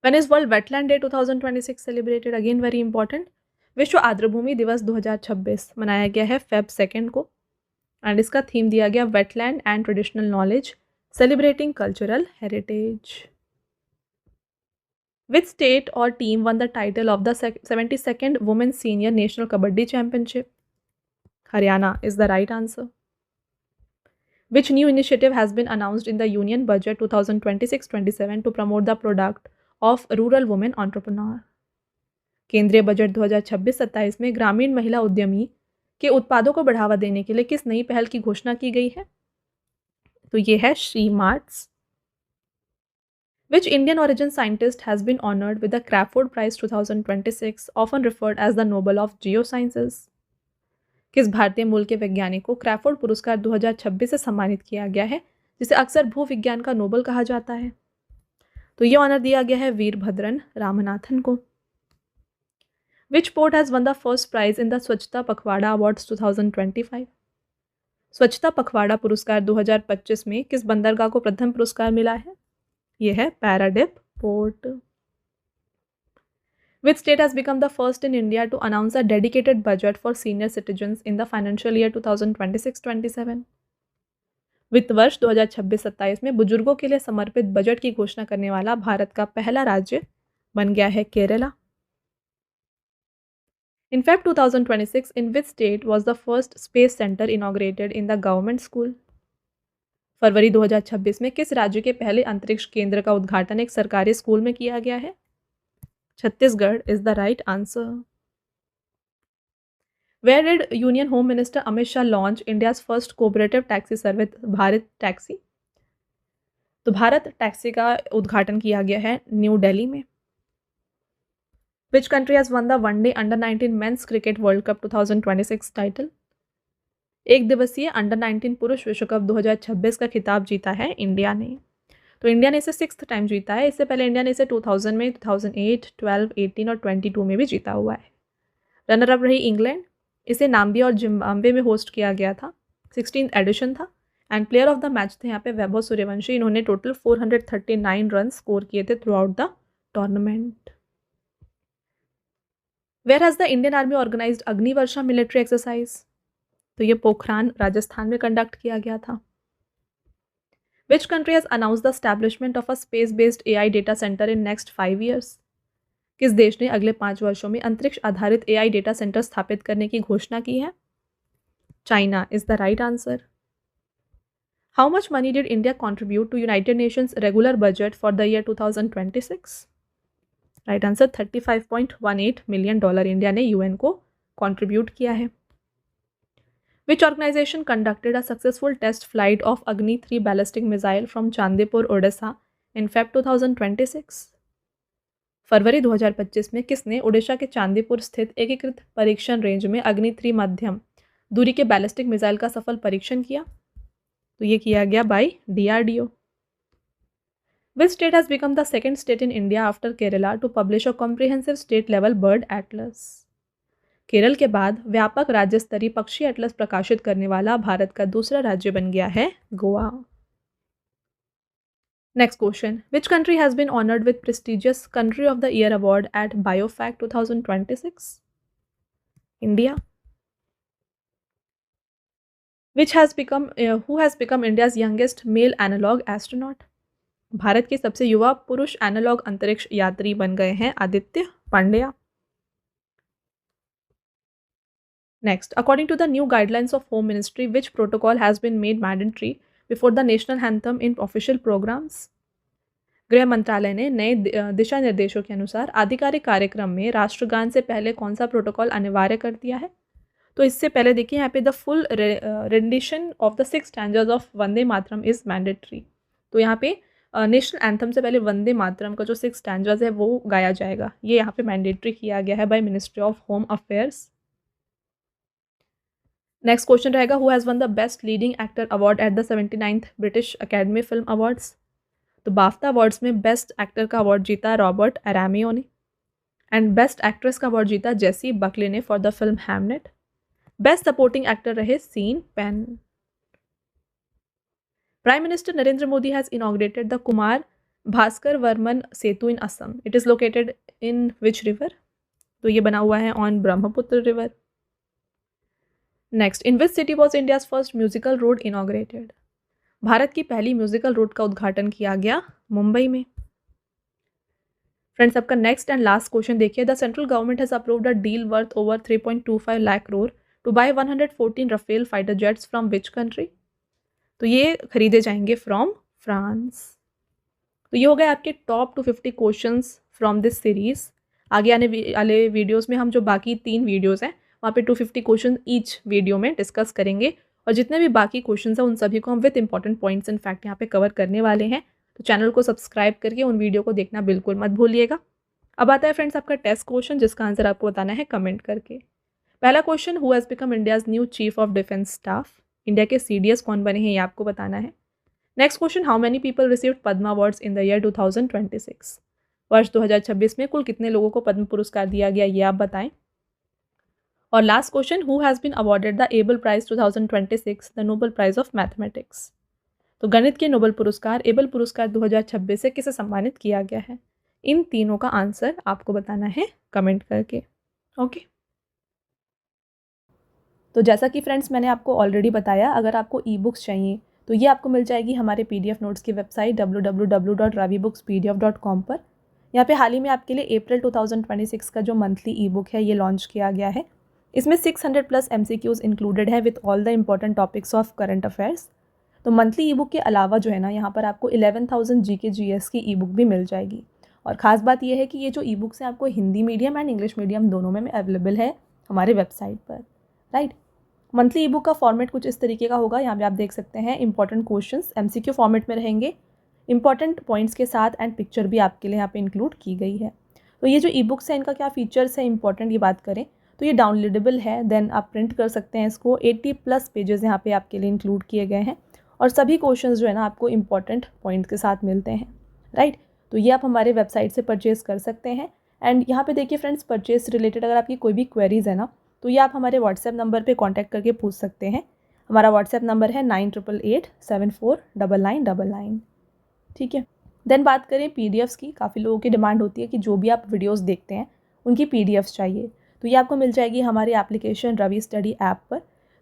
When is world wetland day 2026 celebrated? Again very important, विश्व आर्द्रभूमि दिवस 2026 मनाया गया है Feb 2 को एंड इसका थीम दिया गया wetland and traditional knowledge celebrating cultural heritage. Which state or team won the title of the 72nd Women's Senior National Kabaddi Championship? Haryana is the right answer. Which new initiative has been announced in the Union Budget 2026-27 to promote the product of rural women entrepreneur? केंद्रीय budget 2026-27 में ग्रामीण महिला उद्यमी के उत्पादों को बढ़ावा देने के लिए किस नई पहल की घोषणा की गई है? तो ये है Shri marts. Which Indian origin scientist has been honored with the Crafoord Prize 2026, often referred as the Nobel of Geosciences? किस भारतीय मूल के वैज्ञानिक को क्रैफोर्ड पुरस्कार 2026 से सम्मानित किया गया है, जिसे अक्सर भूविज्ञान का नोबेल कहा जाता है? तो ये ऑनर दिया गया है वीरभद्रन रामनाथन को। Which port has won the first prize in the स्वच्छता पखवाड़ा अवार्ड्स 2025? स्वच्छता पखवाड़ा पुरस्कार 2025 में किस बंदरगाह को प्रथम पुरस्कार मिला है? यह है पैराडिप port. Which state has become the first in India to announce a dedicated budget for senior citizens in the financial year 2026-27? वित्त वर्ष 2026-27 में बुजुर्गों के लिए समर्पित बजट की घोषणा करने वाला भारत का पहला राज्य बन गया है Kerala. In Feb 2026, in which state was the first space center inaugurated in the government school? फरवरी 2026 में किस राज्य के पहले अंतरिक्ष केंद्र का उद्घाटन एक सरकारी स्कूल में किया गया है? Chhattisgarh is the right answer. Where did Union Home Minister Amit Shah launch India's first cooperative taxi service, Bharat taxi? तो भारत टैक्सी का उद्घाटन किया गया है न्यू दिल्ली में। Which country has won the one-day under-19 Men's Cricket World Cup 2026 title? एक दिवसीय under 19 पुरुष विश्व कप 2026 का खिताब जीता है इंडिया ने। तो इंडिया ने इसे 6th टाइम जीता है। इससे पहले इंडिया ने इसे 2000 में, 2008, 12, 18 और 22 में भी जीता हुआ है। रनर अप रही इंग्लैंड। इसे नाम्बिया और जिम्बाब्वे में होस्ट किया गया था। 16th एडिशन था। And player of the match थे यहाँ पे वैभव सूर्यवंशी। इन्होंने टोटल 439 रन स्कोर किए थे throughout the tournament. Where has the Indian Army organised Agnivarsha military exercise? तो ये पोखरान राजस्थान में कंडक्ट किया गया था। Which country has announced the establishment of a space-based AI data center in next 5 years? किस देश ने अगले 5 वर्षों में अंतरिक्ष आधारित AI डेटा सेंटर स्थापित करने की घोषणा की है? China is the right answer. How much money did India contribute to United Nations regular budget for the year 2026? Right answer $35.18 million India ने यूएन को कंट्रीब्यूट किया है। Which organization conducted a successful test flight of Agni 3 ballistic missile from Chandipur, Odisha in Feb 2026? फरवरी 2025 में किसने ओडिशा के चांदीपुर स्थित एकीकृत परीक्षण रेंज में अग्नि 3 मध्यम दूरी के बैलिस्टिक मिसाइल का सफल परीक्षण किया? तो ये किया गया bye DRDO। Which state has become the second state in India after Kerala to publish a comprehensive state level bird atlas? Kerala के बाद व्यापक राज्य स्तरीय पक्षी एटलस प्रकाशित करने वाला भारत का दूसरा राज्य बन गया है Goa. Next question, which country has been honoured with prestigious country of the year award at बायोफैक्ट 2026? India. Which has become who has become India's youngest male analog astronaut? Bharat के सबसे युवा पुरुष एनालॉग अंतरिक्ष यात्री बन गए हैं Aditya Pandya. Next, according to the new guidelines of Home Ministry, which protocol has been made mandatory before the national anthem in official programs? गृह मंत्रालय ने नए दिशा निर्देशों के अनुसार आधिकारिक कार्यक्रम में राष्ट्रगान से पहले कौन सा प्रोटोकॉल अनिवार्य कर दिया है? तो इससे पहले देखिए यहाँ पे the full rendition of the 6 stanzas of Vande Mataram is mandatory. तो यहाँ पे नेशनल एंथम से पहले वंदे मातरम का जो 6 स्टैंजर्स है वो गाया जाएगा। ये यहाँ पे मैंडेटरी किया गया है by ministry of home affairs. Next question रहेगा, who has won the best leading actor award at the 79th British Academy Film Awards? तो बाफ्ता अवार्ड्स में बेस्ट एक्टर का अवार्ड जीता रॉबर्ट अरामियो ने, एंड बेस्ट एक्ट्रेस का award जीता Jessie Buckley ने for the film Hamnet. Best supporting actor रहे Sean Penn. Prime minister Narendra Modi has inaugurated the Kumar Bhaskar Varman Setu in Assam. It is located in which river? तो ये बना हुआ है on Brahmaputra river. Next, in which city was India's first musical road inaugurated? Bharat की पहली musical road का उद्घाटन किया गया मुंबई में। फ्रेंड्स, आपका नेक्स्ट एंड लास्ट क्वेश्चन देखिए, the central government has approved a deal worth over 3.25 lakh crore to buy 114 Rafale fighter jets from which country? तो ये खरीदे जाएंगे फ्रॉम फ्रांस। तो ये हो गए आपके top 250 questions from this series. आगे आने वाले वीडियोस में हम जो बाकी 3 वीडियोस हैं वहाँ पे 250 क्वेश्चन ईच वीडियो में डिस्कस करेंगे और जितने भी बाकी क्वेश्चन हैं उन सभी को हम with important points in fact यहाँ पे कवर करने वाले हैं। तो चैनल को सब्सक्राइब करके उन वीडियो को देखना बिल्कुल मत भूलिएगा। अब आता है फ्रेंड्स आपका टेस्ट क्वेश्चन, जिसका आंसर आपको बताना है कमेंट करके। पहला question, who has become India's new chief of defence staff? India के CDS कौन बने हैं ये आपको बताना है। Next question, how many people received Padma awards in the year 2026? वर्ष 2026 में कुल कितने लोगों को पद्म पुरस्कार दिया गया ये आप बताएं। और last question, who has been awarded the Abel Prize 2026, the Nobel Prize of mathematics? तो गणित के नोबेल पुरस्कार एबल पुरस्कार 2026 से किसे सम्मानित किया गया है? इन तीनों का आंसर आपको बताना है कमेंट करके। ओके, तो जैसा कि फ्रेंड्स मैंने आपको ऑलरेडी बताया, अगर आपको ई बुक्स चाहिए तो ये आपको मिल जाएगी हमारे PDF नोट्स की वेबसाइट www.ravibookspdf.com पर। यहाँ पे हाल ही में आपके लिए अप्रैल 2026 का जो मंथली ई बुक है ये लॉन्च किया गया है। इसमें 600+ MCQs इंक्लूडेड है with all the important topics of current affairs. तो मंथली ई बुक के अलावा जो है ना, यहाँ पर आपको 11,000 GK GS की ई बुक भी मिल जाएगी। और ख़ास बात यह है कि ये जो ई बुक्स हैं आपको Hindi medium and English medium दोनों में अवेलेबल है हमारे वेबसाइट पर, राइट। मंथली ई बुक का फॉर्मेट कुछ इस तरीके का होगा। यहाँ पे आप देख सकते हैं इंपॉर्टेंट क्वेश्चंस MCQ फॉर्मेट में रहेंगे, इंपॉर्टेंट पॉइंट्स के साथ, एंड पिक्चर भी आपके लिए यहाँ पे इंक्लूड की गई है। तो ये जो ई बुक्स हैं इनका क्या फीचर्स है इंपॉर्टेंट, ये बात करें तो ये डाउनलोडेबल है, देन आप प्रिंट कर सकते हैं इसको। 80+ पेजेस यहाँ पे आपके लिए इंक्लूड किए गए हैं और सभी क्वेश्चंस जो है ना आपको इंपॉर्टेंट पॉइंट के साथ मिलते हैं, राइट। तो ये आप हमारे वेबसाइट से परचेज़ कर सकते हैं। एंड यहाँ पे देखिए फ्रेंड्स, परचेज रिलेटेड अगर आपकी कोई भी क्वेरीज है ना, तो ये आप हमारे व्हाट्सएप नंबर पे कांटेक्ट करके पूछ सकते हैं। हमारा व्हाट्सएप नंबर है 9888749999, ठीक है। देन बात करें PDFs की, काफ़ी लोगों की डिमांड होती है कि जो भी आप वीडियोस देखते हैं उनकी PDFs चाहिए, तो ये आपको मिल जाएगी हमारी एप्लीकेशन रवि स्टडी ऐप पर।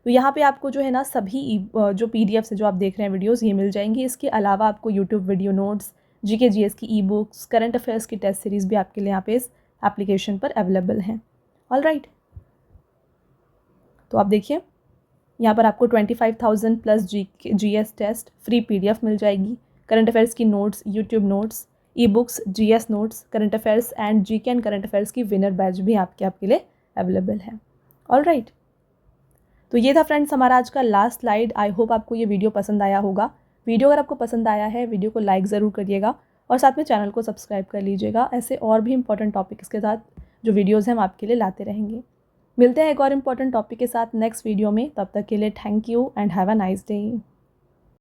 तो यहाँ पे आपको जो है ना सभी जो PDFs है जो आप देख रहे हैं वीडियोज़, ये मिल जाएंगी। इसके अलावा आपको YouTube video notes, GK GS की ई बुक्स, करंट अफेयर्स की टेस्ट सीरीज़ भी आपके लिए यहाँ पे इस एप्लीकेशन पर अवेलेबल हैं। ऑल राइट, तो आप देखिए यहाँ पर आपको 25,000+ GS टेस्ट फ्री PDF मिल जाएगी। करंट अफेयर्स की notes, YouTube notes, e books, GS notes, current affairs and GK and current affairs की विनर बैच भी आपके लिए अवेलेबल है। ऑल राइट, तो ये था फ्रेंड्स हमारा आज का लास्ट स्लाइड। आई होप आपको ये वीडियो पसंद आया होगा। वीडियो अगर आपको पसंद आया है, वीडियो को लाइक ज़रूर करिएगा और साथ में चैनल को सब्सक्राइब कर लीजिएगा। ऐसे और भी इंपॉर्टेंट टॉपिक्स के साथ जो वीडियोज़ हैं हम आपके लिए लाते रहेंगे। मिलते हैं एक और इम्पॉर्टेंट टॉपिक के साथ नेक्स्ट वीडियो में। तब तक के लिए thank you and have a nice day.